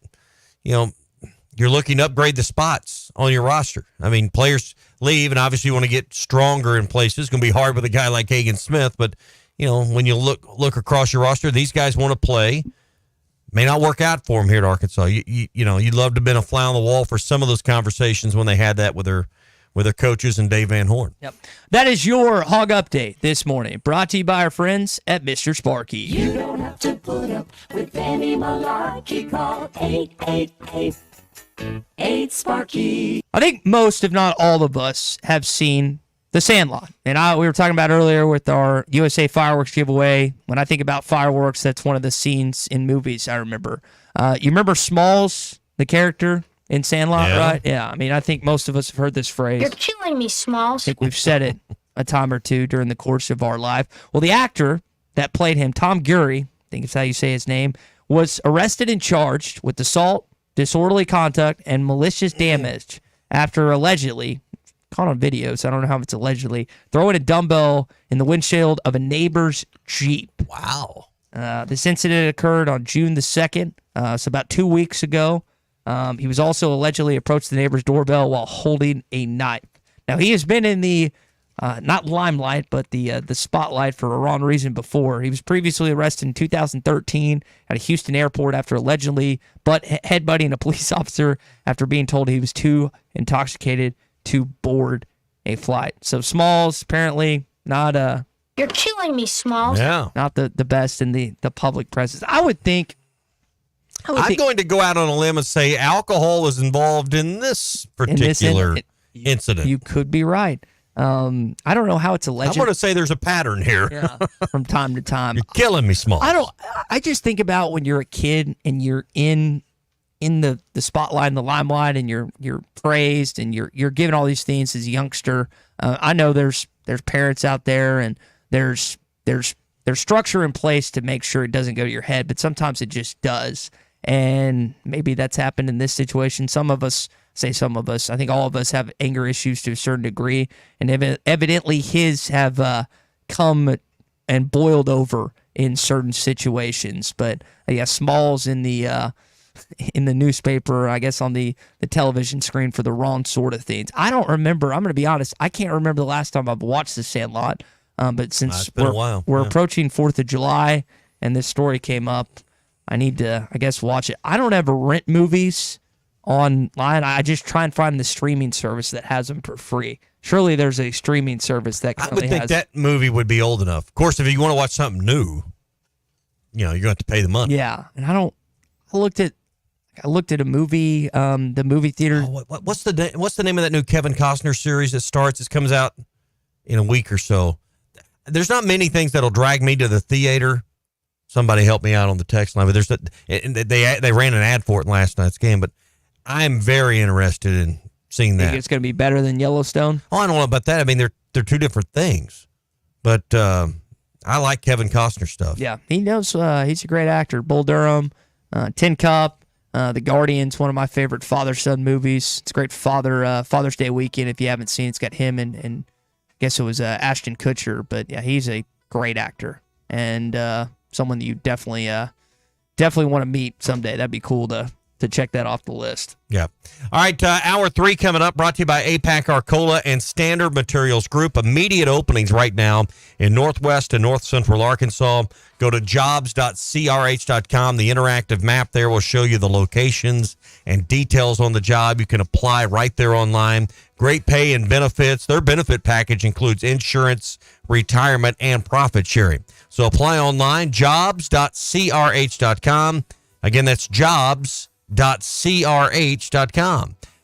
you're looking to upgrade the spots on your roster. Players leave, and obviously you want to get stronger in places. It's going to be hard with a guy like Hagen Smith, but when you look across your roster, these guys want to play. May not work out for them here at Arkansas. You'd love to have been a fly on the wall for some of those conversations when they had that with with their coaches and Dave Van Horn. Yep. That is your Hog Update this morning, brought to you by our friends at Mr. Sparky. You don't have to put up with any malarkey. Call 888-8-SPARKY. I think most, if not all of us, have seen The Sandlot. And we were talking about earlier with our USA Fireworks giveaway. When I think about fireworks, that's one of the scenes in movies I remember. You remember Smalls, the character in Sandlot, right? Yeah, I mean, I think most of us have heard this phrase. You're killing me, Smalls. I think we've said it a time or two during the course of our life. Well, the actor that played him, Tom Gurry, I think it's how you say his name, was arrested and charged with assault, disorderly conduct, and malicious damage after allegedly, caught on video, so I don't know how it's allegedly, throwing a dumbbell in the windshield of a neighbor's Jeep. Wow. This incident occurred on June the 2nd, so about 2 weeks ago. He was also allegedly approached the neighbor's doorbell while holding a knife. Now, he has been in the, not limelight, but the spotlight for a wrong reason before. He was previously arrested in 2013 at a Houston airport after allegedly headbutting a police officer after being told he was too intoxicated to board a flight. So Smalls, apparently not You're killing me, Smalls. not the best in the public presence. I would think... I'm going to go out on a limb and say alcohol was involved in this particular incident. You could be right. I don't know how it's alleged. I'm going to say there's a pattern here. From time to time. You're killing me, Smalls. I just think about when you're a kid and you're in the spotlight and the limelight and you're praised and you're given all these things as a youngster. I know there's parents out there and there's structure in place to make sure it doesn't go to your head, but sometimes it just does. And maybe that's happened in this situation. Some of us, I think all of us have anger issues to a certain degree, and evidently his have come and boiled over in certain situations. But Smalls in the newspaper, I guess on the television screen for the wrong sort of things. I don't remember. I'm going to be honest. I can't remember the last time I've watched The Sandlot. But since we're approaching 4th of July and this story came up, I need to, I guess, watch it. I don't ever rent movies online. I just try and find the streaming service that has them for free. Surely there's a streaming service that I would think that movie would be old enough. Of course, if you want to watch something new, you're going to have to pay the money. Yeah, and I looked at a movie, the movie theater. What's the name of that new Kevin Costner series that starts? It comes out in a week or so. There's not many things that'll drag me to the theater. Somebody help me out on the text line. But they ran an ad for it in last night's game. But I'm very interested in seeing that. Think it's going to be better than Yellowstone? Oh, I don't know about that. I mean, they're two different things. But I like Kevin Costner stuff. Yeah, he knows. He's a great actor. Bull Durham, Tin Cup, The Guardian's one of my favorite father-son movies. It's a great Father's Day weekend. If you haven't seen it, it's got him and I guess it was Ashton Kutcher. But yeah, he's a great actor and someone that you definitely want to meet someday. That'd be cool to check that off the list. Yeah. All right, hour 3 coming up, brought to you by APAC Arcola and Standard Materials Group. Immediate openings right now in Northwest and North Central Arkansas. Go to jobs.crh.com. The interactive map there will show you the locations and details on the job. You can apply right there online. Great pay and benefits. Their benefit package includes insurance, retirement, and profit sharing. So apply online, jobs.crh.com. Again, that's jobs.crh.com.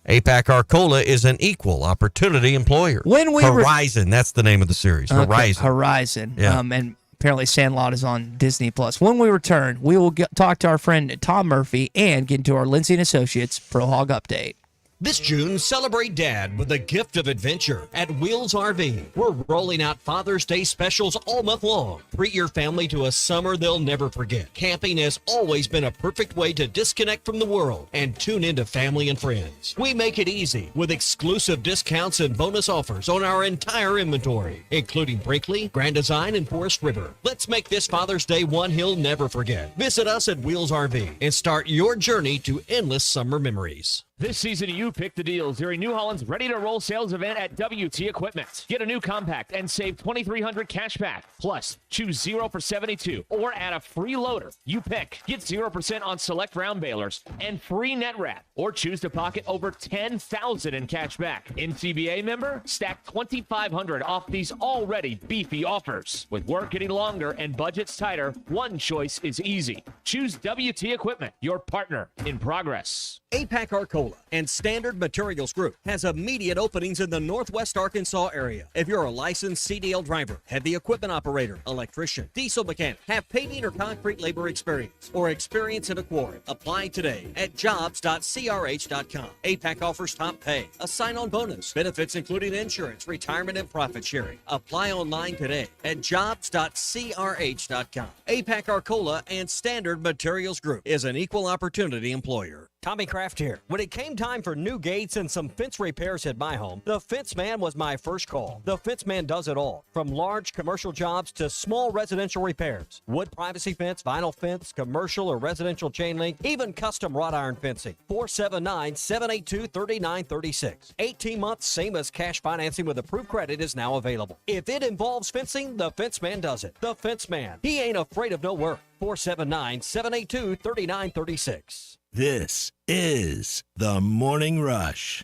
APAC Arcola is an equal opportunity employer. Horizon, that's the name of the series. Horizon. Horizon. Yeah. And apparently Sandlot is on Disney+. When we return, we will talk to our friend Tom Murphy and get into our Lindsay & Associates Pro Hog Update. This June, celebrate Dad with a gift of adventure at Wheels RV. We're rolling out Father's Day specials all month long. Treat your family to a summer they'll never forget. Camping has always been a perfect way to disconnect from the world and tune into family and friends. We make it easy with exclusive discounts and bonus offers on our entire inventory, including Brinkley, Grand Design, and Forest River. Let's make this Father's Day one he'll never forget. Visit us at Wheels RV and start your journey to endless summer memories. This season, you pick the deals during New Holland's Ready to Roll sales event at WT Equipment. Get a new compact and save $2,300 cash back. Plus, choose 0 for 72 or add a free loader. You pick. Get 0% on select round balers and free net wrap. Or choose to pocket over $10,000 in cash back. NCBA member? Stack $2,500 off these already beefy offers. With work getting longer and budgets tighter, one choice is easy. Choose WT Equipment, your partner in progress. APAC Arcola and Standard Materials Group has immediate openings in the Northwest Arkansas area. If you're a licensed CDL driver, heavy equipment operator, electrician, diesel mechanic, have paving or concrete labor experience, or experience in a quarry, apply today at jobs.crh.com. APAC offers top pay, a sign-on bonus, benefits including insurance, retirement, and profit sharing. Apply online today at jobs.crh.com. APAC Arcola and Standard Materials Group is an equal opportunity employer. Tommy Kraft here. When it came time for new gates and some fence repairs at my home, the Fence Man was my first call. The Fence Man does it all, from large commercial jobs to small residential repairs. Wood privacy fence, vinyl fence, commercial or residential chain link, even custom wrought iron fencing. 479-782-3936. 18 months, same as cash financing with approved credit is now available. If it involves fencing, the Fence Man does it. The Fence Man. He ain't afraid of no work. 479-782-3936. This is the Morning Rush.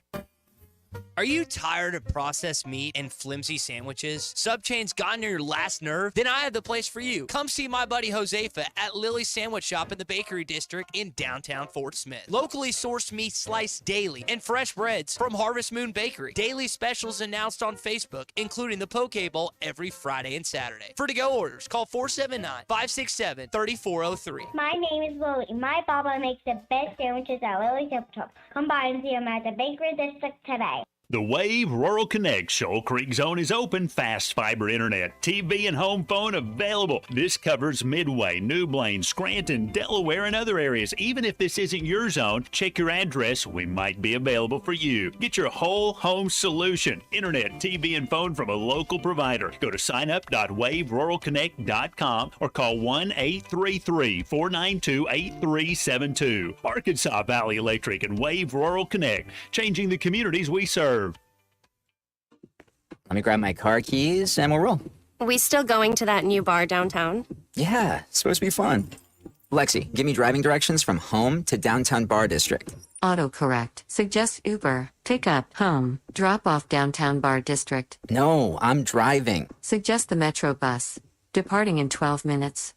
Are you tired of processed meat and flimsy sandwiches? Subchain's gotten to your last nerve? Then I have the place for you. Come see my buddy Josefa at Lily's Sandwich Shop in the Bakery District in downtown Fort Smith. Locally sourced meat sliced daily and fresh breads from Harvest Moon Bakery. Daily specials announced on Facebook, including the Poke Bowl every Friday and Saturday. For to-go orders, call 479-567-3403. My name is Lily. My papa makes the best sandwiches at Lily's Sandwich Shop. Come by and see him at the Bakery District today. The Wave Rural Connect Shoal Creek Zone is open. Fast fiber internet, TV, and home phone available. This covers Midway, New Blaine, Scranton, Delaware, and other areas. Even if this isn't your zone, check your address. We might be available for you. Get your whole home solution. Internet, TV, and phone from a local provider. Go to signup.waveruralconnect.com or call 1-833-492-8372. Arkansas Valley Electric and Wave Rural Connect, changing the communities we serve. Let me grab my car keys and we'll roll. We still going to that new bar downtown? Yeah, it's supposed to be fun. Lexi, give me driving directions from home to downtown Bar District. Autocorrect. Suggest Uber. Pick up, home. Drop off downtown Bar District. No, I'm driving. Suggest the Metro bus. Departing in 12 minutes.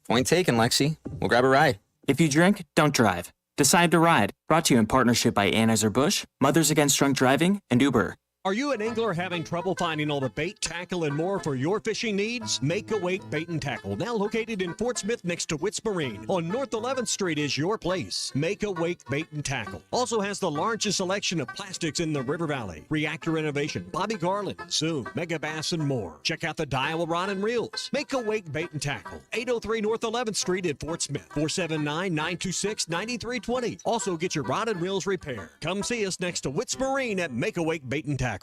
Point taken, Lexi. We'll grab a ride. If you drink, don't drive. Decide to ride. Brought to you in partnership by Anheuser-Busch, Mothers Against Drunk Driving, and Uber. Are you an angler having trouble finding all the bait, tackle, and more for your fishing needs? Make a Wake Bait and Tackle, now located in Fort Smith next to Witts Marine on North 11th Street, is your place. Make a Wake Bait and Tackle also has the largest selection of plastics in the River Valley. Reactor Innovation, Bobby Garland, Zoom, Mega Bass, and more. Check out the Daiwa Rod and Reels. Make a Wake Bait and Tackle, 803 North 11th Street in Fort Smith, 479-926-9320. Also get your rod and reels repaired. Come see us next to Witts Marine at Make a Wake Bait and Tackle.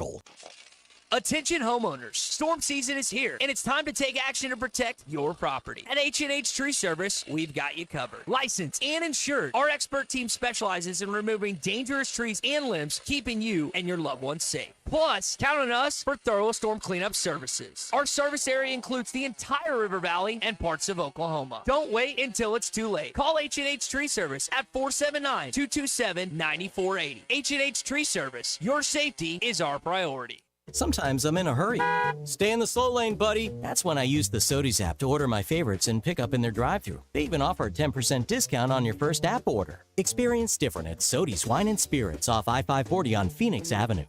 Attention homeowners, storm season is here, and it's time to take action to protect your property. At H&H Tree Service, we've got you covered. Licensed and insured, our expert team specializes in removing dangerous trees and limbs, keeping you and your loved ones safe. Plus, count on us for thorough storm cleanup services. Our service area includes the entire River Valley and parts of Oklahoma. Don't wait until it's too late. Call H&H Tree Service at 479-227-9480. H&H Tree Service, your safety is our priority. Sometimes I'm in a hurry. Stay in the slow lane, buddy. That's when I use the Sodies app to order my favorites and pick up in their drive-thru. They even offer a 10% discount on your first app order. Experience different at Sodies Wine and Spirits off I-540 on Phoenix Avenue.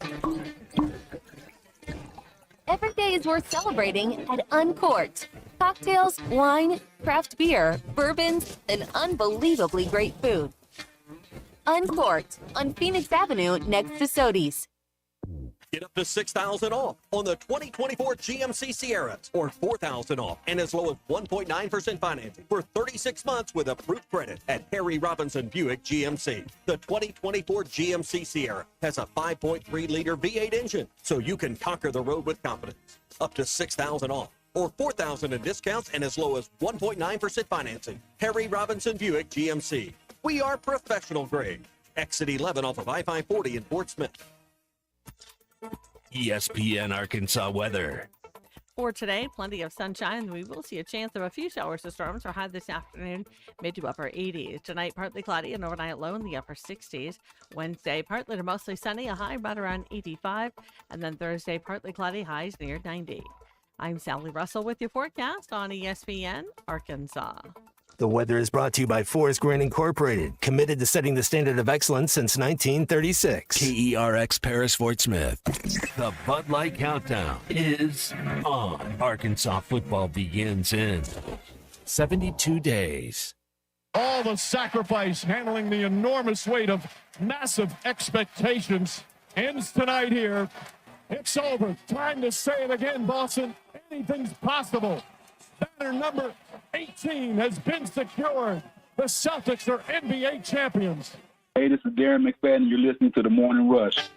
Every day is worth celebrating at Uncorked. Cocktails, wine, craft beer, bourbons, and unbelievably great food. Uncorked on Phoenix Avenue next to Sodies. Get up to $6,000 off on the 2024 GMC Sierras, or $4,000 off and as low as 1.9% financing for 36 months with approved credit at Harry Robinson Buick GMC. The 2024 GMC Sierra has a 5.3-liter V8 engine, so you can conquer the road with confidence. Up to $6,000 off, or $4,000 in discounts and as low as 1.9% financing. Harry Robinson Buick GMC. We are professional grade. Exit 11 off of I-540 in Fort Smith. ESPN Arkansas weather. For today, plenty of sunshine. We will see a chance of a few showers or storms. Our high this afternoon, mid to upper 80s. Tonight, partly cloudy, and overnight low in the upper 60s. Wednesday, partly to mostly sunny, a high right around 85. And then Thursday, partly cloudy, highs near 90. I'm Sally Russell with your forecast on ESPN Arkansas. The weather is brought to you by Forest Grain Incorporated, committed to setting the standard of excellence since 1936. KERX Paris Fort Smith. The Bud Light Countdown is on. Arkansas football begins in 72 days. All the sacrifice, handling the enormous weight of massive expectations, ends tonight here. It's over. Time to say it again, Boston. Anything's possible. Banner number 18 has been secured. The Celtics are NBA champions. Hey, this is Darren McFadden. You're listening to The Morning Rush.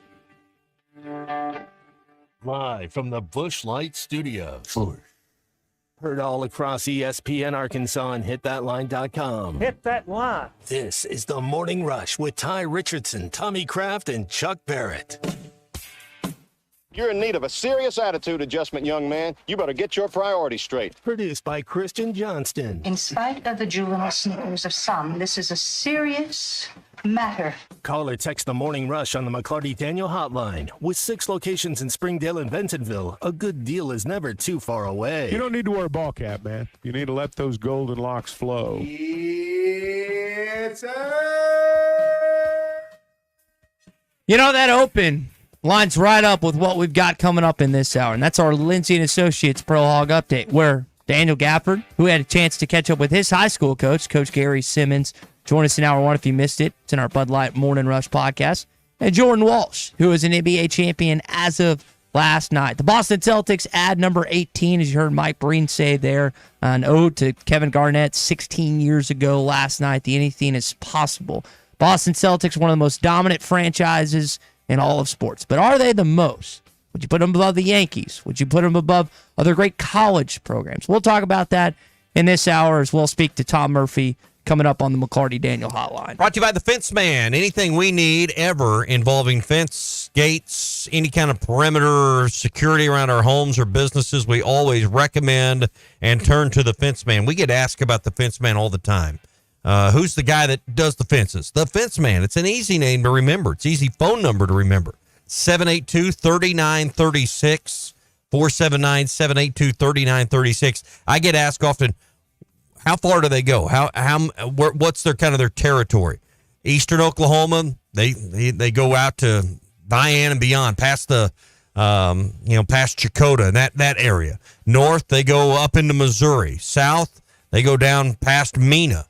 Live from the Busch Light Studios. Heard all across ESPN Arkansas and hitthatline.com. Hit that line. This is The Morning Rush with Ty Richardson, Tommy Kraft, and Chuck Barrett. You're in need of a serious attitude adjustment, young man. You better get your priorities straight. Produced by Christian Johnston. In spite of the juvenile snickers of some, this is a serious matter. Call or text The Morning Rush on the McLarty Daniel Hotline. With 6 locations in Springdale and Bentonville, a good deal is never too far away. You don't need to wear a ball cap, man. You need to let those golden locks flow. You know, that open lines right up with what we've got coming up in this hour, and that's our Lindsay and Associates Pro Hog Update, where Daniel Gafford, who had a chance to catch up with his high school coach, Coach Gary Simmons, join us in hour 1 if you missed it. It's in our Bud Light Morning Rush podcast. And Jordan Walsh, who is an NBA champion as of last night. The Boston Celtics add number 18, as you heard Mike Breen say there, an ode to Kevin Garnett 16 years ago last night. The anything is possible. Boston Celtics, one of the most dominant franchises in all of sports. But are they the most? Would you put them above the Yankees? Would you put them above other great college programs? We'll talk about that in this hour as well. Speak to Tom Murphy coming up on the McLarty Daniel Hotline. Brought to you by the Fence Man. Anything we need ever involving fence, gates, any kind of perimeter security around our homes or businesses, we always recommend and turn to the Fence Man. We get asked about the Fence Man all the time. Who's the guy that does the fences? The Fence Man. It's an easy name to remember. It's an easy phone number to remember. 782-3936, 479-782-3936. I get asked often, how far do they go? What's their kind of their territory? Eastern Oklahoma, they go out to Diane and beyond, past the past Chakota and that area. North, they go up into Missouri. South, they go down past Mena.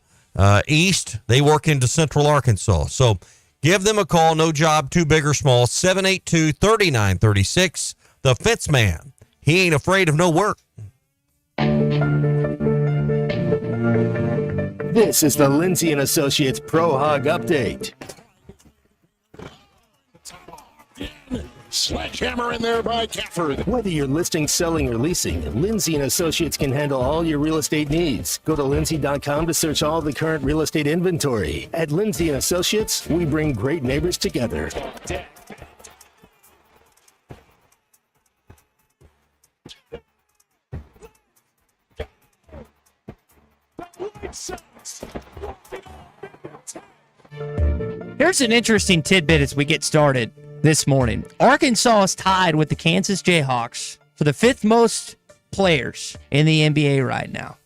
East, they work into Central Arkansas. So give them a call. No job too big or small. 782-3936. The Fence Man. He ain't afraid of no work. This is the Lindsay and Associates Pro Hog Update. Sledgehammer in there by Gafford. Whether you're listing, selling, or leasing, Lindsay and Associates can handle all your real estate needs. Go to lindsay.com to search all the current real estate inventory. At Lindsay and Associates, we bring great neighbors together. Here's an interesting tidbit as we get started this morning. Arkansas is tied with the Kansas Jayhawks for the 5th most players in the NBA right now.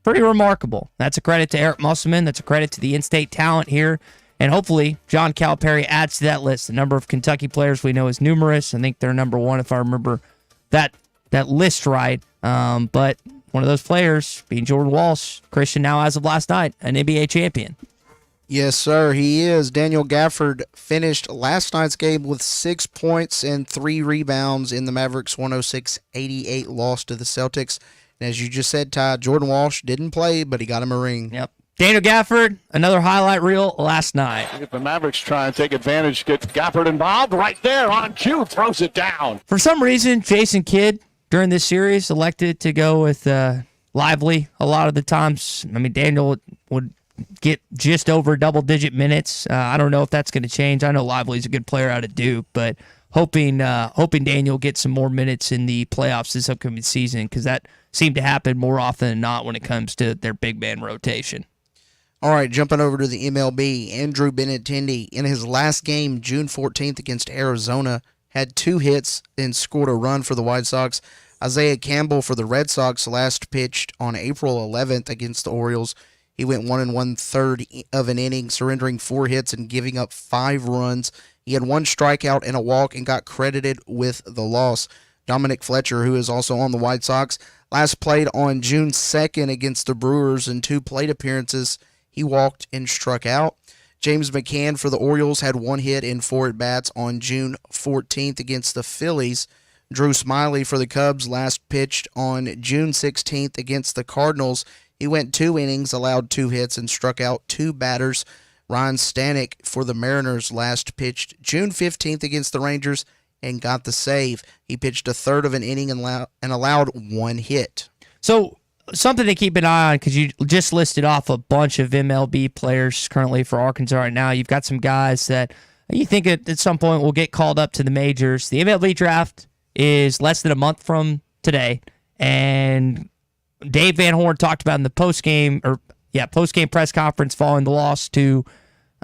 Pretty remarkable. That's a credit to Eric Musselman. That's a credit to the in-state talent here. And hopefully, John Calipari adds to that list. The number of Kentucky players we know is numerous. I think they're number 1 if I remember that list right. But one of those players being Jordan Walsh, Christian now as of last night, an NBA champion. Yes, sir, he is. Daniel Gafford finished last night's game with 6 points and 3 rebounds in the Mavericks' 106-88 loss to the Celtics. And as you just said, Ty, Jordan Walsh didn't play, but he got him a ring. Yep. Daniel Gafford, another highlight reel last night. If the Mavericks try and take advantage, get Gafford involved right there on cue, throws it down. For some reason, Jason Kidd, during this series, elected to go with Lively a lot of the times. I mean, Daniel would get just over double-digit minutes. I don't know if that's going to change. I know Lively's a good player out of Duke, but hoping Daniel gets some more minutes in the playoffs this upcoming season, because that seemed to happen more often than not when it comes to their big man rotation. All right, jumping over to the MLB, Andrew Benintendi, in his last game, June 14th against Arizona, had 2 hits and scored a run for the White Sox. Isaiah Campbell for the Red Sox last pitched on April 11th against the Orioles. He went 1 1/3 of an inning, surrendering 4 hits and giving up 5 runs. He had 1 strikeout and a walk and got credited with the loss. Dominic Fletcher, who is also on the White Sox, last played on June 2nd against the Brewers in 2 plate appearances. He walked and struck out. James McCann for the Orioles had 1 hit and 4 at-bats on June 14th against the Phillies. Drew Smiley for the Cubs last pitched on June 16th against the Cardinals. He went 2 innings, allowed 2 hits, and struck out 2 batters. Ryan Stanek for the Mariners last pitched June 15th against the Rangers and got the save. He pitched a third of an inning and allowed 1 hit. So something to keep an eye on, because you just listed off a bunch of MLB players currently for Arkansas right now. You've got some guys that you think at some point will get called up to the majors. The MLB draft is less than a month from today, and Dave Van Horn talked about in the post-game press conference following the loss to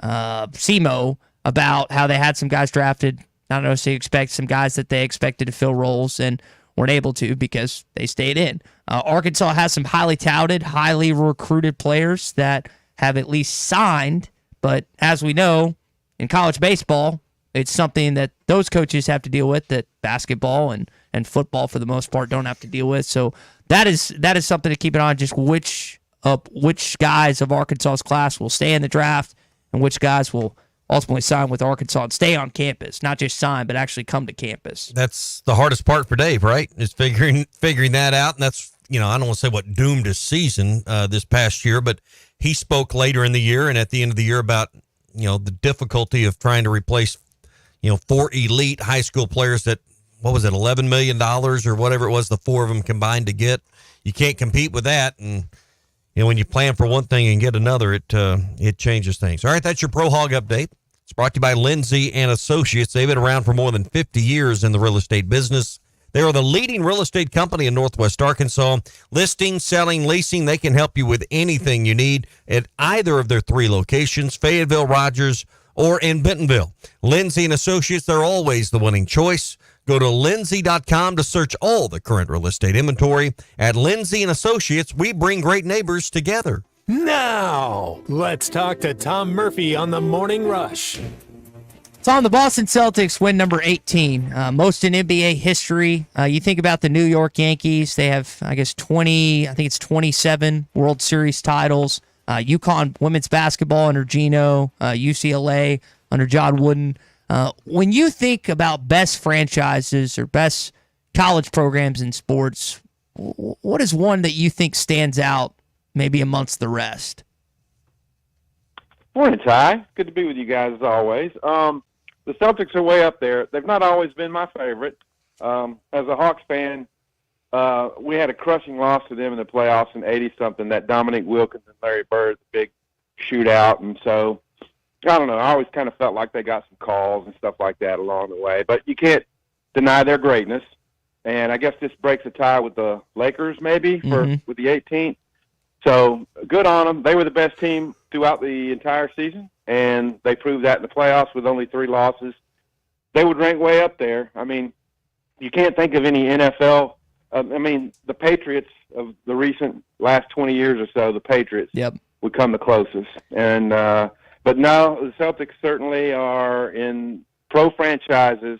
SEMO about how they had some guys drafted. Not necessarily expect some guys that they expected to fill roles and weren't able to because they stayed in. Arkansas has some highly touted, highly recruited players that have at least signed, but as we know, in college baseball, it's something that those coaches have to deal with that basketball and football, for the most part, don't have to deal with. So that is something to keep an eye on, just which guys of Arkansas's class will stay in the draft and which guys will ultimately sign with Arkansas and stay on campus. Not just sign, but actually come to campus. That's the hardest part for Dave, right? Is figuring that out. And that's, I don't want to say what doomed his season this past year, but he spoke later in the year and at the end of the year about, the difficulty of trying to replace 4 elite high school players that, what was it, $11 million or whatever it was, the 4 of them combined to get. You can't compete with that. And, when you plan for one thing and get another, it changes things. All right, that's your Pro Hog Update. It's brought to you by Lindsay and Associates. They've been around for more than 50 years in the real estate business. They are the leading real estate company in Northwest Arkansas. Listing, selling, leasing, they can help you with anything you need at either of their 3 locations, Fayetteville, Rogers, or in Bentonville. Lindsay and Associates, they're always the winning choice. Go to lindsay.com to search all the current real estate inventory. At Lindsay and Associates, we bring great neighbors together. Now, let's talk to Tom Murphy on the Morning Rush. Tom, the Boston Celtics win number 18, most in NBA history. You think about the New York Yankees, they have, 27 World Series titles. UConn women's basketball under Gino, UCLA under John Wooden. When you think about best franchises or best college programs in sports, what is one that you think stands out maybe amongst the rest? Morning, Ty. Good to be with you guys as always. The Celtics are way up there. They've not always been my favorite. As a Hawks fan, we had a crushing loss to them in the playoffs in 80-something, that Dominique Wilkins and Larry Bird, the big shootout. And so, I don't know, I always kind of felt like they got some calls and stuff like that along the way. But you can't deny their greatness. And I guess this breaks a tie with the Lakers maybe with the 18th. So good on them. They were the best team throughout the entire season, and they proved that in the playoffs with only 3 losses. They would rank way up there. I mean, you can't think of any NFL the Patriots of the recent last 20 years or so, the Patriots would come the closest. And but no, the Celtics certainly are in pro franchises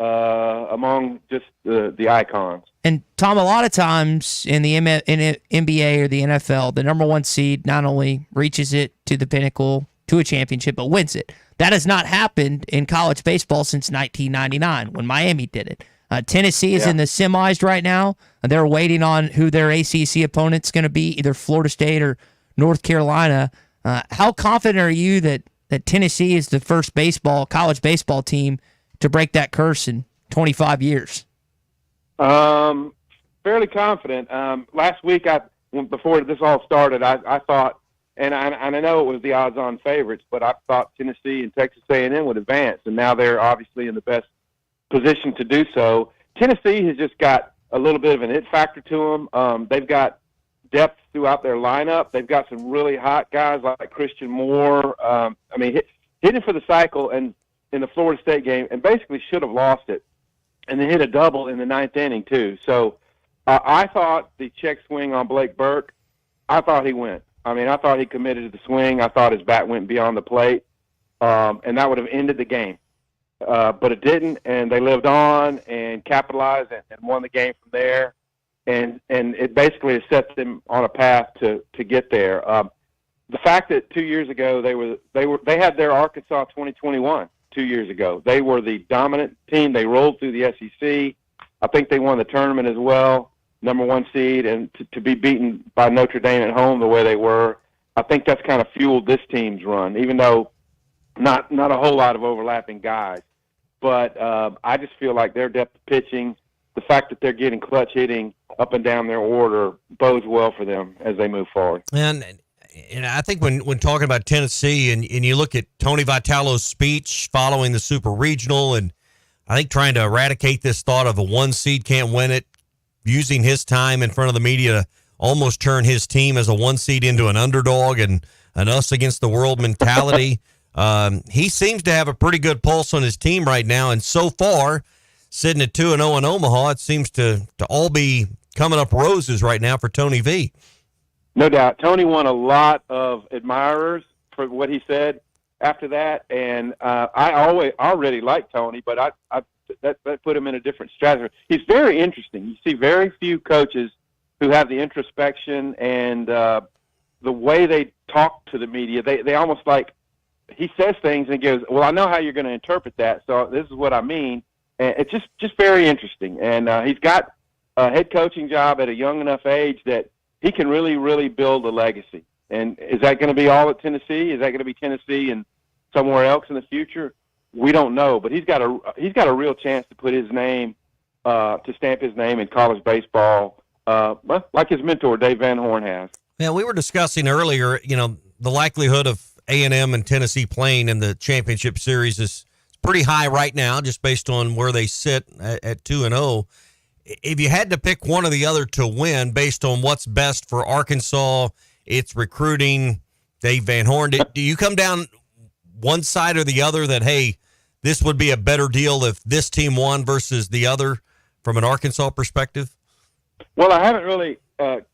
among just the icons. And Tom, a lot of times in the NBA or the NFL, the number 1 seed not only reaches it to the pinnacle, to a championship, but wins it. That has not happened in college baseball since 1999 when Miami did it. Tennessee is in the semis right now. They're waiting on who their ACC opponent's going to be, either Florida State or North Carolina. How confident are you that Tennessee is the first college baseball team to break that curse in 25 years? Fairly confident. Last week, before this all started, I thought And I know it was the odds-on favorites, but I thought Tennessee and Texas A&M would advance, and now they're obviously in the best position to do so. Tennessee has just got a little bit of an it factor to them. They've got depth throughout their lineup. They've got some really hot guys like Christian Moore. Hitting for the cycle and in the Florida State game, and basically should have lost it, and then hit a double in the ninth inning too. So I thought the check swing on Blake Burke, I thought he went. I thought he committed to the swing. I thought his bat went beyond the plate, and that would have ended the game. But it didn't, and they lived on and capitalized and won the game from there. And it basically has set them on a path to get there. The fact that 2 years ago they had their Arkansas 2021 2 years ago. They were the dominant team. They rolled through the SEC. I think they won the tournament as well. Number 1 seed, and to be beaten by Notre Dame at home the way they were, I think that's kind of fueled this team's run, even though not a whole lot of overlapping guys. But I just feel like their depth of pitching, the fact that they're getting clutch hitting up and down their order bodes well for them as they move forward. And I think when talking about Tennessee and you look at Tony Vitalo's speech following the Super Regional, and I think trying to eradicate this thought of a 1 seed can't win it, using his time in front of the media to almost turn his team as a 1 seed into an underdog and an us against the world mentality. He seems to have a pretty good pulse on his team right now. And so far, sitting at 2-0 in Omaha, it seems to all be coming up roses right now for Tony V. No doubt. Tony won a lot of admirers for what he said after that. And I already liked Tony, but that put him in a different strategy. He's very interesting. You see very few coaches who have the introspection and the way they talk to the media. They almost like, he says things and he goes, well, I know how you're going to interpret that, so this is what I mean. And it's just very interesting. And he's got a head coaching job at a young enough age that he can really, really build a legacy. And is that going to be all at Tennessee? Is that going to be Tennessee and somewhere else in the future? We don't know, but he's got a real chance to put his name, to stamp his name in college baseball, like his mentor Dave Van Horn has. Yeah, we were discussing earlier, the likelihood of A&M and Tennessee playing in the championship series is pretty high right now, just based on where they sit at 2-0. If you had to pick one or the other to win, based on what's best for Arkansas, its recruiting, Dave Van Horn, do you come down one side or the other that, hey, this would be a better deal if this team won versus the other from an Arkansas perspective? Well, I haven't really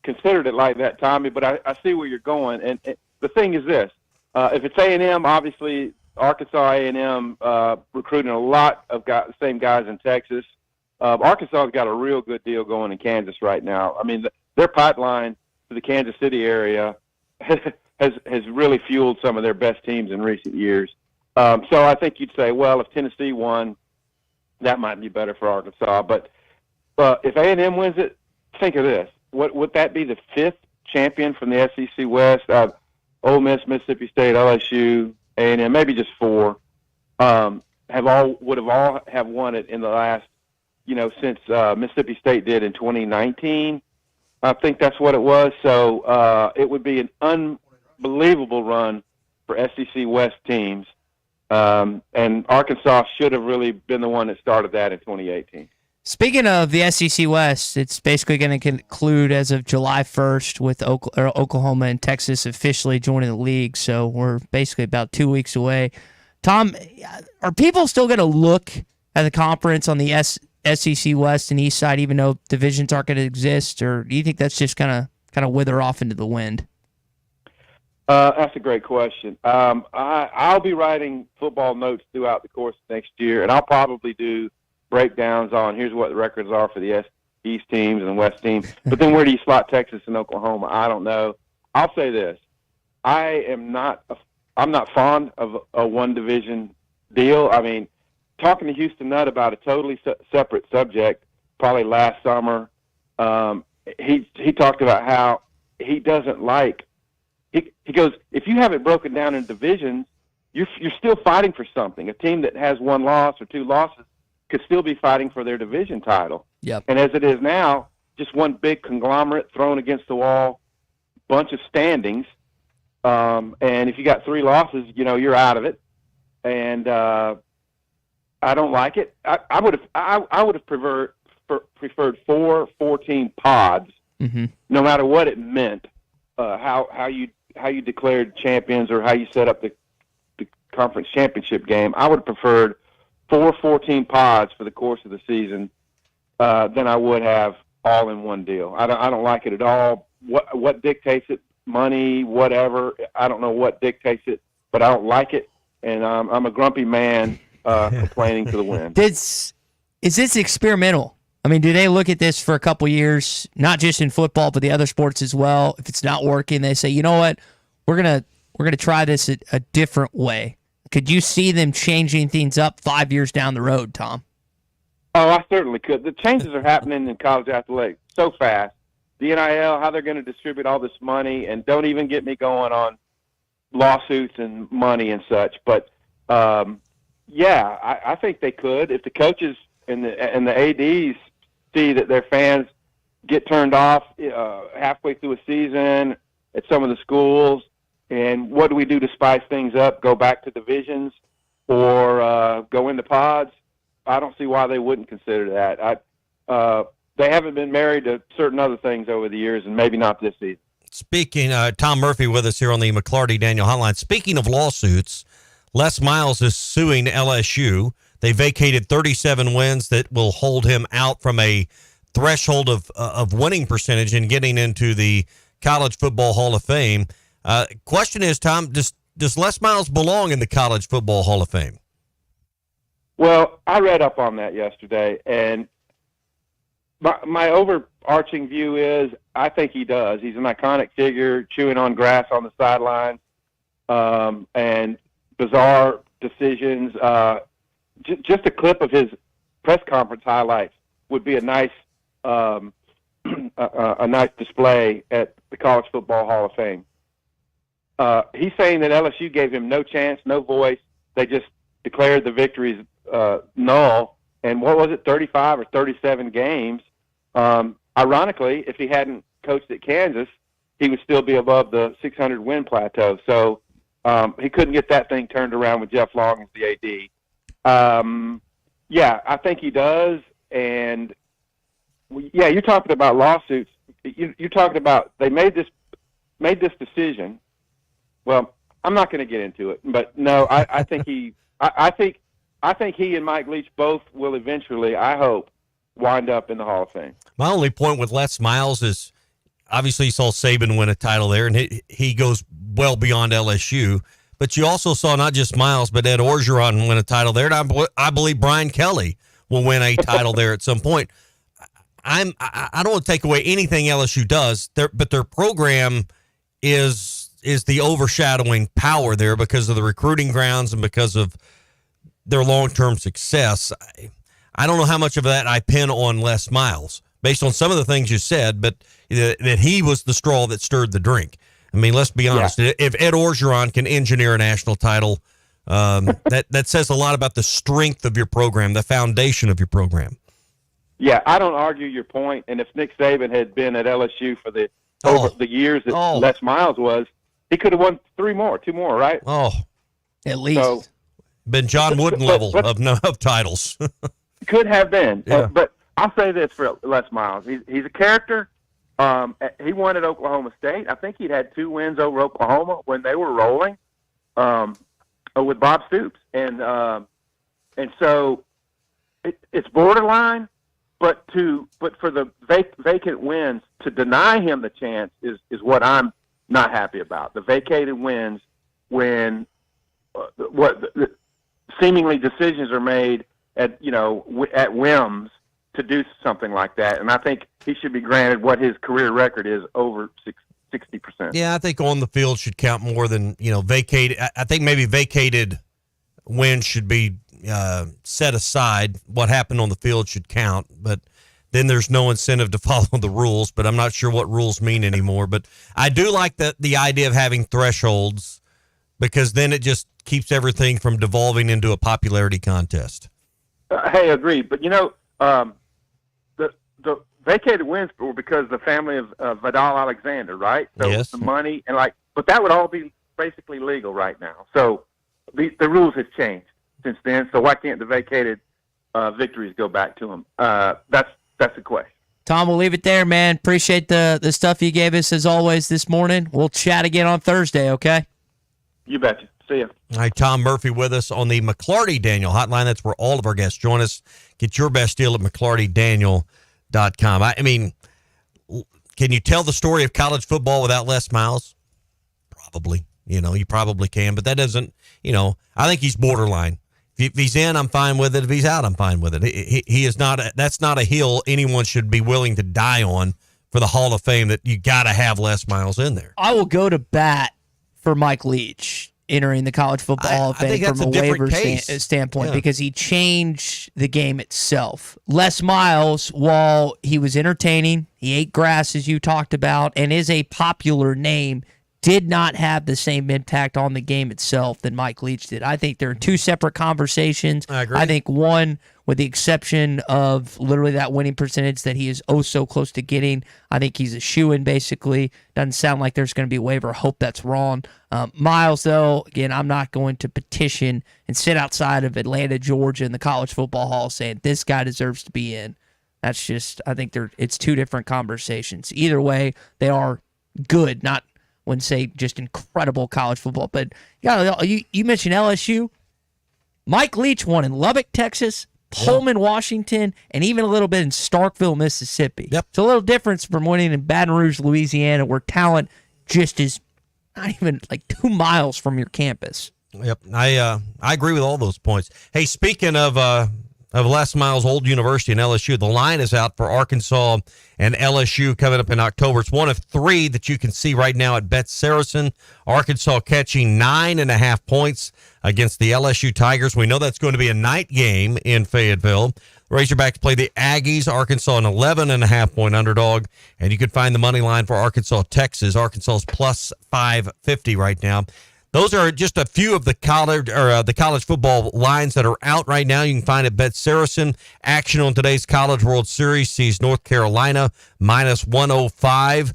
considered it like that, Tommy, but I see where you're going. And the thing is this. If it's A&M, obviously Arkansas A&M recruiting a lot of the same guys in Texas. Arkansas's got a real good deal going in Kansas right now. Their pipeline to the Kansas City area has really fueled some of their best teams in recent years. So I think you'd say, well, if Tennessee won, that might be better for Arkansas. But if A&M wins it, think of this. Would that be the 5th champion from the SEC West? Ole Miss, Mississippi State, LSU, A&M, maybe just 4, would have all won it in the last, since Mississippi State did in 2019. I think that's what it was. So it would be an unbelievable run for SEC West teams. And Arkansas should have really been the one that started that in 2018. Speaking of the SEC West, it's basically going to conclude as of July 1st with Oklahoma and Texas officially joining the league. So we're basically about 2 weeks away. Tom, are people still going to look at the conference on the SEC West and East side, even though divisions aren't going to exist, or do you think that's just kind of wither off into the wind? That's a great question. I'll be writing football notes throughout the course of next year, and I'll probably do breakdowns on here's what the records are for the East teams and West teams. But then where do you slot Texas and Oklahoma? I don't know. I'll say this: I'm not fond of a one division deal. Talking to Houston Nutt about a totally separate subject, probably last summer, he talked about how he doesn't like. He goes, if you have it broken down in divisions, you're still fighting for something. A team that has 1 loss or 2 losses could still be fighting for their division title. Yep. And as it is now, just one big conglomerate thrown against the wall, bunch of standings. And if you got 3 losses, you're out of it. And I don't like it. I would have preferred 4-team pods, no matter what it meant. How you declared champions or how you set up the conference championship game. I would have preferred 4-team pods for the course of the season than I would have all in one deal. I don't like it at all. What dictates it? Money, whatever. I don't know what dictates it, but I don't like it, and I'm a grumpy man complaining to the wind. Is this experimental? I mean, do they look at this for a couple years, not just in football, but the other sports as well? If it's not working, they say, you know what, we're gonna try this a different way. Could you see them changing things up 5 years down the road, Tom? Oh, I certainly could. The changes are happening in college athletics so fast. The NIL, how they're going to distribute all this money, and don't even get me going on lawsuits and money and such. But I think they could if the coaches and the ADs see that their fans get turned off halfway through a season at some of the schools. And what do we do to spice things up? Go back to divisions or go into pods? I don't see why they wouldn't consider that. They haven't been married to certain other things over the years, and maybe not this season. Speaking, Tom Murphy with us here on the McLarty Daniel Hotline. Speaking of lawsuits, Les Miles is suing LSU. They vacated 37 wins that will hold him out from a threshold of winning percentage and getting into the College Football Hall of Fame. Question is, Tom, does Les Miles belong in the College Football Hall of Fame? Well, I read up on that yesterday, and my overarching view is I think he does. He's an iconic figure, chewing on grass on the sidelines, and bizarre decisions. Just a clip of his press conference highlights would be a nice display at the College Football Hall of Fame. He's saying that LSU gave him no chance, no voice. They just declared the victories null. And what was it, 35 or 37 games? Ironically, if he hadn't coached at Kansas, he would still be above the 600-win plateau. So he couldn't get that thing turned around with Jeff Long as the AD. I think he does. And, you're talking about lawsuits. You're talking about they made this decision. Well, I'm not going to get into it, but no, I think he and Mike Leach both will eventually, I hope, wind up in the Hall of Fame. My only point with Les Miles is obviously you saw Saban win a title there, and he goes well beyond LSU. But you also saw not just Miles, but Ed Orgeron win a title there, and I believe Brian Kelly will win a title there at some point. I don't want to take away anything LSU does, but their program is the overshadowing power there because of the recruiting grounds and because of their long-term success. I don't know how much of that I pin on Les Miles based on some of the things you said, but that he was the straw that stirred the drink. I mean, let's be honest. Yeah. If Ed Orgeron can engineer a national title, that says a lot about the strength of your program, the foundation of your program. Yeah, I don't argue your point. And if Nick Saban had been at LSU for over the years that Les Miles was, he could have won two more, right? Oh, at least. So, been John Wooden level of titles. Could have been. Yeah. But I'll say this for Les Miles. He's a character. He won at Oklahoma State. I think he'd had 2 wins over Oklahoma when they were rolling with Bob Stoops. And so it's borderline, but for the vacant wins, to deny him the chance is what I'm not happy about. The vacated wins when seemingly decisions are made at whims to do something like that. And I think he should be granted what his career record is, over 60%. Yeah, I think on the field should count more than, vacated. I think maybe vacated wins should be set aside. What happened on the field should count, but then there's no incentive to follow the rules, but I'm not sure what rules mean anymore. But I do like the idea of having thresholds, because then it just keeps everything from devolving into a popularity contest. Hey, agreed. But, the vacated wins were because the family of Vidal Alexander, right? So yes. the money, But that would all be basically legal right now. So the rules have changed since then. So why can't the vacated victories go back to them? That's the question. Tom, we'll leave it there, man. Appreciate the stuff you gave us as always this morning. We'll chat again on Thursday, okay? You betcha. See ya. All right, Tom Murphy with us on the McLarty Daniel hotline. That's where all of our guests join us. Get your best deal at McLartyDaniel.com. I mean, can you tell the story of college football without Les Miles? Probably. You probably can, but that doesn't, I think he's borderline. If he's in, I'm fine with it. If he's out, I'm fine with it. He is not. That's not a hill anyone should be willing to die on for the Hall of Fame. That you got to have Les Miles in there. I will go to bat for Mike Leach entering the College Football Hall of Fame from a waiver standpoint because he changed the game itself. Les Miles, while he was entertaining, he ate grass as you talked about, and is a popular name, did not have the same impact on the game itself than Mike Leach did. I think they're two separate conversations. I agree. I think one, with the exception of literally that winning percentage that he is so close to getting, I think he's a shoo-in basically. Doesn't sound like there's going to be a waiver. Hope that's wrong. Miles, though, again, I'm not going to petition and sit outside of Atlanta, Georgia in the College Football Hall saying this guy deserves to be in. That's just, I think it's two different conversations. Either way, they are good, not wouldn't say just incredible college football. But you mentioned LSU. Mike Leach won in Lubbock, Texas, Pullman, Washington, and even a little bit in Starkville, Mississippi. Yep. It's a little difference from winning in Baton Rouge, Louisiana, where talent just is not even like 2 miles from your campus. Yep, I agree with all those points. Hey, speaking of Les Miles' old university and LSU, the line is out for Arkansas and LSU coming up in October. It's one of 3 that you can see right now at Bet Saracen. Arkansas catching 9.5 points against the LSU Tigers. We know that's going to be a night game in Fayetteville. Razorbacks play the Aggies. Arkansas an 11.5 point underdog, and you can find the money line for Arkansas, Texas. Arkansas is plus 550 right now. Those are just a few of the college football lines that are out right now. You can find at Bet Saracen. Action on today's College World Series sees North Carolina minus 105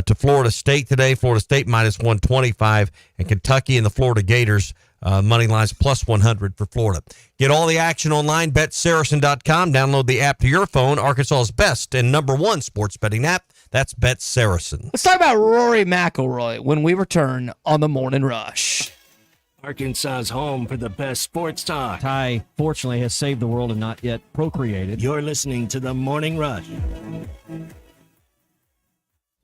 to Florida State today. Florida State minus 125, and Kentucky and the Florida Gators money lines plus 100 for Florida. Get all the action online, BetSaracen.com. Download the app to your phone. Arkansas's best and #1 sports betting app. That's Bet Saracen. Let's talk about Rory McIlroy when we return on the Morning Rush. Arkansas's home for the best sports talk. Ty, fortunately, has saved the world and not yet procreated. You're listening to the Morning Rush.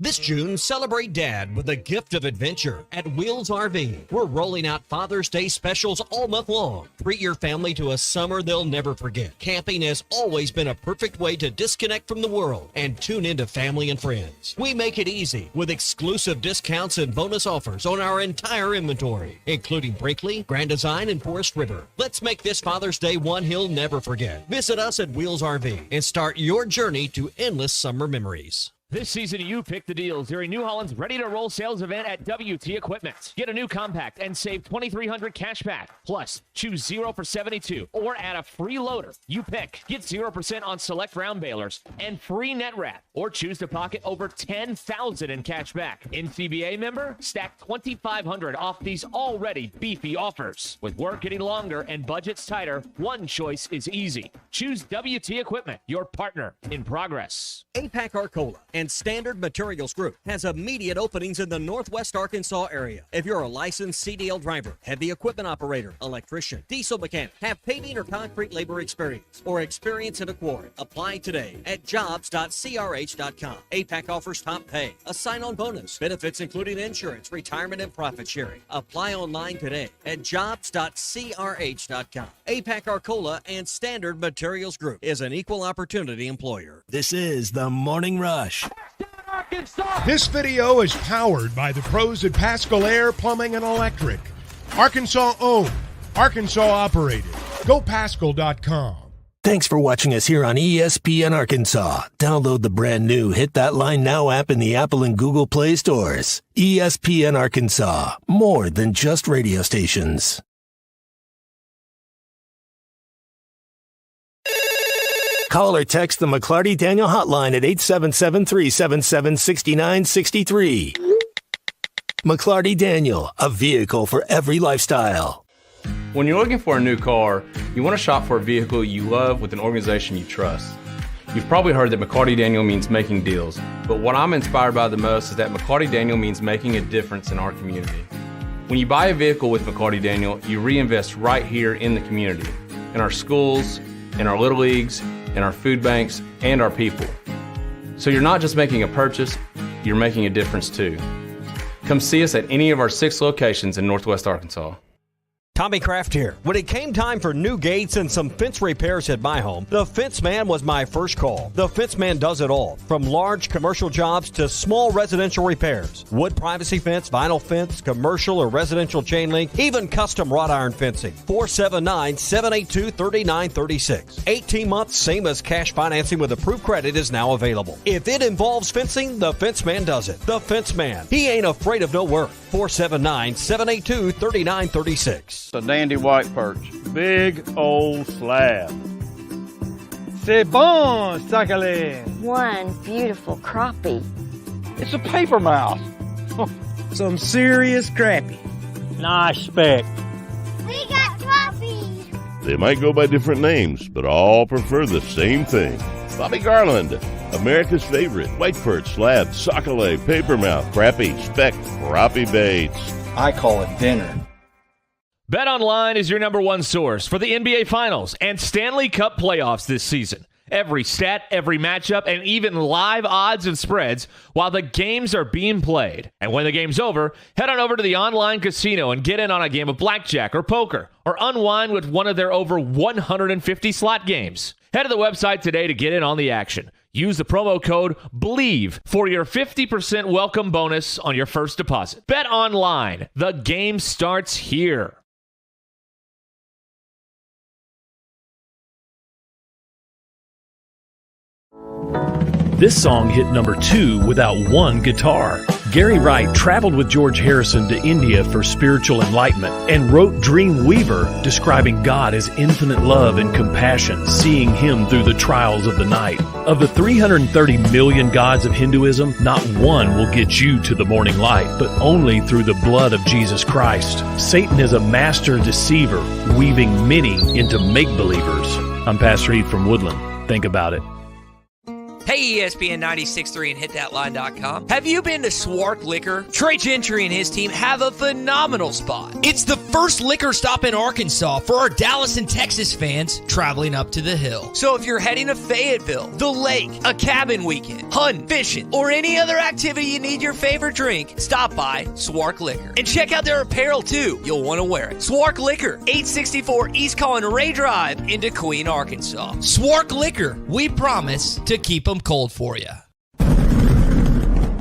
This June, celebrate Dad with a gift of adventure at Wheels RV. We're rolling out Father's Day specials all month long. Treat your family to a summer they'll never forget. Camping has always been a perfect way to disconnect from the world and tune into family and friends. We make it easy with exclusive discounts and bonus offers on our entire inventory, including Brinkley, Grand Design, and Forest River. Let's make this Father's Day one he'll never forget. Visit us at Wheels RV and start your journey to endless summer memories. This season, you pick the deals during New Holland's Ready to Roll sales event at WT Equipment. Get a new compact and save $2,300 cash back. Plus, choose 0 for 72 or add a free loader. You pick. Get 0% on select round balers and free net wrap, or choose to pocket over $10,000 in cash back. NCBA member, stack $2,500 off these already beefy offers. With work getting longer and budgets tighter, one choice is easy. Choose WT Equipment, your partner in progress. APAC Arcola and Standard Materials Group has immediate openings in the Northwest Arkansas area. If you're a licensed CDL driver, heavy equipment operator, electrician, diesel mechanic, have paving or concrete labor experience, or experience in a quarry, apply today at jobs.crh.com. APAC offers top pay, a sign-on bonus, benefits including insurance, retirement, and profit sharing. Apply online today at jobs.crh.com. APAC Arcola and Standard Materials Group is an equal opportunity employer. This is the Morning Rush. This video is powered by the pros at Pascal Air Plumbing and Electric. Arkansas owned, Arkansas operated. GoPascal.com. Thanks for watching us here on ESPN Arkansas. Download the brand new Hit That Line Now app in the Apple and Google Play stores. ESPN Arkansas, more than just radio stations. Call or text the McLarty Daniel hotline at 877-377-6963. McLarty Daniel, a vehicle for every lifestyle. When you're looking for a new car, you want to shop for a vehicle you love with an organization you trust. You've probably heard that McLarty Daniel means making deals, but what I'm inspired by the most is that McLarty Daniel means making a difference in our community. When you buy a vehicle with McLarty Daniel, you reinvest right here in the community, in our schools, in our little leagues, in our food banks, and our people. So you're not just making a purchase, you're making a difference too. Come see us at any of our 6 locations in Northwest Arkansas. Tommy Kraft here. When it came time for new gates and some fence repairs at my home, the Fence Man was my first call. The Fence Man does it all, from large commercial jobs to small residential repairs. Wood privacy fence, vinyl fence, commercial or residential chain link, even custom wrought iron fencing. 479-782-3936. 18 months, same as cash financing with approved credit is now available. If it involves fencing, the Fence Man does it. The Fence Man. He ain't afraid of no work. 479-782-3936. A dandy white perch. Big old slab. C'est bon, sacale. One beautiful crappie. It's a paper mouse. Some serious crappie. Nice speck. We got crappie. They might go by different names, but all prefer the same thing. Bobby Garland, America's favorite white perch, slab, sockeye, papermouth, crappie, speck, crappie baits. I call it dinner. BetOnline is your #1 source for the NBA Finals and Stanley Cup playoffs this season. Every stat, every matchup, and even live odds and spreads while the games are being played. And when the game's over, head on over to the online casino and get in on a game of blackjack or poker or unwind with one of their over 150 slot games. Head to the website today to get in on the action. Use the promo code BELIEVE for your 50% welcome bonus on your first deposit. BetOnline. The game starts here. This song hit number 2 without one guitar. Gary Wright traveled with George Harrison to India for spiritual enlightenment and wrote Dream Weaver, describing God as infinite love and compassion, seeing him through the trials of the night. Of the 330 million gods of Hinduism, not one will get you to the morning light, but only through the blood of Jesus Christ. Satan is a master deceiver, weaving many into make-believers. I'm Pastor Heath from Woodland. Think about it. Hey, ESPN 96.3 and hitthatline.com. Have you been to Swark Liquor? Trey Gentry and his team have a phenomenal spot. It's the first liquor stop in Arkansas for our Dallas and Texas fans traveling up to the hill. So if you're heading to Fayetteville, the lake, a cabin weekend, hunting, fishing, or any other activity you need your favorite drink, stop by Swark Liquor. And check out their apparel too. You'll want to wear it. Swark Liquor, 864 East Collin Ray Drive into Queen, Arkansas. Swark Liquor, we promise to keep them cold for you.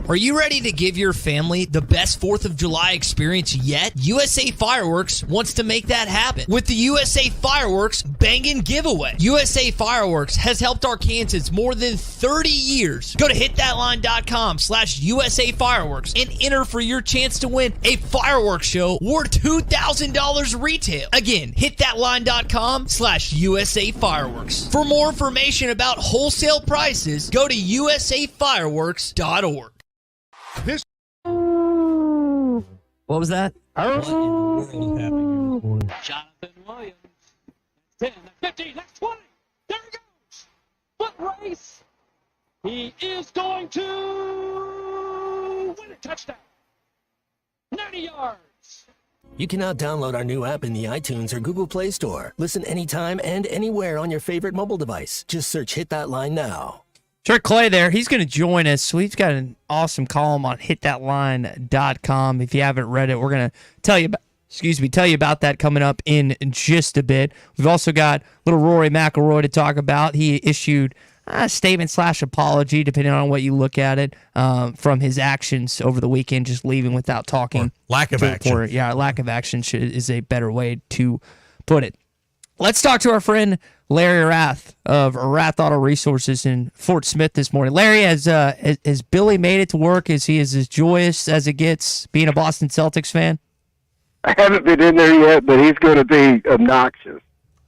Are you ready to give your family the best 4th of July experience yet? USA Fireworks wants to make that happen with the USA Fireworks Bangin' Giveaway. USA Fireworks has helped Arkansans more than 30 years. Go to hitthatline.com/USA Fireworks and enter for your chance to win a fireworks show worth $2,000 retail. Again, hitthatline.com/USA Fireworks. For more information about wholesale prices, go to usafireworks.org. What was that? What in the world is happening this morning? Jonathan Williams. 10, 15, next 20. There he goes. Foot race. He is going to win a touchdown. 90 yards. You can now download our new app in the iTunes or Google Play Store. Listen anytime and anywhere on your favorite mobile device. Just search Hit That Line now. Trick Clay there. He's going to join us. We've got an awesome column on hitthatline.com. If you haven't read it, we're going to tell you about that coming up in just a bit. We've also got little Rory McIlroy to talk about. He issued a statement/apology, depending on what you look at it, from his actions over the weekend, just leaving without talking. Or lack of action. Yeah, lack of action is a better way to put it. Let's talk to our friend Larry Rath of Rath Auto Resources in Fort Smith this morning. Larry, has Billy made it to work? Is he as joyous as it gets being a Boston Celtics fan? I haven't been in there yet, but he's going to be obnoxious.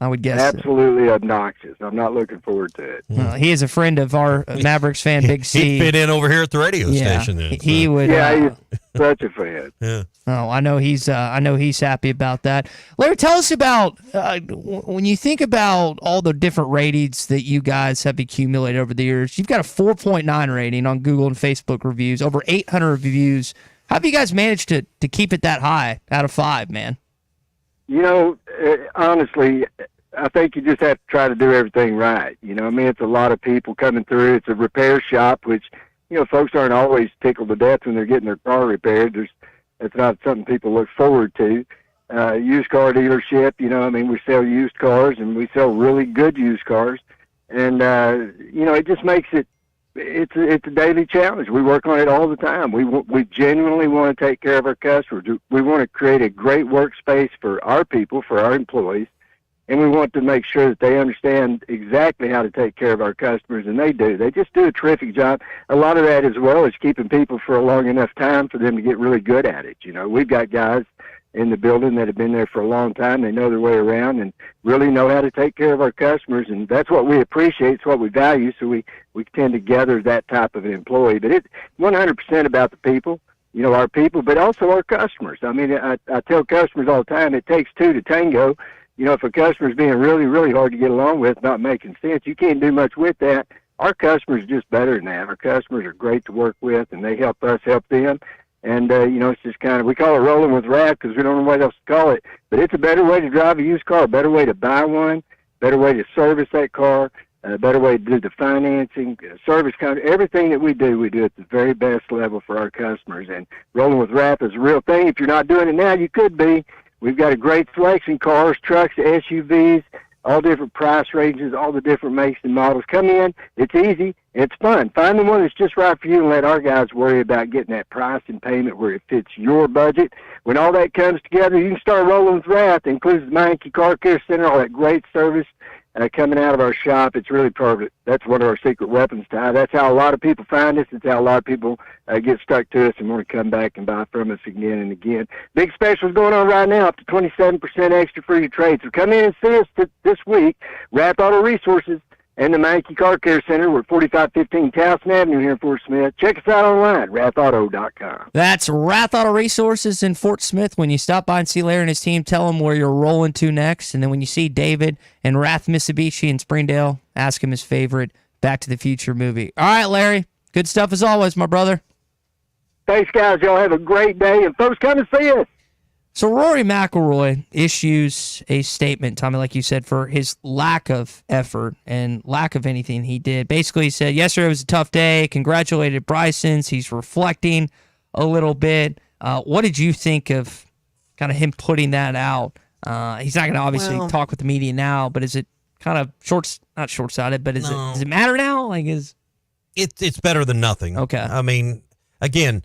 I would guess. Absolutely obnoxious. I'm not looking forward to it. He is a friend of our Mavericks fan, Big C. He'd fit in over here at the radio station. Then, he would. Yeah, he's such a fan. Yeah. Oh, I know he's happy about that. Larry, tell us about when you think about all the different ratings that you guys have accumulated over the years. You've got a 4.9 rating on Google and Facebook reviews, over 800 reviews. How have you guys managed to keep it that high out of 5, man? Honestly, I think you just have to try to do everything right. I mean, it's a lot of people coming through. It's a repair shop, which, folks aren't always tickled to death when they're getting their car repaired. It's not something people look forward to. Used car dealership, I mean, we sell used cars, and we sell really good used cars. And, it just makes it's a daily challenge. We work on it all the time. We genuinely want to take care of our customers. We want to create a great workspace for our people, for our employees, and we want to make sure that they understand exactly how to take care of our customers, and they do. They just do a terrific job. A lot of that as well is keeping people for a long enough time for them to get really good at it. We've got guys in the building that have been there for a long time. They know their way around and really know how to take care of our customers, and that's what we appreciate. It's what we value, so we tend to gather that type of an employee. But it's 100% about the people, our people, but also our customers. I mean, I tell customers all the time, it takes two to tango. If a customer's being really, really hard to get along with, not making sense, you can't do much with that. Our customers are just better than that. Our customers are great to work with, and they help us help them. And, it's just we call it rolling with wrath because we don't know what else to call it. But it's a better way to drive a used car, a better way to buy one, better way to service that car, a better way to do the financing, service, everything that we do at the very best level for our customers. And rolling with wrath is a real thing. If you're not doing it now, you could be. We've got a great selection, cars, trucks, SUVs, all different price ranges, all the different makes and models. Come in. It's easy. It's fun. Find the one that's just right for you and let our guys worry about getting that price and payment where it fits your budget. When all that comes together, you can start rolling with wrath. It includes the Meinke Car Care Center, all that great service coming out of our shop. It's really perfect. That's one of our secret weapons, Ty. That's how a lot of people find us. It's how a lot of people get stuck to us and want to come back and buy from us again and again. Big specials going on right now, up to 27% extra for your trade. So come in and see us this week. Wrath Auto Resources and the Meinke Car Care Center. We're at 4515 Towson Avenue here in Fort Smith. Check us out online, wrathauto.com. That's Wrath Auto Resources in Fort Smith. When you stop by and see Larry and his team, tell them where you're rolling to next. And then when you see David and Wrath Mitsubishi in Springdale, ask him his favorite Back to the Future movie. All right, Larry. Good stuff as always, my brother. Thanks, guys. Y'all have a great day. And folks, come and see us. So Rory McIlroy issues a statement, Tommy, like you said, for his lack of effort and lack of anything he did. Basically, he said, yesterday was a tough day. Congratulated Bryson's. He's reflecting a little bit. What did you think of kind of him putting that out? He's not going to obviously talk with the media now, but is it kind of not short-sighted, but does it matter now? It's better than nothing. Okay. I mean, again,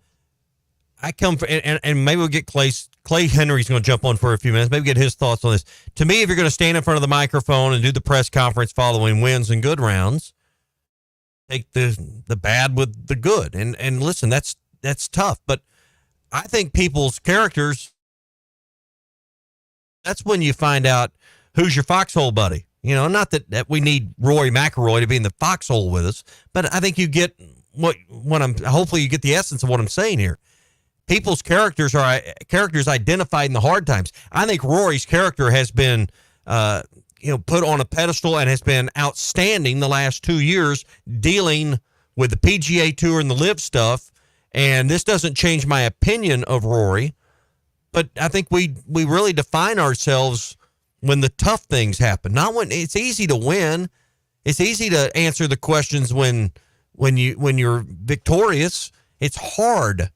I come for, and maybe we'll get Clay Henry's going to jump on for a few minutes. Maybe get his thoughts on this. To me, if you're going to stand in front of the microphone and do the press conference following wins and good rounds, take the bad with the good. And listen, that's tough. But I think people's characters, that's when you find out who's your foxhole buddy. Not that we need Rory McIlroy to be in the foxhole with us, but I think you get hopefully you get the essence of what I'm saying here. People's characters are characters identified in the hard times. I think Rory's character has been, put on a pedestal and has been outstanding the last 2 years dealing with the PGA Tour and the LIV stuff. And this doesn't change my opinion of Rory, but I think we really define ourselves when the tough things happen. Not when it's easy to win. It's easy to answer the questions when you're victorious. It's hard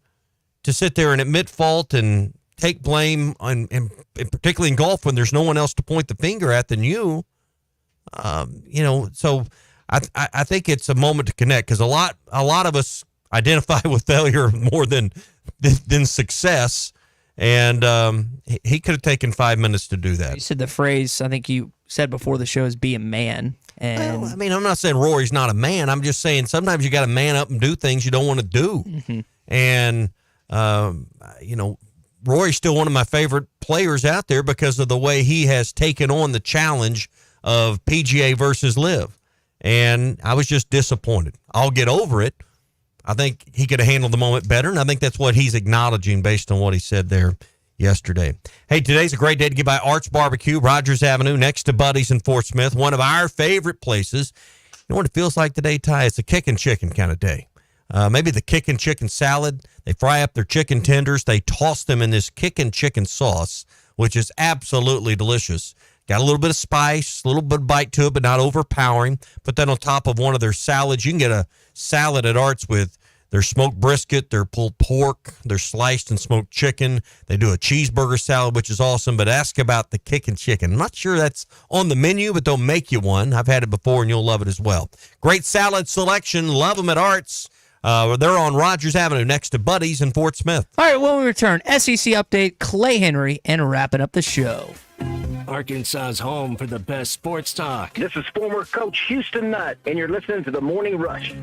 to sit there and admit fault and take blame, and particularly in golf when there's no one else to point the finger at than you. So I think it's a moment to connect because a lot of us identify with failure more than success, and he could have taken 5 minutes to do that. You said the phrase I think you said before the show is "be a man." And I mean, I'm not saying Rory's not a man. I'm just saying sometimes you got to man up and do things you don't want to do, mm-hmm. and Rory's still one of my favorite players out there because of the way he has taken on the challenge of PGA versus Live. And I was just disappointed. I'll get over it. I think he could have handled the moment better, and I think that's what he's acknowledging based on what he said there yesterday. Hey, today's a great day to get by Arts Barbecue, Rogers Avenue, next to Buddy's in Fort Smith, one of our favorite places. You know what it feels like today, Ty? It's a kickin' chicken kind of day. Maybe the kickin' chicken salad. They fry up their chicken tenders. They toss them in this kickin' chicken sauce, which is absolutely delicious. Got a little bit of spice, a little bit of bite to it, but not overpowering. Put that on top of one of their salads. You can get a salad at Arts with their smoked brisket, their pulled pork, their sliced and smoked chicken. They do a cheeseburger salad, which is awesome. But ask about the kickin' chicken. I'm not sure that's on the menu, but they'll make you one. I've had it before, and you'll love it as well. Great salad selection. Love them at Arts. They're on Rogers Avenue next to Buddy's in Fort Smith. All right, when we return, SEC update, Clay Henry, and wrapping up the show. Arkansas's home for the best sports talk. This is former Coach Houston Nutt, and you're listening to The Morning Rush.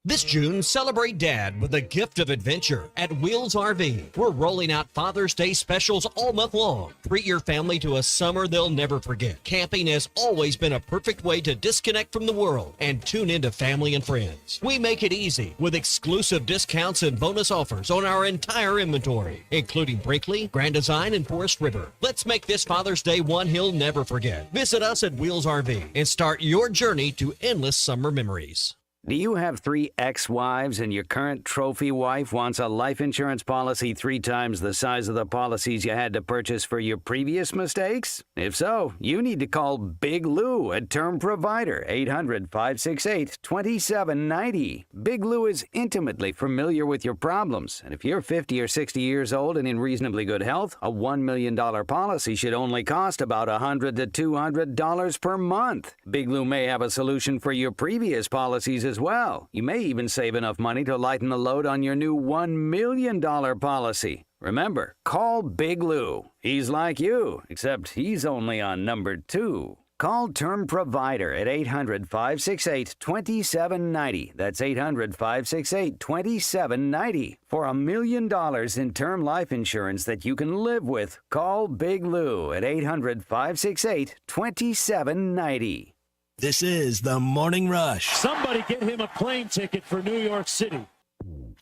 This June, celebrate Dad with a gift of adventure at Wheels RV. We're rolling out Father's Day specials all month long. Treat your family to a summer they'll never forget. Camping has always been a perfect way to disconnect from the world and tune into family and friends. We make it easy with exclusive discounts and bonus offers on our entire inventory, including Brinkley, Grand Design, and Forest River. Let's make this Father's Day one he'll never forget. Visit us at Wheels RV and start your journey to endless summer memories. Do you have 3 ex-wives and your current trophy wife wants a life insurance policy 3 times the size of the policies you had to purchase for your previous mistakes? If so, you need to call Big Lou at Term Provider, 800-568-2790. Big Lou is intimately familiar with your problems, and if you're 50 or 60 years old and in reasonably good health, a $1 million policy should only cost about $100 to $200 per month. Big Lou may have a solution for your previous policies as well. You may even save enough money to lighten the load on your new $1 million policy. Remember, call Big Lou. He's like you, except he's only on number 2. Call Term Provider at 800-568-2790. That's 800-568-2790. For $1 million in term life insurance that you can live with, call Big Lou at 800-568-2790. This is the Morning Rush. Somebody get him a plane ticket for New York City.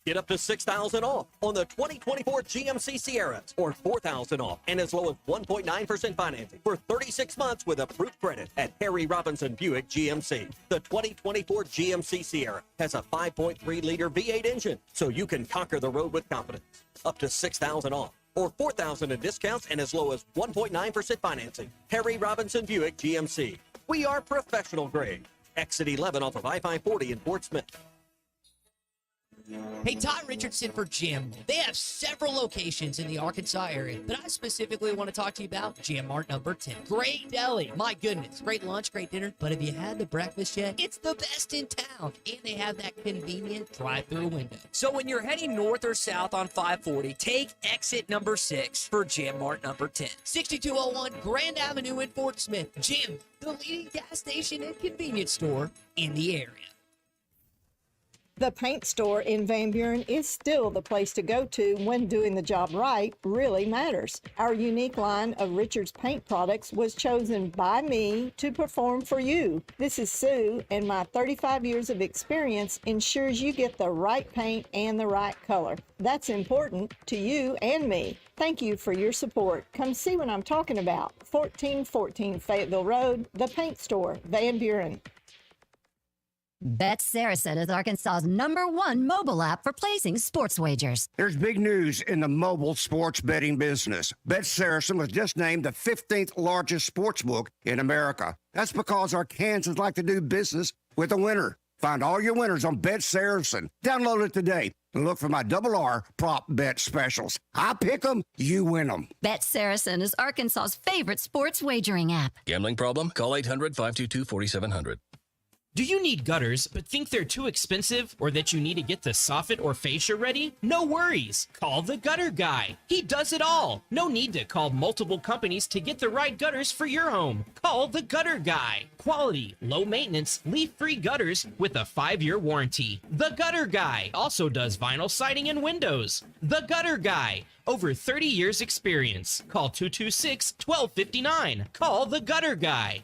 Get up to $6,000 off on the 2024 GMC Sierras, or $4,000 off and as low as 1.9% financing for 36 months with approved credit at Harry Robinson Buick GMC. The 2024 GMC Sierra has a 5.3-liter V8 engine, so you can conquer the road with confidence. Up to $6,000 off, or $4,000 in discounts and as low as 1.9% financing. Harry Robinson Buick GMC. We are professional grade. Exit 11 off of I-540 in Fort Smith. Hey, Ty Richardson for Jim. They have several locations in the Arkansas area, but I specifically want to talk to you about Jim Mart number 10. Great deli. My goodness. Great lunch, great dinner. But have you had the breakfast yet? It's the best in town. And they have that convenient drive-through window. So when you're heading north or south on 540, take exit number 6 for Jim Mart number 10. 6201 Grand Avenue in Fort Smith. Jim, the leading gas station and convenience store in the area. The paint store in Van Buren is still the place to go to when doing the job right really matters. Our unique line of Richards paint products was chosen by me to perform for you. This is Sue, and my 35 years of experience ensures you get the right paint and the right color. That's important to you and me. Thank you for your support. Come see what I'm talking about. 1414 Fayetteville Road, the paint store, Van Buren. Bet Saracen is Arkansas's #1 mobile app for placing sports wagers. There's big news in the mobile sports betting business. Bet Saracen was just named the 15th largest sportsbook in America. That's because Arkansans like to do business with a winner. Find all your winners on Bet Saracen. Download it today and look for my RR prop bet specials. I pick them, you win them. Bet Saracen is Arkansas's favorite sports wagering app. Gambling problem? Call 800-522-4700. Do you need gutters but think they're too expensive or that you need to get the soffit or fascia ready? No worries. Call the Gutter Guy. He does it all. No need to call multiple companies to get the right gutters for your home. Call the Gutter Guy. Quality, low maintenance, leak-free gutters with a 5-year warranty. The Gutter Guy also does vinyl siding and windows. The Gutter Guy. Over 30 years experience. Call 226-1259. Call the Gutter Guy.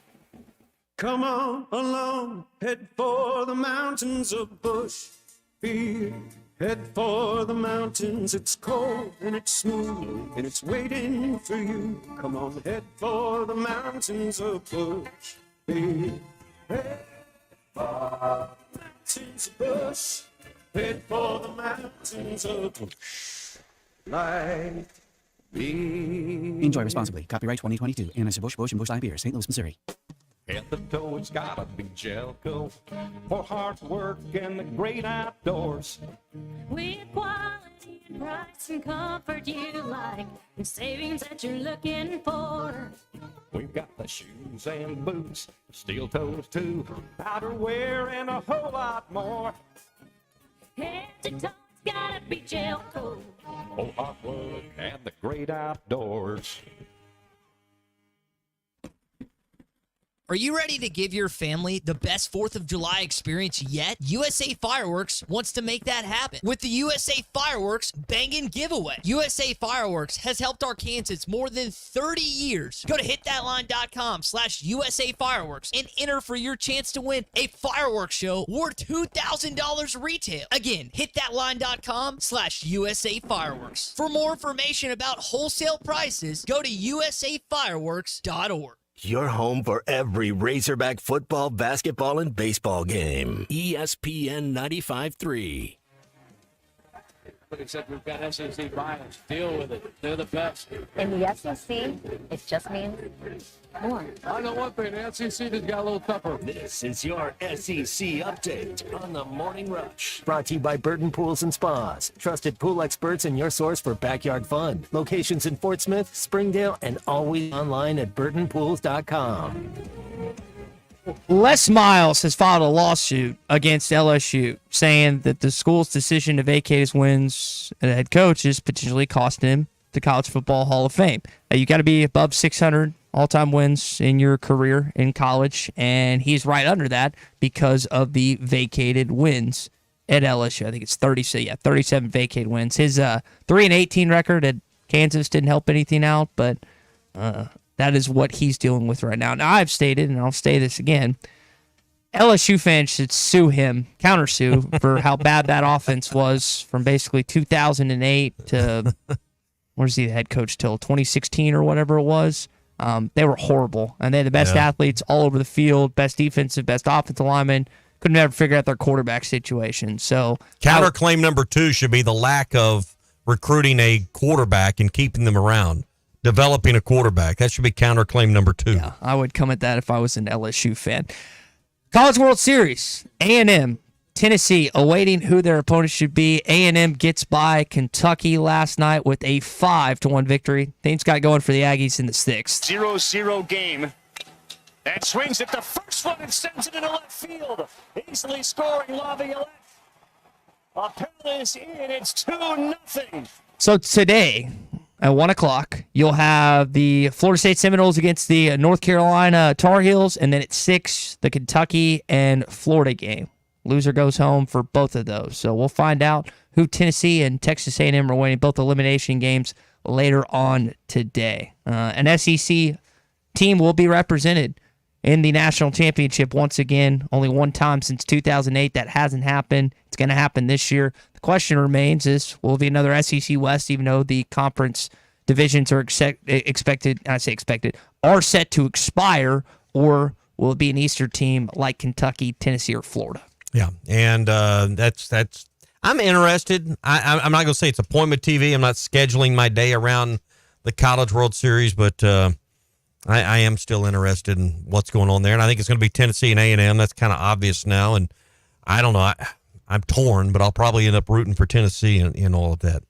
Come on along, head for the mountains of Bushfield. Head for the mountains, it's cold and it's smooth and it's waiting for you. Come on, head for the mountains of Bushfield. Head for the mountains of Bush. Head for the mountains of Bush. Like me. Enjoy responsibly. Copyright 2022. Anheuser-Busch, Busch, and Busch Light Beer, St. Louis, Missouri. At the toe, it's gotta be Jelco for hard work and the great outdoors. With quality and price and comfort you like, and savings that you're looking for. We've got the shoes and boots, steel toes too, outerwear and a whole lot more. Head to toe, it's gotta be Jelco. For hard work and the great outdoors. Are you ready to give your family the best 4th of July experience yet? USA Fireworks wants to make that happen with the USA Fireworks Bangin' Giveaway. USA Fireworks has helped Arkansans more than 30 years. Go to hitthatline.com/USA Fireworks and enter for your chance to win a fireworks show worth $2,000 retail. Again, hitthatline.com/USA Fireworks. For more information about wholesale prices, go to usafireworks.org. Your home for every Razorback football, basketball, and baseball game. ESPN 95.3. Except we've got SEC rivals. Deal with it. They're the best. In the SEC, it just means more. I know one thing. The SEC just got a little tougher. This is your SEC update on the Morning Rush. Brought to you by Burton Pools and Spas. Trusted pool experts and your source for backyard fun. Locations in Fort Smith, Springdale, and always online at burtonpools.com. Les Miles has filed a lawsuit against LSU saying that the school's decision to vacate his wins as head coach is potentially costing him the College Football Hall of Fame. You got to be above 600 all-time wins in your career in college, and he's right under that because of the vacated wins at LSU. I think it's 37 vacated wins. His 3-18 record at Kansas didn't help anything out, but that is what he's dealing with right now. Now, I've stated, and I'll say this again, LSU fans should sue him, countersue, for how bad that offense was from basically 2008 to, where's he the head coach till, 2016 or whatever it was. They were horrible, and they had the best athletes all over the field, best defensive, best offensive linemen. Couldn't ever figure out their quarterback situation. So counterclaim number 2 should be the lack of recruiting a quarterback and keeping them around. Developing a quarterback. That should be counterclaim number 2. Yeah, I would come at that if I was an LSU fan. College World Series, A&M, Tennessee, awaiting who their opponent should be. A&M gets by Kentucky last night with a 5-1 victory. Things got going for the Aggies in the 6th. 0-0 game. And swings at the first one and sends it into left field. Easily scoring Laviolette. A penalty is in. It's 2-0. So today, at 1 o'clock, you'll have the Florida State Seminoles against the North Carolina Tar Heels, and then at 6, the Kentucky and Florida game. Loser goes home for both of those. So we'll find out who Tennessee and Texas A&M are winning, both elimination games, later on today. An SEC team will be represented in the national championship once again. Only one time since 2008 that hasn't happened. It's going to happen this year. The question remains is, will it be another SEC West, even though the conference divisions are are set to expire, or will it be an Eastern team like Kentucky, Tennessee, or Florida? Yeah, and that's. I'm interested. I'm not going to say it's appointment TV. I'm not scheduling my day around the College World Series, but I am still interested in what's going on there. And I think it's going to be Tennessee and A&M. That's kind of obvious now. And I don't know. I'm torn, but I'll probably end up rooting for Tennessee in all of that.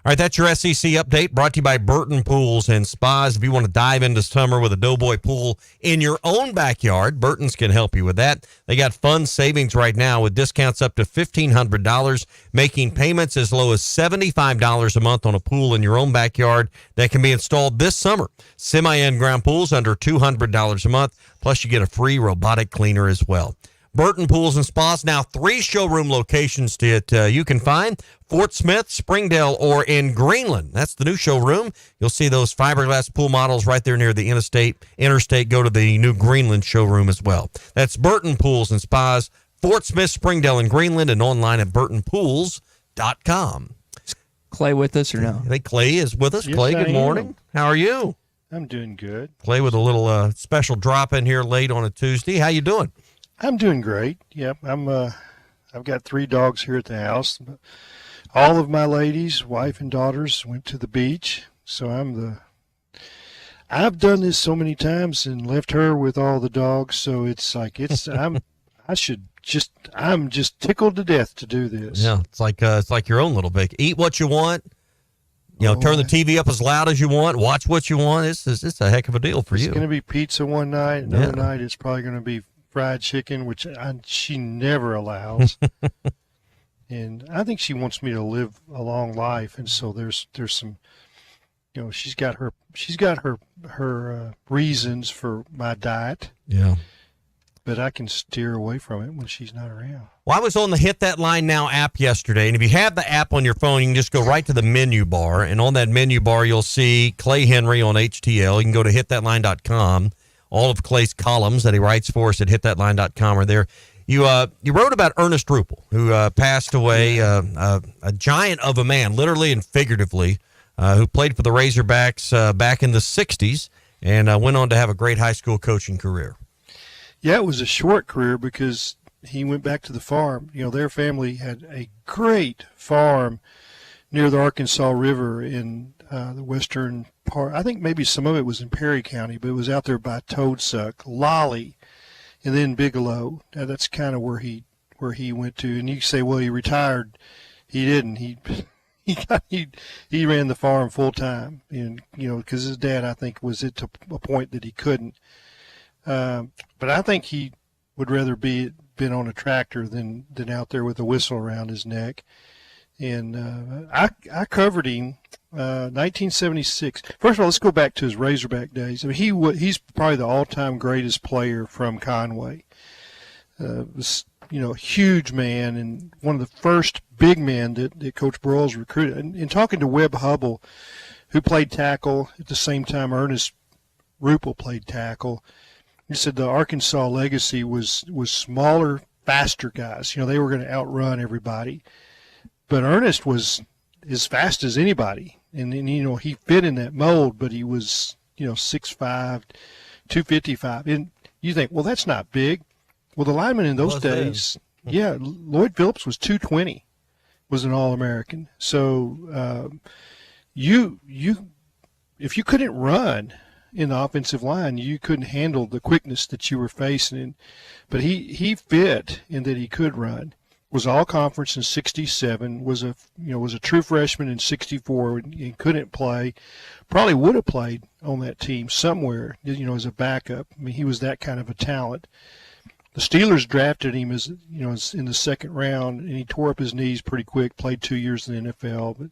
All All right, that's your SEC update brought to you by Burton Pools and Spas. If you want to dive into summer with a Doughboy pool in your own backyard, Burton's can help you with that. They got fun savings right now with discounts up to $1,500, making payments as low as $75 a month on a pool in your own backyard that can be installed this summer. Semi-in-ground pools under $200 a month, plus you get a free robotic cleaner as well. Burton Pools and Spas, now 3 showroom locations that you can find. Fort Smith, Springdale, or in Greenland. That's the new showroom. You'll see those fiberglass pool models right there near the interstate. Go to the new Greenland showroom as well. That's Burton Pools and Spas, Fort Smith, Springdale, and Greenland, and online at burtonpools.com. Is Clay with us or no? I think Clay is with us. Yes, Clay, good I morning. am. How are you? I'm doing good. Clay with a little special drop in here late on a Tuesday. How you doing? I'm doing great. Yep, I've got 3 dogs here at the house. All of my ladies, wife and daughters, went to the beach, so I've done this so many times and left her with all the dogs. So it's like I'm just tickled to death to do this. Yeah, it's like your own little vacation. Eat what you want. Turn the TV up as loud as you want. Watch what you want. It's a heck of a deal for you. It's going to be pizza one night. Another night it's probably going to be fried chicken, which she never allows. And I think she wants me to live a long life, and so there's some, she's got her reasons for my diet. Yeah. But I can steer away from it when she's not around. Well, I was on the Hit That Line Now app yesterday, and if you have the app on your phone, you can just go right to the menu bar, and on that menu bar, you'll see Clay Henry on HTL. You can go to hitthatline.com. All of Clay's columns that he writes for us at hitthatline.com are there. You wrote about Ernest Ruppel, who passed away, a giant of a man, literally and figuratively, who played for the Razorbacks back in the 60s and went on to have a great high school coaching career. Yeah, it was a short career because he went back to the farm. Their family had a great farm near the Arkansas River in the western part. I think maybe some of it was in Perry County, but it was out there by Toadsuck, Lolly, and then Bigelow. That's kind of where he went to. And you say, well, he retired. He didn't. He ran the farm full time, and because his dad, I think, was at a point that he couldn't. But I think he would rather been on a tractor than out there with a whistle around his neck. And I covered him 1976. First of all, let's go back to his Razorback days. I mean, he's probably the all-time greatest player from Conway. Was huge man and one of the first big men that Coach Broyles recruited. And talking to Webb Hubble, who played tackle at the same time Ernest Ruppel played tackle, he said the Arkansas legacy was smaller, faster guys. They were going to outrun everybody. But Ernest was as fast as anybody, and he fit in that mold. But he was 6'5", 255, and you think, well, that's not big. Well, the lineman in those days, Lloyd Phillips was 220, was an All-American. So if you couldn't run in the offensive line, you couldn't handle the quickness that you were facing. But he fit in that he could run. Was all conference in '67. Was a true freshman in '64 and couldn't play. Probably would have played on that team somewhere, as a backup. I mean, he was that kind of a talent. The Steelers drafted him as in the second round, and he tore up his knees pretty quick. Played 2 years in the NFL,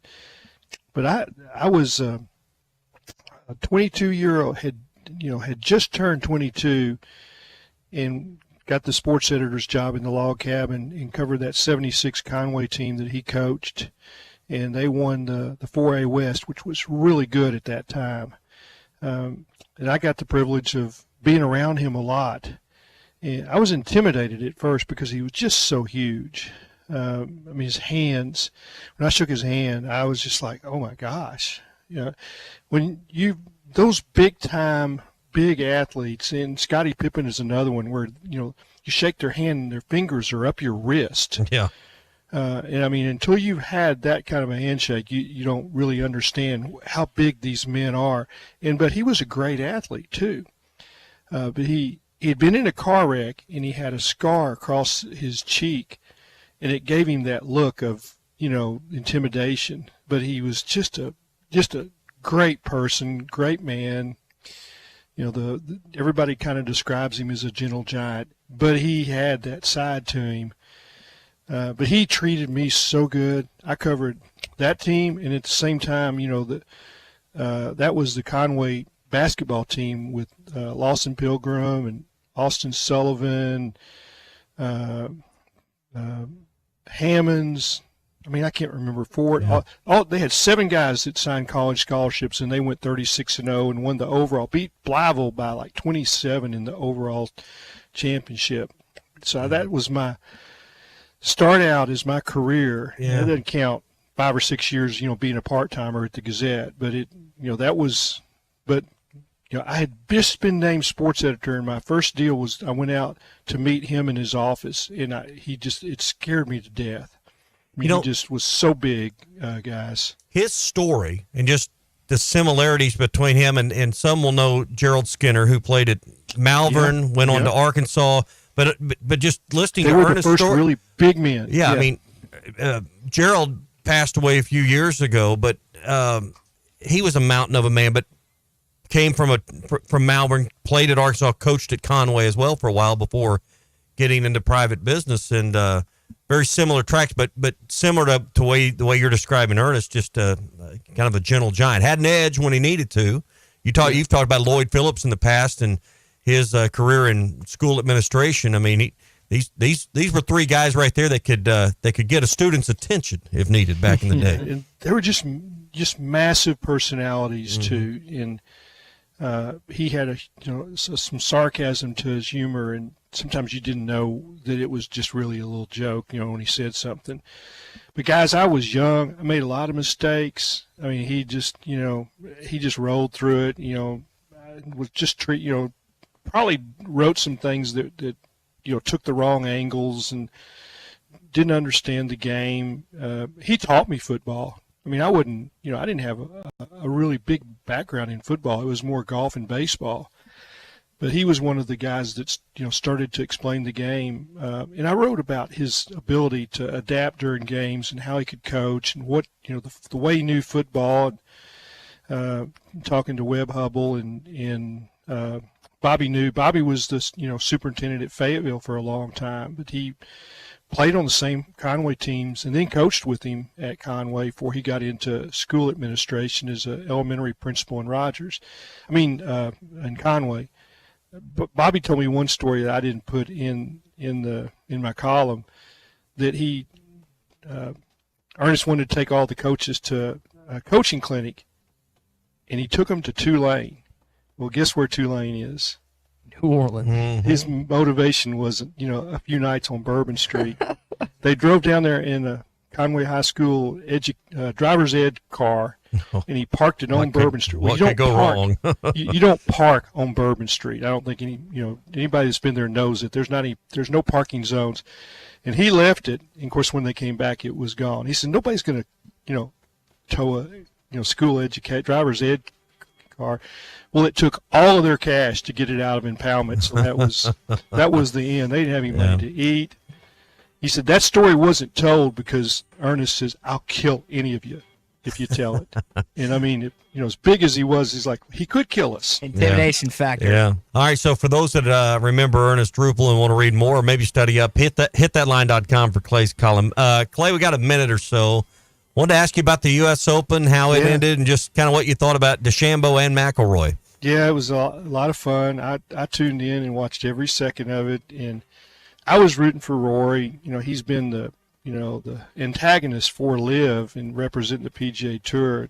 but I was a 22-year-old had just turned 22, and got the sports editor's job in the log cabin and covered that 76 Conway team that he coached. And they won the 4A West, which was really good at that time. And I got the privilege of being around him a lot. And I was intimidated at first because he was just so huge. His hands, when I shook his hand, I was just like, oh my gosh. When those big athletes, and Scottie Pippen is another one where you shake their hand and their fingers are up your wrist. Yeah. And until you've had that kind of a handshake, you don't really understand how big these men are. But he was a great athlete too. But he had been in a car wreck and he had a scar across his cheek, and it gave him that look of intimidation, but he was just a great person, great man. Everybody kind of describes him as a gentle giant, but he had that side to him. But he treated me so good. I covered that team, and at the same time, that was the Conway basketball team with Lawson Pilgrim and Austin Sullivan, Hammonds. I mean, I can't remember Ford. Yeah. They had 7 guys that signed college scholarships, and they went 36-0 and won the overall. Beat Blytheville by like 27 in the overall championship. So that was my start out as my career. Yeah. It doesn't count 5 or 6 years, being a part-timer at the Gazette, but that was. But I had just been named sports editor, and my first deal was I went out to meet him in his office, and it scared me to death. He just was so big, guys. His story and just the similarities between him and some will know Gerald Skinner, who played at Malvern, went on to Arkansas. But just listening to Ernest's the first story, really big men. Yeah, I mean, Gerald passed away a few years ago, but he was a mountain of a man. But came from Malvern, played at Arkansas, coached at Conway as well for a while before getting into private business, and very similar tracks, but similar to the way you're describing Ernest, just kind of a gentle giant. Had an edge when he needed to. You've talked about Lloyd Phillips in the past and his career in school administration. I mean, these were 3 guys right there that could get a student's attention if needed back in the day. And they were just massive personalities too, and he had some sarcasm to his humor, and sometimes you didn't know that it was just really a little joke, when he said something. But guys, I was young. I made a lot of mistakes. I mean, he just rolled through it. Was just probably wrote some things that took the wrong angles and didn't understand the game. He taught me football. I mean, I didn't have a really big background in football. It was more golf and baseball. But he was one of the guys that started to explain the game, and I wrote about his ability to adapt during games and how he could coach and what the way he knew football. Talking to Webb Hubble and Bobby knew. Bobby was the superintendent at Fayetteville for a long time, but he played on the same Conway teams and then coached with him at Conway before he got into school administration as an elementary principal in Rogers. In Conway. But Bobby told me one story that I didn't put in my column, that Ernest wanted to take all the coaches to a coaching clinic, and he took them to Tulane. Well, guess where Tulane is? New Orleans. Mm-hmm. His motivation was, a few nights on Bourbon Street. They drove down there in a Conway High School driver's ed car, and he parked it on Bourbon Street. What could go wrong? you don't park on Bourbon Street. I don't think anybody that's been there knows that there's no parking zones. And he left it. And of course, when they came back, it was gone. He said nobody's going to, tow a school driver's ed car. Well, it took all of their cash to get it out of impoundment. So that was the end. They didn't have any money to eat. He said that story wasn't told because Ernest says, "I'll kill any of you if you tell it." And I mean, as big as he was, he's like, he could kill us. Intimidation factor. Yeah. All right. So for those that remember Ernest Ruppel and want to read more or maybe study up, hit thatline.com for Clay's column. Clay, we got a minute or so. Wanted to ask you about the U.S. Open, how it ended, and just kind of what you thought about DeChambeau and McIlroy. Yeah, it was a lot of fun. I tuned in and watched every second of it, and I was rooting for Rory. He's been the antagonist for Liv and representing the PGA Tour.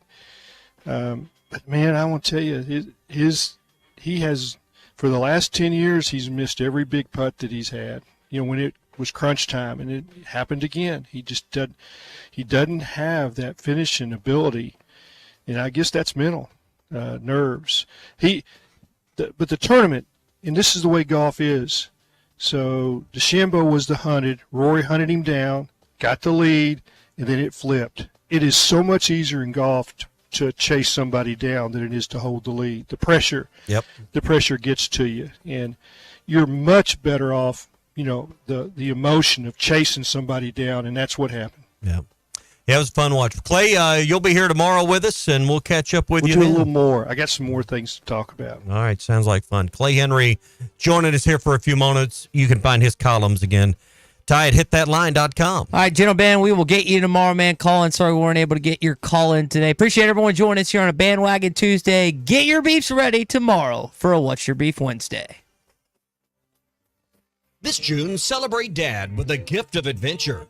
But man, I want to tell you, he has for the last 10 years he's missed every big putt that he's had. When it was crunch time, and it happened again. He just doesn't have that finishing ability, and I guess that's mental, nerves. But the tournament, and this is the way golf is. So DeChambeau was the hunted. Rory hunted him down, got the lead, and then it flipped. It is so much easier in golf to chase somebody down than it is to hold the lead. The pressure, the pressure gets to you, and you're much better off. The emotion of chasing somebody down, and that's what happened. Yeah. Yeah, it was a fun watch. Clay, you'll be here tomorrow with us, and we'll catch up with We'll you do a then. little more. I got some more things to talk about. All right, sounds like fun. Clay Henry joining us here for a few moments. You can find his columns again. Ty at hitthatline.com. All right, gentlemen, we will get you tomorrow, man. Call in. Sorry we weren't able to get your call in today. Appreciate everyone joining us here on a Bandwagon Tuesday. Get your beefs ready tomorrow for a What's Your Beef Wednesday. This June, celebrate Dad with a gift of adventure